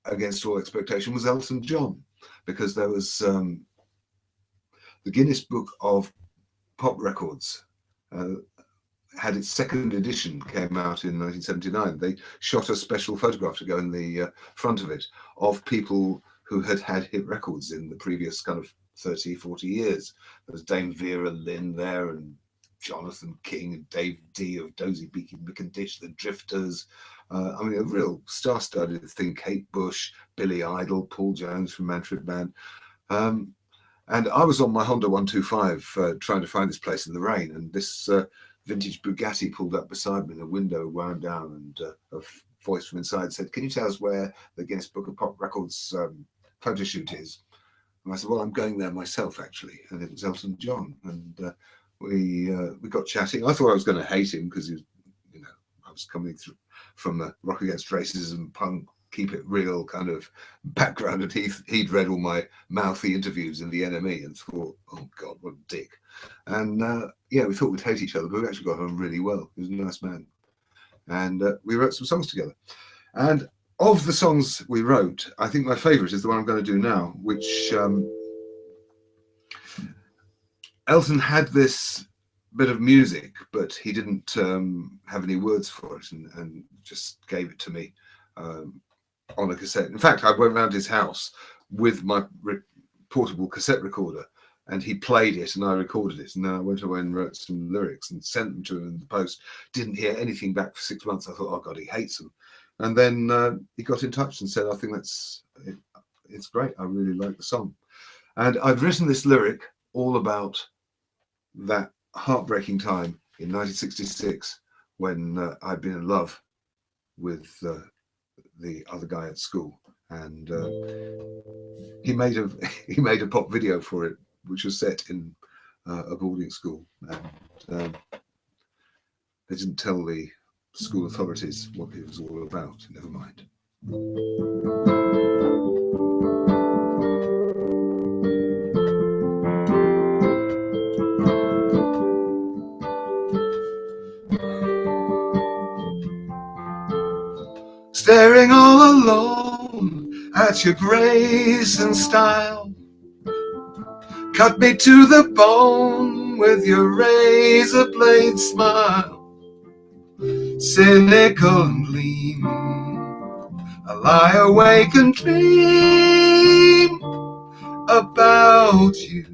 against all expectation, was Elton John, because there was the Guinness Book of Pop Records had its second edition, came out in 1979. They shot a special photograph to go in the front of it of people who had had hit records in the previous kind of 30, 40 years. There was Dame Vera Lynn there, and Jonathan King and Dave D of Dozy Beaky McIndish, the Drifters. I mean, a real star-studded thing. Kate Bush, Billy Idol, Paul Jones from Manfred Mann. And I was on my Honda 125 trying to find this place in the rain, and this vintage Bugatti pulled up beside me, and the window wound down, and a voice from inside said, "Can you tell us where the Guinness Book of Pop Records photo shoot is?" And I said, "Well, I'm going there myself, actually." And it was Elton John, and we got chatting. I thought I was going to hate him because he was, you know, I was coming through from the Rock Against Racism, punk, keep it real kind of background, and he'd read all my mouthy interviews in the NME and thought, "Oh God, what a dick." And yeah, we thought we'd hate each other, but we actually got on really well. He was a nice man, and we wrote some songs together. And of the songs we wrote, I think my favourite is the one I'm going to do now, which Elton had this bit of music, but he didn't have any words for it, and just gave it to me on a cassette. In fact, I went round his house with my portable cassette recorder, and he played it and I recorded it, and then I went away and wrote some lyrics and sent them to him in the post. Didn't hear anything back for 6 months. I thought, oh God, he hates them. And then he got in touch and said, "I think it's great. I really like the song." And I'd written this lyric all about that heartbreaking time in 1966 when I'd been in love with the other guy at school, and he made a pop video for it, which was set in a boarding school, and they didn't tell the school authorities what it was all about. Never mind. Staring all alone at your grace and style, cut me to the bone with your razor blade smile. Cynical and lean, I lie awake and dream about you.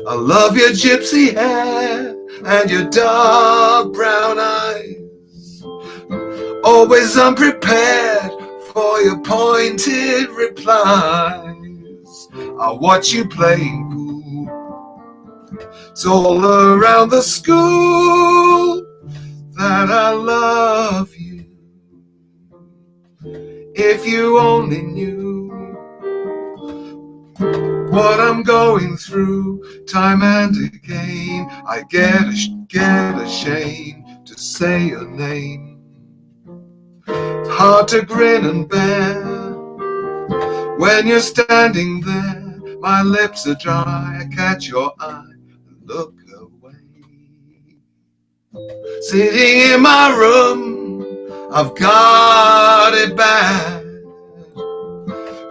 I love your gypsy hair and your dark brown eyes, always unprepared for your pointed replies. I watch you playing pool, it's all around the school that I love you. If you only knew what I'm going through time and again, I get ashamed to say your name. Hard to grin and bear when you're standing there. My lips are dry, I catch your eye and look away. Sitting in my room I've got it bad.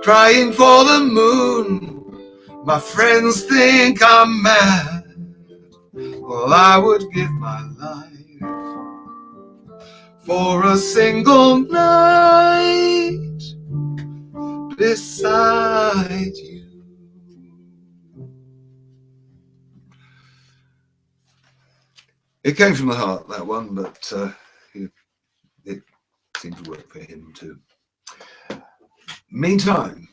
Crying for the moon, my friends think I'm mad. Well, I would give my life for a single night beside you. It came from the heart, that one, but it seemed to work for him too. Meantime,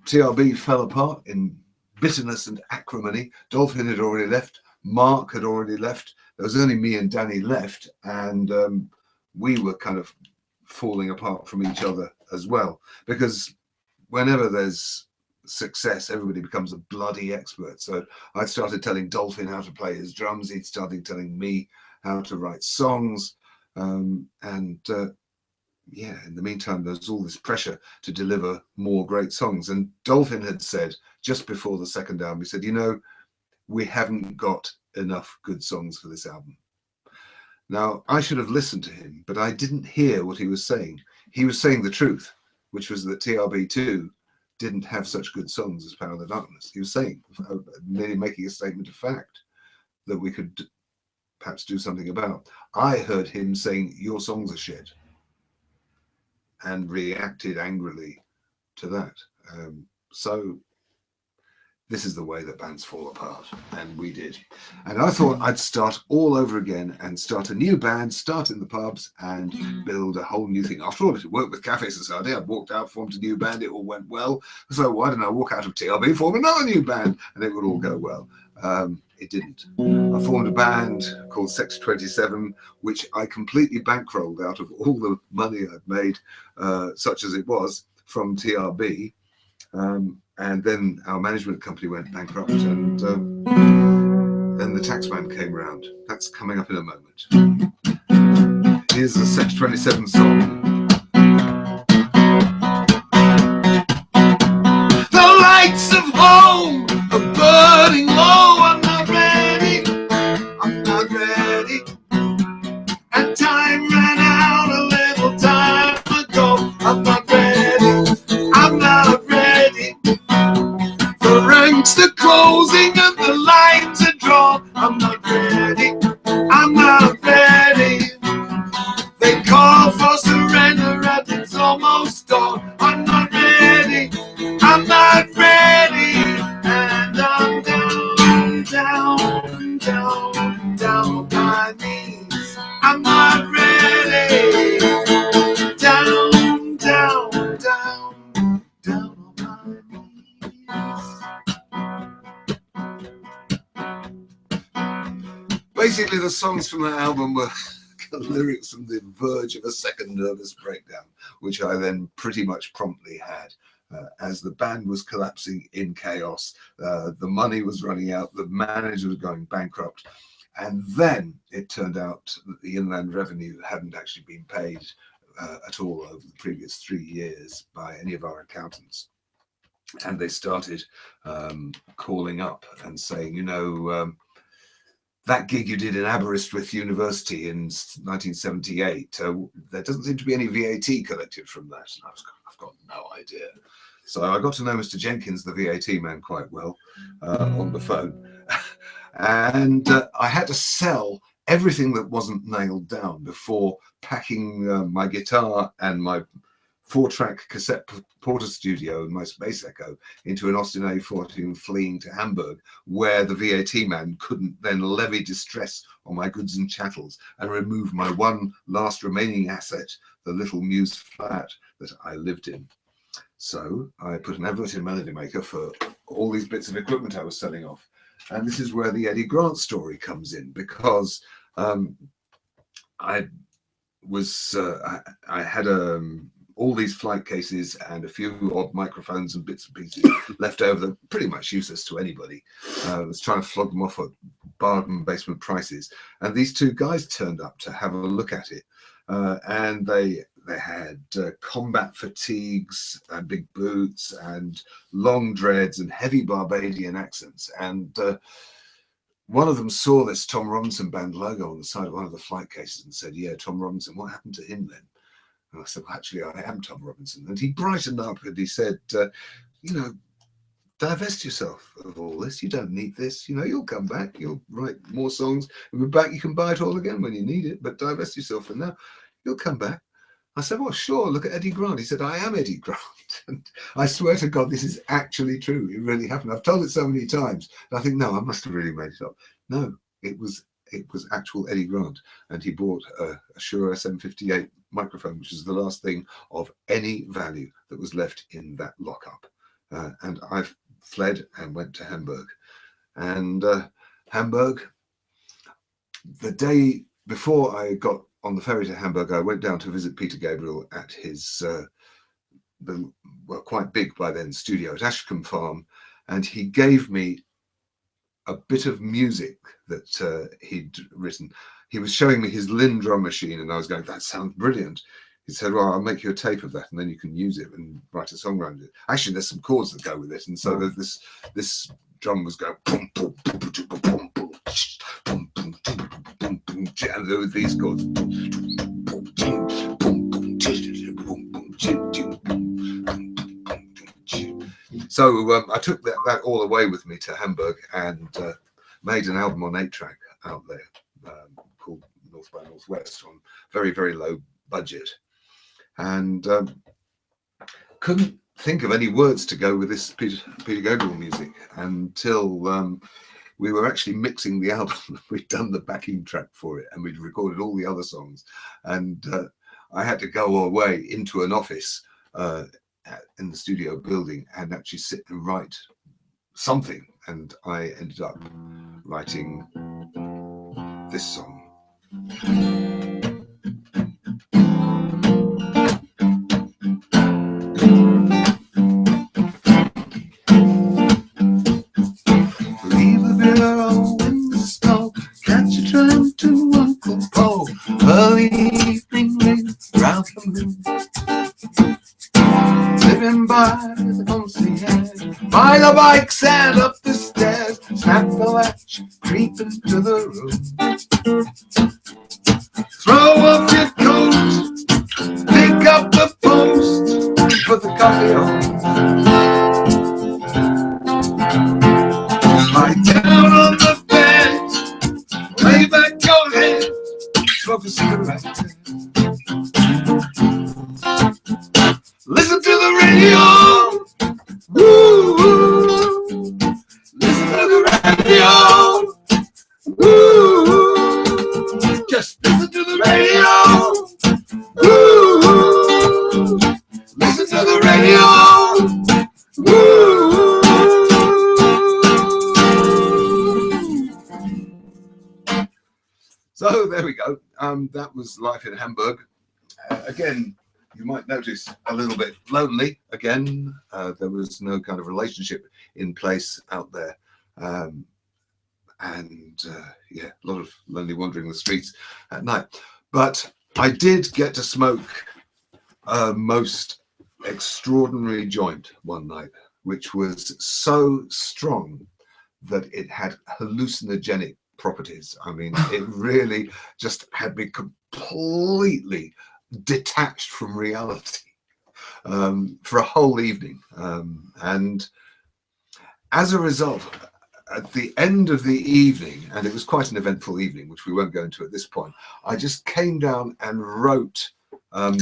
TRB fell apart in bitterness and acrimony. Dolphin had already left. Mark had already left. There was only me and Danny left, and we were kind of falling apart from each other as well, because whenever there's success, everybody becomes a bloody expert. So I started telling Dolphin how to play his drums. He'd started telling me how to write songs, yeah, in the meantime, there's all this pressure to deliver more great songs. And Dolphin had said just before the second album, he said, you know, we haven't got enough good songs for this album. Now, I should have listened to him, but I didn't hear what he was saying. He was saying the truth, which was that TRB2 didn't have such good songs as Power of the Darkness. He was saying, merely making a statement of fact that we could perhaps do something about. I heard him saying, your songs are shit, and reacted angrily to that. So this is the way that bands fall apart, and we did. And I thought I'd start all over again and start a new band, start in the pubs and build a whole new thing. After all, it worked with Cafe Society. I'd walked out, formed a new band, it all went well. So why didn't I walk out of TRB, form another new band, and it would all go well? It didn't. I formed a band called Sex 27, which I completely bankrolled out of all the money I'd made, such as it was, from TRB. And then our management company went bankrupt, and then the taxman came round. That's coming up in a moment. Here's a Sex 27 song. The lights of home are burning low. I'm not ready. I'm not ready. And time ran out a little time ago. I'm not ready. I'm not ready. The ranks are closing and the lines are drawn. I'm not ready. I'm not ready. They call for surrender and it's almost dawn. I'm not ready. I'm not ready. And I'm down, down, down, down on my knees. I'm not ready. Down, down, down, down on my knees. Basically, the songs from that album were lyrics on the verge of a second nervous breakdown, which I then pretty much promptly had. As the band was collapsing in chaos, the money was running out, the manager was going bankrupt, and then it turned out that the Inland Revenue hadn't actually been paid at all over the previous 3 years by any of our accountants. And they started calling up and saying, you know, that gig you did in Aberystwyth University in 1978, there doesn't seem to be any VAT collected from that. And I've got no idea. So I got to know Mr. Jenkins, the VAT man, quite well on the phone. And I had to sell everything that wasn't nailed down before packing my guitar and my 4-track cassette Porter Studio and my Space Echo into an Austin A40 and fleeing to Hamburg, where the VAT man couldn't then levy distress on my goods and chattels and remove my one last remaining asset, the little Muse flat that I lived in. So I put an advert in Melody Maker for all these bits of equipment I was selling off. And this is where the Eddie Grant story comes in, because I had all these flight cases and a few odd microphones and bits and pieces left over that pretty much useless to anybody. I was trying to flog them off at bargain basement prices. And these two guys turned up to have a look at it. And they had combat fatigues and big boots and long dreads and heavy Barbadian accents. And one of them saw this Tom Robinson band logo on the side of one of the flight cases and said, yeah, Tom Robinson, what happened to him then? And I said, well, actually, I am Tom Robinson. And he brightened up and he said, you know, divest yourself of all this. You don't need this. You know, you'll come back. You'll write more songs. And we're back. You can buy it all again when you need it. But divest yourself for now. You'll come back. I said, well, sure. Look at Eddie Grant. He said, I am Eddie Grant. And I swear to God, this is actually true. It really happened. I've told it so many times. And I think, no, I must have really made it up. No, it was actual Eddie Grant. And he bought a Shure SM58 microphone, which is the last thing of any value that was left in that lockup. And I've fled and went to Hamburg. And Hamburg, the day before I got on the ferry to Hamburg, I went down to visit Peter Gabriel at his, quite big by then, studio at Ashcroft Farm. And he gave me a bit of music that he'd written. He was showing me his Linn drum machine, and I was going, that sounds brilliant. He said, well, I'll make you a tape of that, and then you can use it and write a song around it. Actually, there's some chords that go with it, and so there's this drum was going, boom, boom, boom, boom, boom, boom, boom, boom, boom, boom, boom, and there were these chords. So I took that all away with me to Hamburg and made an album on 8-track out there called North by Northwest on very, very low budget. And couldn't think of any words to go with this Peter Gabriel music until we were actually mixing the album. We'd done the backing track for it and we'd recorded all the other songs. And I had to go away into an office in the studio building and actually sit and write something. And I ended up writing this song. Leave the bureau in the snow, catch a tram to Uncle Paul, early evening rain round the moon. Slipping by the concierge, by the bikes and up the stairs, snap the latch, creep into the room. Throw off your coat, pick up the post, put the coffee on. Lie down on the bed, lay back your head, smoke a cigarette. Listen to the radio, woo, woo. Listen to the radio, woo, woo. Just listen to the radio, woo, woo. Listen to the radio, woo, woo. So there we go. That was life in Hamburg. Again, you might notice a little bit lonely again. There was no kind of relationship in place out there. Yeah, a lot of lonely wandering the streets at night. But I did get to smoke a most extraordinary joint one night, which was so strong that it had hallucinogenic properties. I mean, it really just had me completely detached from reality for a whole evening. And as a result, at the end of the evening, and it was quite an eventful evening, which we won't go into at this point, I just came down and wrote 5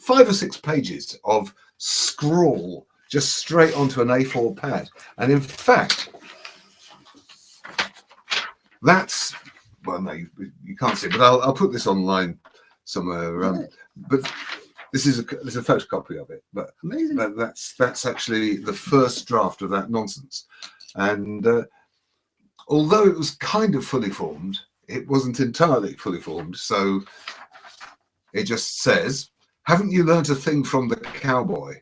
or 6 pages of scrawl just straight onto an A4 pad. And in fact, that's, well, no, you can't see it, but I'll put this online somewhere. But this is a photocopy of it. But Amazing. That's actually the first draft of that nonsense. And although it was kind of fully formed, it wasn't entirely fully formed. So it just says, haven't you learnt a thing from the cowboy?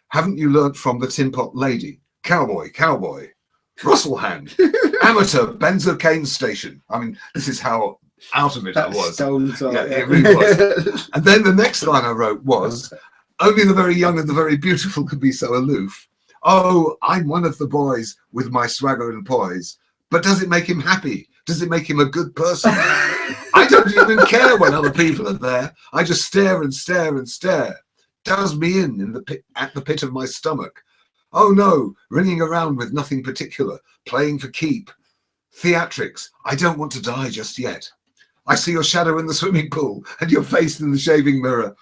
Haven't you learnt from the tin pot lady? Cowboy, cowboy, Russell hand, amateur benzocaine station. I mean, this is how out of it I was. Yeah, it really was. And then the next line I wrote was, only the very young and the very beautiful could be so aloof. Oh, I'm one of the boys with my swagger and poise, But does it make him happy? Does it make him a good person? I don't even care when other people are there. I just stare and stare and stare. Does me in the pit, at the pit of my stomach. Oh no, ringing around with nothing particular, playing for keep. Theatrics, I don't want to die just yet. I see your shadow in the swimming pool and your face in the shaving mirror.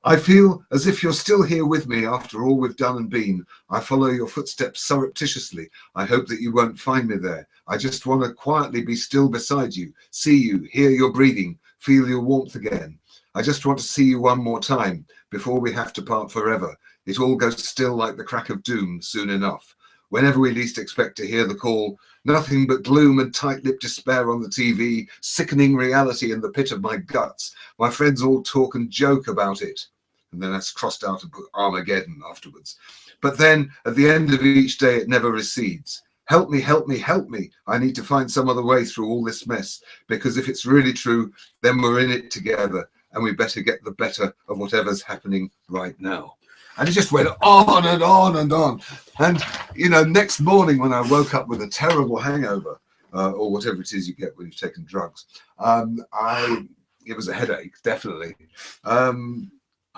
I feel as if you're still here with me after all we've done and been. I follow your footsteps surreptitiously. I hope that you won't find me there. I just want to quietly be still beside you, see you, hear your breathing, feel your warmth again. I just want to see you one more time before we have to part forever. It all goes still like the crack of doom soon enough. Whenever we least expect to hear the call, nothing but gloom and tight-lipped despair on the TV, sickening reality in the pit of my guts. My friends all talk and joke about it. And then that's crossed out and put Armageddon afterwards. But then at the end of each day, it never recedes. Help me, help me, help me. I need to find some other way through all this mess, because if it's really true, then we're in it together and we better get the better of whatever's happening right now. And it just went on and on and on. And, you know, next morning when I woke up with a terrible hangover, or whatever it is you get when you've taken drugs, it was a headache, definitely.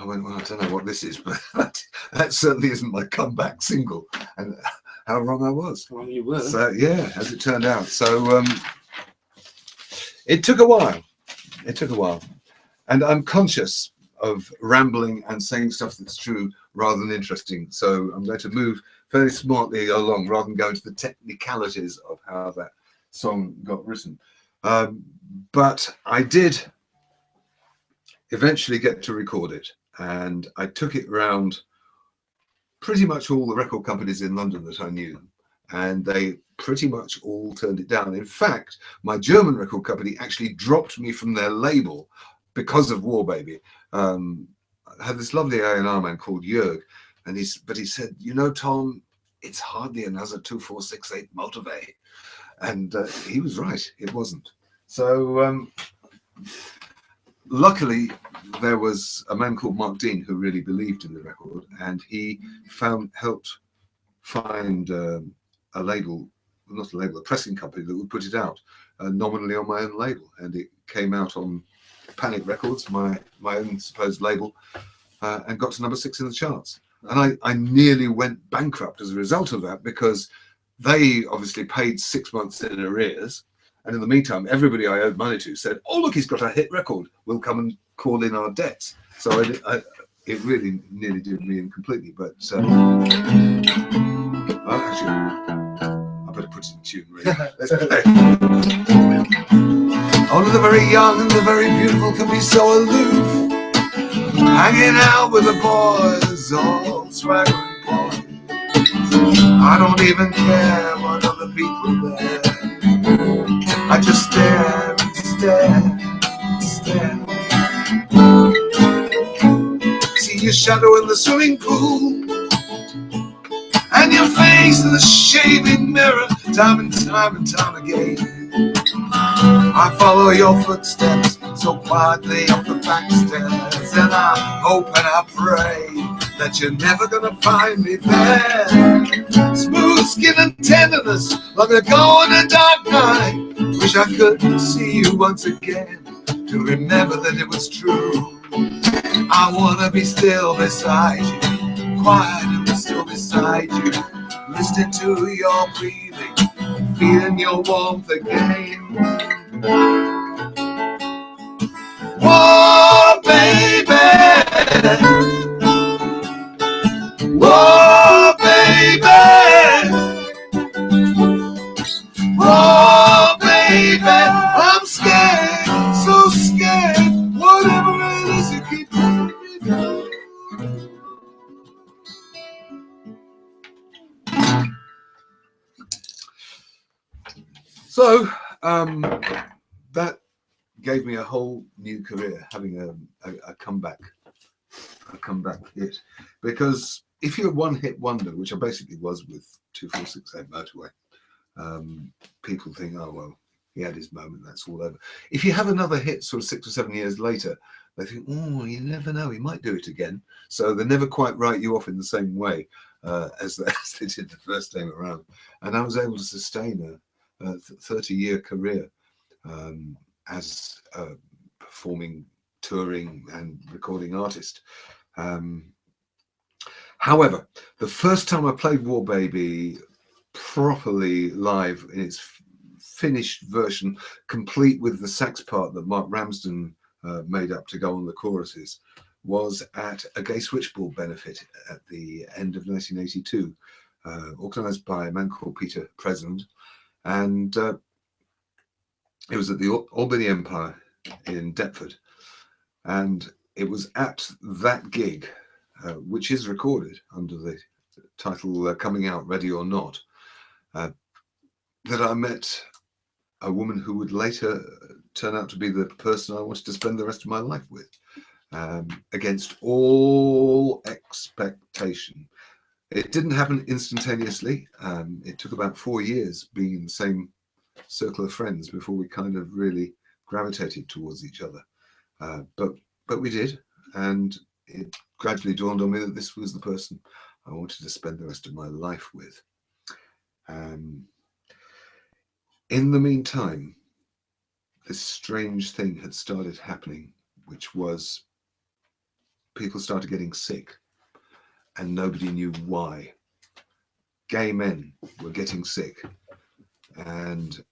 I went, well, I don't know what this is, but that certainly isn't my comeback single. And how wrong I was. Well, you were. So, yeah, as it turned out. So it took a while. It took a while. And I'm conscious of rambling and saying stuff that's true rather than interesting. So I'm going to move fairly smartly along rather than go into the technicalities of how that song got written. But I did eventually get to record it. And I took it round pretty much all the record companies in London that I knew, and they pretty much all turned it down. In fact, my German record company actually dropped me from their label because of War Baby. I had this lovely A&R man called Jörg, and he said, you know, Tom, it's hardly another 2468 Motivate. And he was right, it wasn't. So luckily, there was a man called Mark Dean who really believed in the record, and he helped find a pressing company that would put it out nominally on my own label, and it came out on Panic Records, my own supposed label, and got to number 6 in the charts. And I nearly went bankrupt as a result of that, because they obviously paid 6 months in arrears. And in the meantime, everybody I owed money to said, oh, look, he's got a hit record. We'll come and call in our debts. So it really nearly did me in completely. But actually, I better put it in tune, really. Let's play. Only the very young and the very beautiful can be so aloof, hanging out with the boys, all swaggering boys. I don't even care what other people there. I just stare and stare and stare. See your shadow in the swimming pool, and your face in the shaving mirror, time and time and time again. I follow your footsteps so quietly up the back stairs, and I hope and I pray that you're never gonna find me there. Smooth skin and tenderness, long ago on a dark night. Wish I could see you once again to remember that it was true. I wanna be still beside you, quiet and still beside you, listening to your breathing, feeling your warmth again. Whoa, baby. Whoa, baby. Whoa, baby. I'm scared, so scared. Whatever it is, you keep pulling me down. So, that gave me a whole new career, having a comeback hit. Because if you're a one-hit wonder, which I basically was with 2468 Motorway, people think, oh well, he had his moment, that's all over. If you have another hit sort of 6 or 7 years later, they think, oh, you never know, he might do it again. So they never quite write you off in the same way as they did the first time around. And I was able to sustain 30-year career as a performing, touring and recording artist. However, the first time I played War Baby properly live in its finished version, complete with the sax part that Mark Ramsden made up to go on the choruses, was at a gay switchboard benefit at the end of 1982, organised by a man called Peter Presland, and it was at the Albany Empire in Deptford, and it was at that gig, which is recorded under the title Coming Out Ready or Not, that I met a woman who would later turn out to be the person I wanted to spend the rest of my life with, against all expectation. It didn't happen instantaneously. It took about 4 years being in the same circle of friends before we kind of really gravitated towards each other. But we did, and it gradually dawned on me that this was the person I wanted to spend the rest of my life with. In the meantime, this strange thing had started happening, which was people started getting sick and nobody knew why. Gay men were getting sick, and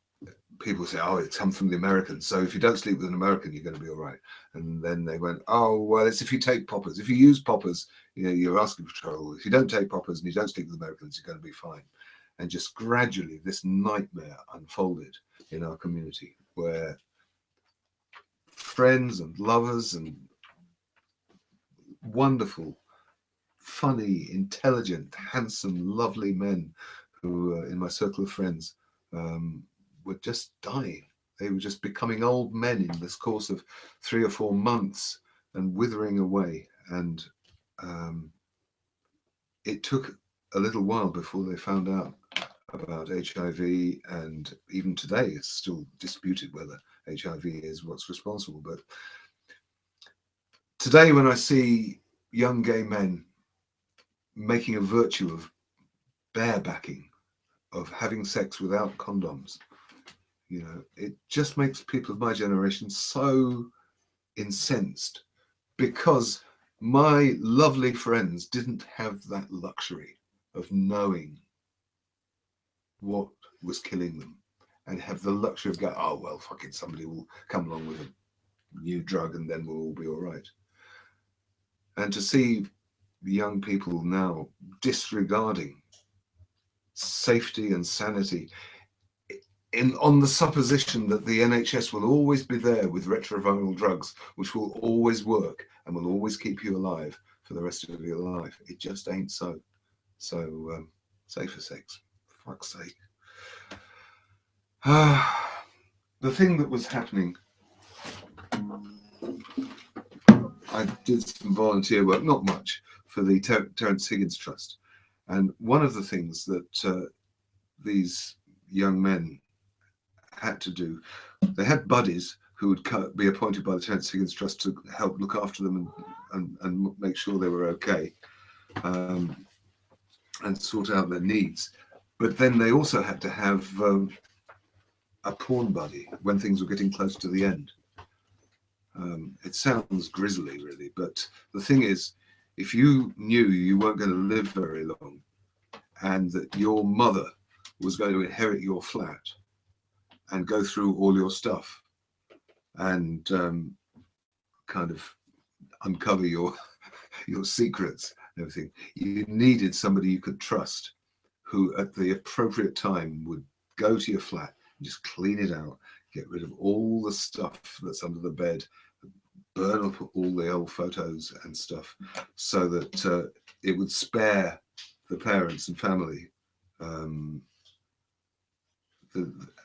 people say, oh, it's come from the Americans, so if you don't sleep with an American, you're going to be all right. And then they went, oh, well, it's if you take poppers. If you use poppers, you know, you're asking for trouble. If you don't take poppers and you don't sleep with Americans, you're going to be fine. And just gradually this nightmare unfolded in our community, where friends and lovers and wonderful, funny, intelligent, handsome, lovely men who in my circle of friends were just dying. They were just becoming old men in this course of 3 or 4 months and withering away. And it took a little while before they found out about HIV, and even today it's still disputed whether HIV is what's responsible. But today, when I see young gay men making a virtue of barebacking, of having sex without condoms, you know, it just makes people of my generation so incensed, because my lovely friends didn't have that luxury of knowing what was killing them and have the luxury of going, oh, well, fucking somebody will come along with a new drug and then we'll all be all right. And to see young people now disregarding safety and sanity on the supposition that the NHS will always be there with retroviral drugs, which will always work and will always keep you alive for the rest of your life. It just ain't so. So, safer sex, for fuck's sake. The thing that was happening, I did some volunteer work, not much, for the Terence Higgins Trust. And one of the things that these young men had to do, they had buddies who would be appointed by the Terence Higgins Trust to help look after them and make sure they were okay, and sort out their needs. But then they also had to have a porn buddy when things were getting close to the end. It sounds grisly, really, but the thing is, if you knew you weren't going to live very long and that your mother was going to inherit your flat and go through all your stuff and kind of uncover your secrets and everything, you needed somebody you could trust, who at the appropriate time would go to your flat and just clean it out, get rid of all the stuff that's under the bed, burn up all the old photos and stuff, so that it would spare the parents and family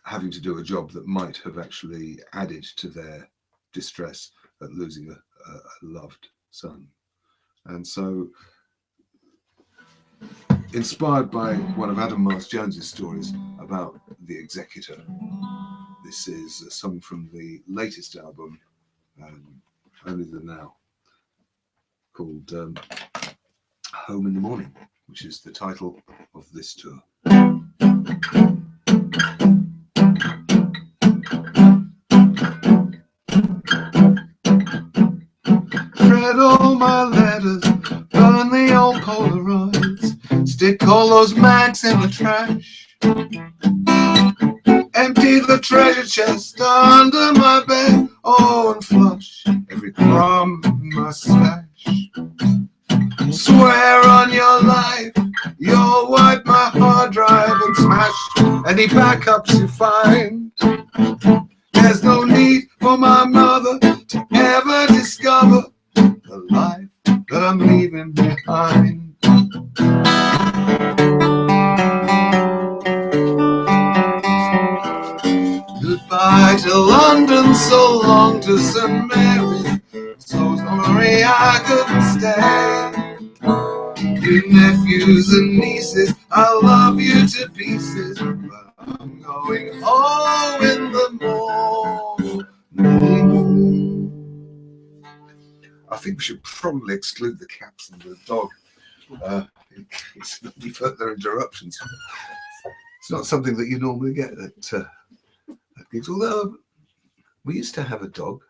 having to do a job that might have actually added to their distress at losing a loved son. And so, inspired by one of Adam Miles Jones's stories about the executor, this is a song from the latest album, Only the Now, called Home in the Morning, which is the title of this tour. my letters, burn the old Polaroids, stick all those mags in the trash, empty the treasure chest under my bed, oh, and flush every crumb in my stash. Swear on your life you'll wipe my hard drive and smash any backups you find. There's no need for my mother to ever discover the life that I'm leaving behind. Goodbye to London, so long to St. Mary's, so sorry I couldn't stay. You nephews and nieces, I love you to pieces, but I'm going home in the morning. I think we should probably exclude the cats and the dog in case of any further interruptions. It's not something that you normally get at gigs, although we used to have a dog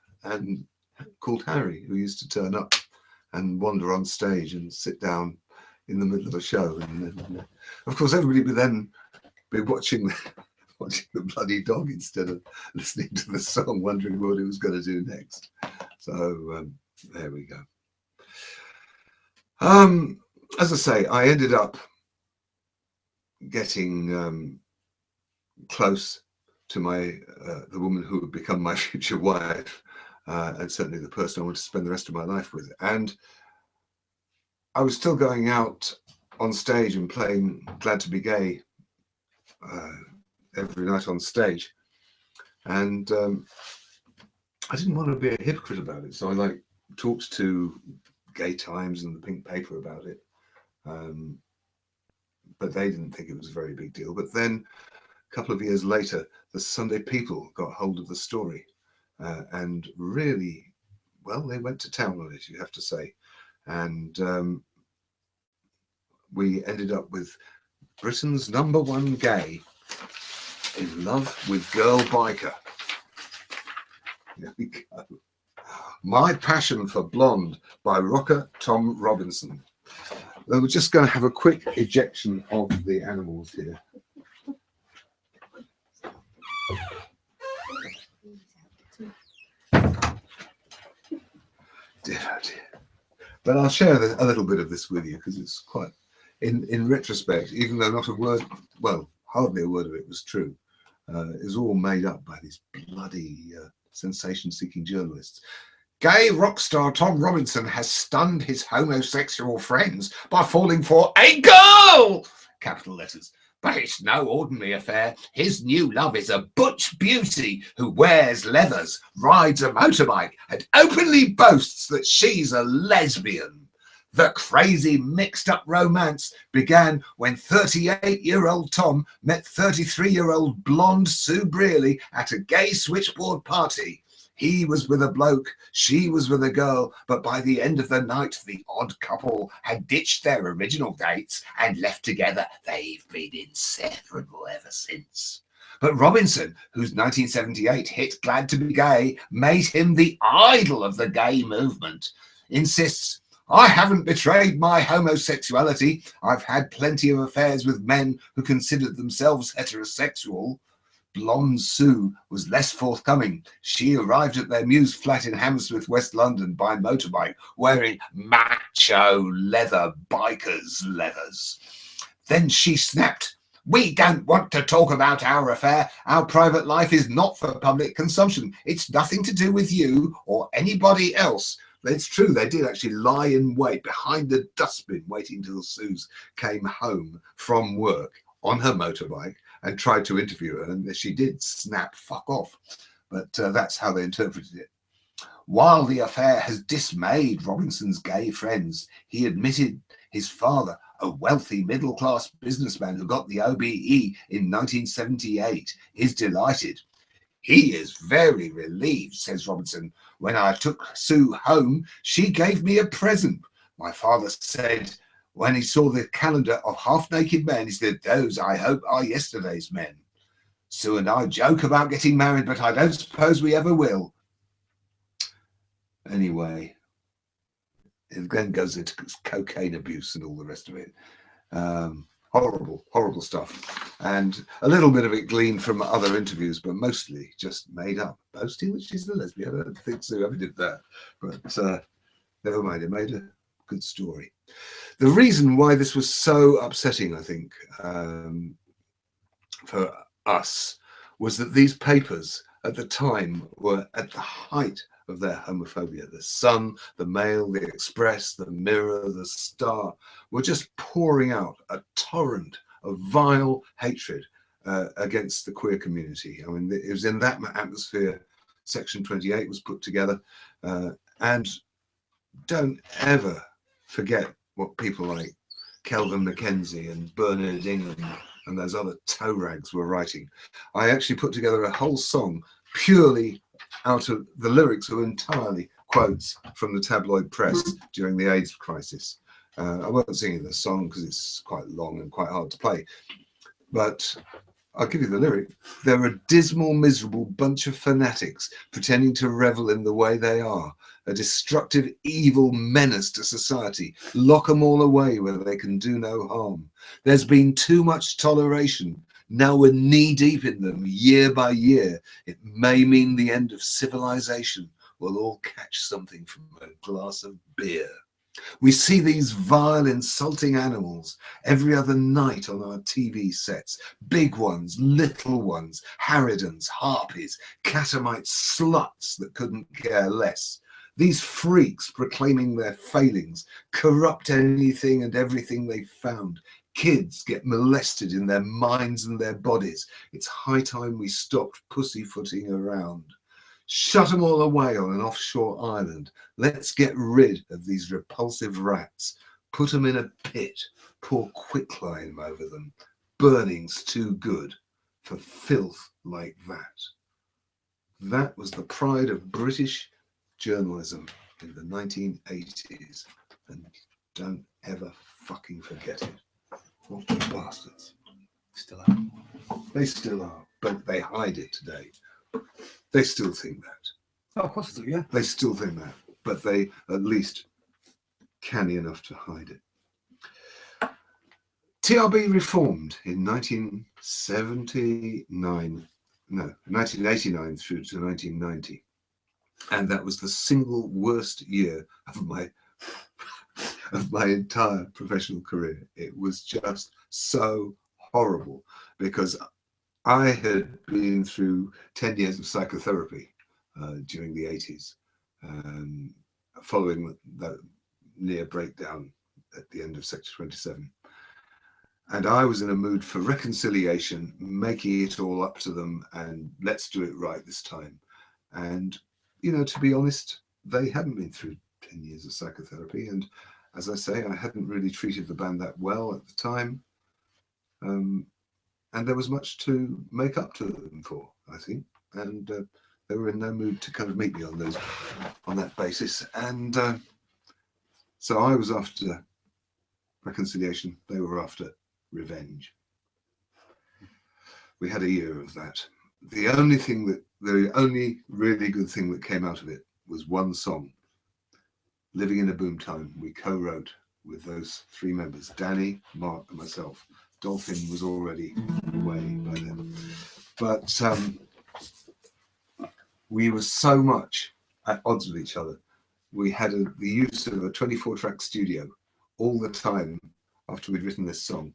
called Harry, who used to turn up and wander on stage and sit down in the middle of a show, and of course everybody would then be watching the bloody dog instead of listening to the song, wondering what he was going to do next. So there we go. As I say, I ended up getting close to the woman who would become my future wife, and certainly the person I want to spend the rest of my life with. And I was still going out on stage and playing Glad to Be Gay every night on stage, and I didn't want to be a hypocrite about it, so I talked to Gay Times and the Pink Paper about it, but they didn't think it was a very big deal. But then a couple of years later, the Sunday People got hold of the story, and really, well, they went to town on it, you have to say. And we ended up with Britain's #1 gay, in love with girl biker. There we go. My Passion for Blonde by rocker Tom Robinson. We're just going to have a quick ejection of the animals here. Dear, oh dear. But I'll share a little bit of this with you because it's quite, in retrospect, even though not a word, well, hardly a word of it was true, it was all made up by these bloody sensation-seeking journalists. Gay rock star Tom Robinson has stunned his homosexual friends by falling for a girl! Capital letters. But it's no ordinary affair. His new love is a butch beauty who wears leathers, rides a motorbike, and openly boasts that she's a lesbian. The crazy mixed-up romance began when 38-year-old Tom met 33-year-old blonde Sue Brearley at a gay switchboard party. He was with a bloke, she was with a girl, but by the end of the night, the odd couple had ditched their original dates and left together. They've been inseparable ever since. But Robinson, whose 1978 hit Glad to Be Gay made him the idol of the gay movement, insists, I haven't betrayed my homosexuality. I've had plenty of affairs with men who considered themselves heterosexual. Blonde Sue was less forthcoming. She arrived at their Muse flat in Hammersmith, West London by motorbike, wearing macho leather biker's leathers. Then she snapped, we don't want to talk about our affair. Our private life is not for public consumption. It's nothing to do with you or anybody else. It's true, they did actually lie in wait behind the dustbin, waiting till Suze came home from work on her motorbike and tried to interview her, and she did snap fuck off. But that's how they interpreted it. While the affair has dismayed Robinson's gay friends, he admitted his father, a wealthy middle-class businessman who got the OBE in 1978, is delighted. He is very relieved, says Robinson. When I took Sue home, she gave me a present. My father said, when he saw the calendar of half-naked men, he said, those, I hope, are yesterday's men. Sue and I joke about getting married, but I don't suppose we ever will. Anyway, it then goes into cocaine abuse and all the rest of it. Horrible, horrible stuff. And a little bit of it gleaned from other interviews, but mostly just made up. Boasting that she's a lesbian. I don't think Sue ever did that. But never mind, it made a good story. The reason why this was so upsetting, I think, for us, was that these papers at the time were at the height of their homophobia. The Sun, the Mail, the Express, the Mirror, the Star were just pouring out a torrent of vile hatred against the queer community. I mean, it was in that atmosphere Section 28 was put together. And don't ever forget what people like Kelvin Mackenzie and Bernard Ingham and those other toe rags were writing. I actually put together a whole song purely out of the lyrics were entirely quotes from the tabloid press during the AIDS crisis. I won't sing the song because it's quite long and quite hard to play, but I'll give you the lyric. They're a dismal, miserable bunch of fanatics pretending to revel in the way they are, a destructive, evil menace to society. Lock them all away where they can do no harm. There's been too much toleration. Now we're knee-deep in them, year by year. It may mean the end of civilization. We'll all catch something from a glass of beer. We see these vile, insulting animals every other night on our TV sets. Big ones, little ones, harridans, harpies, catamites, sluts that couldn't care less. These freaks proclaiming their failings, corrupt anything and everything they found. Kids get molested in their minds and their bodies. It's high time we stopped pussyfooting around. Shut them all away on an offshore island. Let's get rid of these repulsive rats. Put them in a pit. Pour quicklime over them. Burning's too good for filth like that. That was the pride of British journalism in the 1980s. And don't ever fucking forget it. What bastards. Still are. They still are, but they hide it today. They still think that. Oh, of course they do, yeah. They still think that, but they at least canny enough to hide it. TRB reformed in 1989 through to 1990. And that was the single worst year of my entire professional career. It was just so horrible because I had been through 10 years of psychotherapy during the 80s, following the near breakdown at the end of Section 27. And I was in a mood for reconciliation, making it all up to them, and let's do it right this time. And, you know, to be honest, they hadn't been through 10 years of psychotherapy. And as I say, I hadn't really treated the band that well at the time. And there was much to make up to them for, I think. And they were in no mood to kind of meet me on that basis. And so I was after reconciliation. They were after revenge. We had a year of that. The only really good thing that came out of it was one song, Living in a Boomtime. We co-wrote with those three members, Danny, Mark and myself. Dolphin was already away by then. But we were so much at odds with each other. We had the use of a 24-track studio all the time after we'd written this song.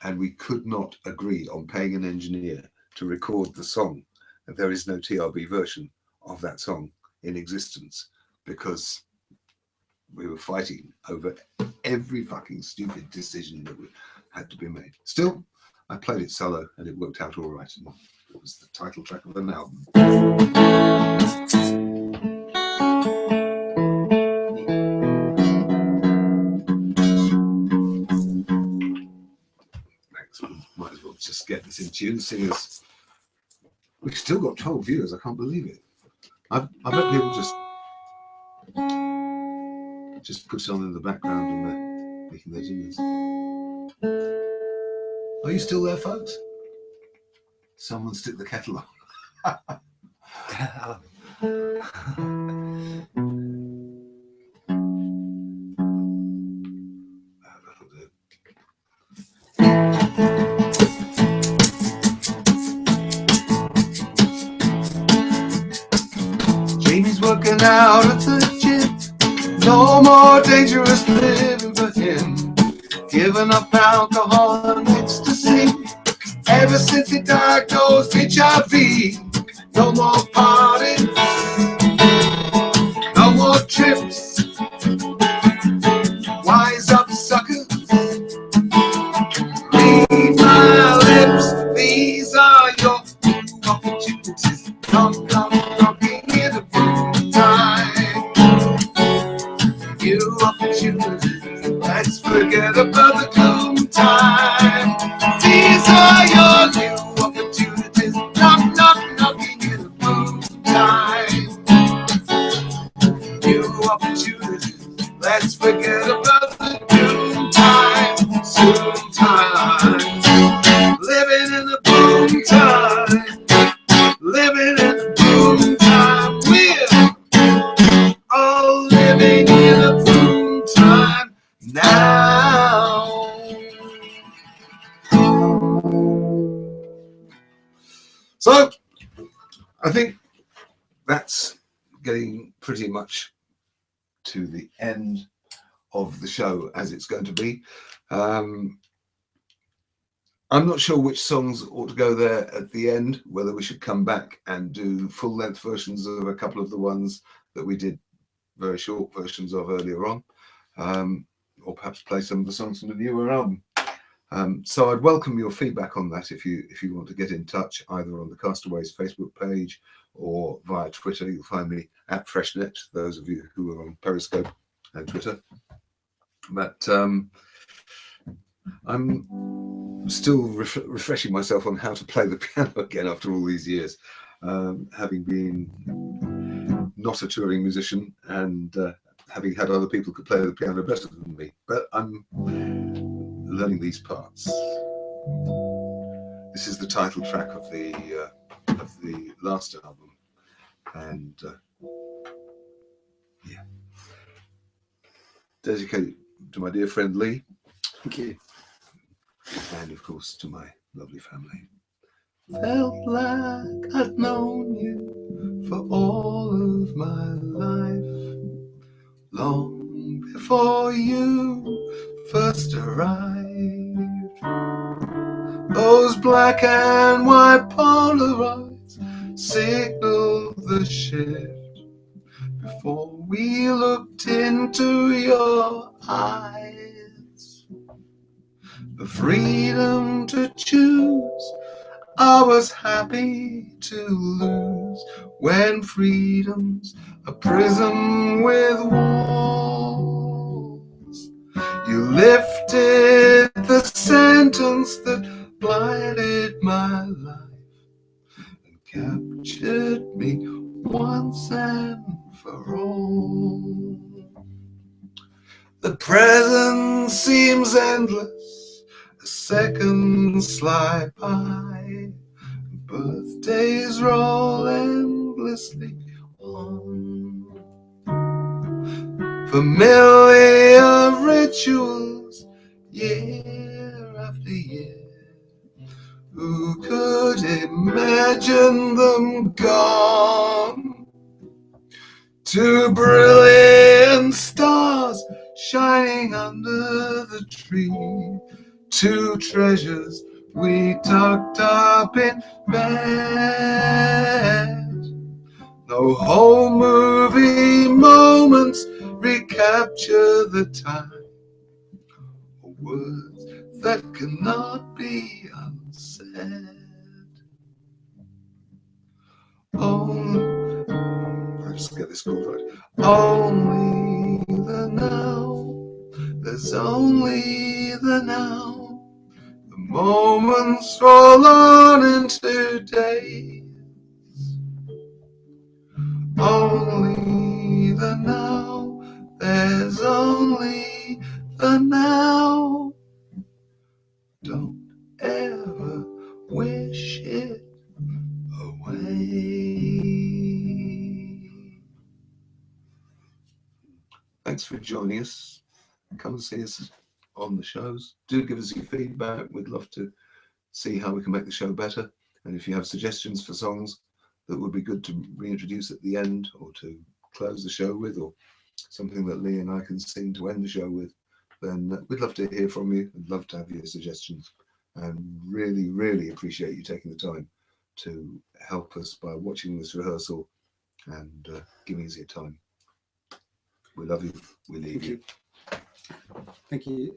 And we could not agree on paying an engineer to record the song. And there is no TRB version of that song in existence because we were fighting over every fucking stupid decision that had to be made. Still, I played it solo and it worked out all right. And it was the title track of an album. Might as well just get this in tune. Singers, we've still got 12 viewers. I can't believe it. I bet people just put it on in the background and they're making their dinners. Are you still there, folks? Someone stick the kettle on. out at the gym. No more dangerous living for him. Given up alcohol and ecstasy. Ever since he diagnosed HIV. No more parties, no more trips. Wise up, suckers. Read my lips. These are your opportunities. Knock, knock, knocking in the boom time. New opportunities. Let's forget about the gloom time. These are your new opportunities. Knock, knock, knocking in the boom time. New opportunities. Let's forget about the doom time. Soon time. Living in the boom time. Living in the boom time. We're all living in the boom time now. So, I think that's getting pretty much to the end of the show as it's going to be. I'm not sure which songs ought to go there at the end, whether we should come back and do full-length versions of a couple of the ones that we did very short versions of earlier on, or perhaps play some of the songs from the newer album. So I'd welcome your feedback on that if you want to get in touch, either on the Castaways Facebook page or via Twitter. You'll find me at Freshnet, those of you who are on Periscope and Twitter. But I'm still refreshing myself on how to play the piano again after all these years, having been not a touring musician and having had other people who could play the piano better than me. But I'm learning these parts. This is the title track of the last album, and yeah, dedicated to my dear friend Lee. Thank you. And of course to my lovely family. Felt like I'd known you for all of my life, long before you first arrived. Those black and white Polaroids signaled the shift before we looked into your eyes. The freedom to choose, I was happy to lose, when freedom's a prison with walls. You lifted the sentence that blinded my life and captured me once and for all. The present seems endless, seconds slide by, birthdays roll endlessly on. Familiar rituals, year after year. Who could imagine them gone? Two brilliant stars shining under the tree. Two treasures we tucked up in bed. No home movie moments recapture the time, or words that cannot be unsaid. Only, I just get this chord right. Only the now, there's only the now. The moments roll on into days. Only the now, there's only the now. Don't ever wish it away. Thanks for joining us. Come and see us on the shows. Do give us your feedback. We'd love to see how we can make the show better. And if you have suggestions for songs that would be good to reintroduce at the end or to close the show with, or something that Lee and I can sing to end the show with, then we'd love to hear from you. I'd love to have your suggestions, and really, really appreciate you taking the time to help us by watching this rehearsal and giving us your time. We love you. We leave you. Thank you.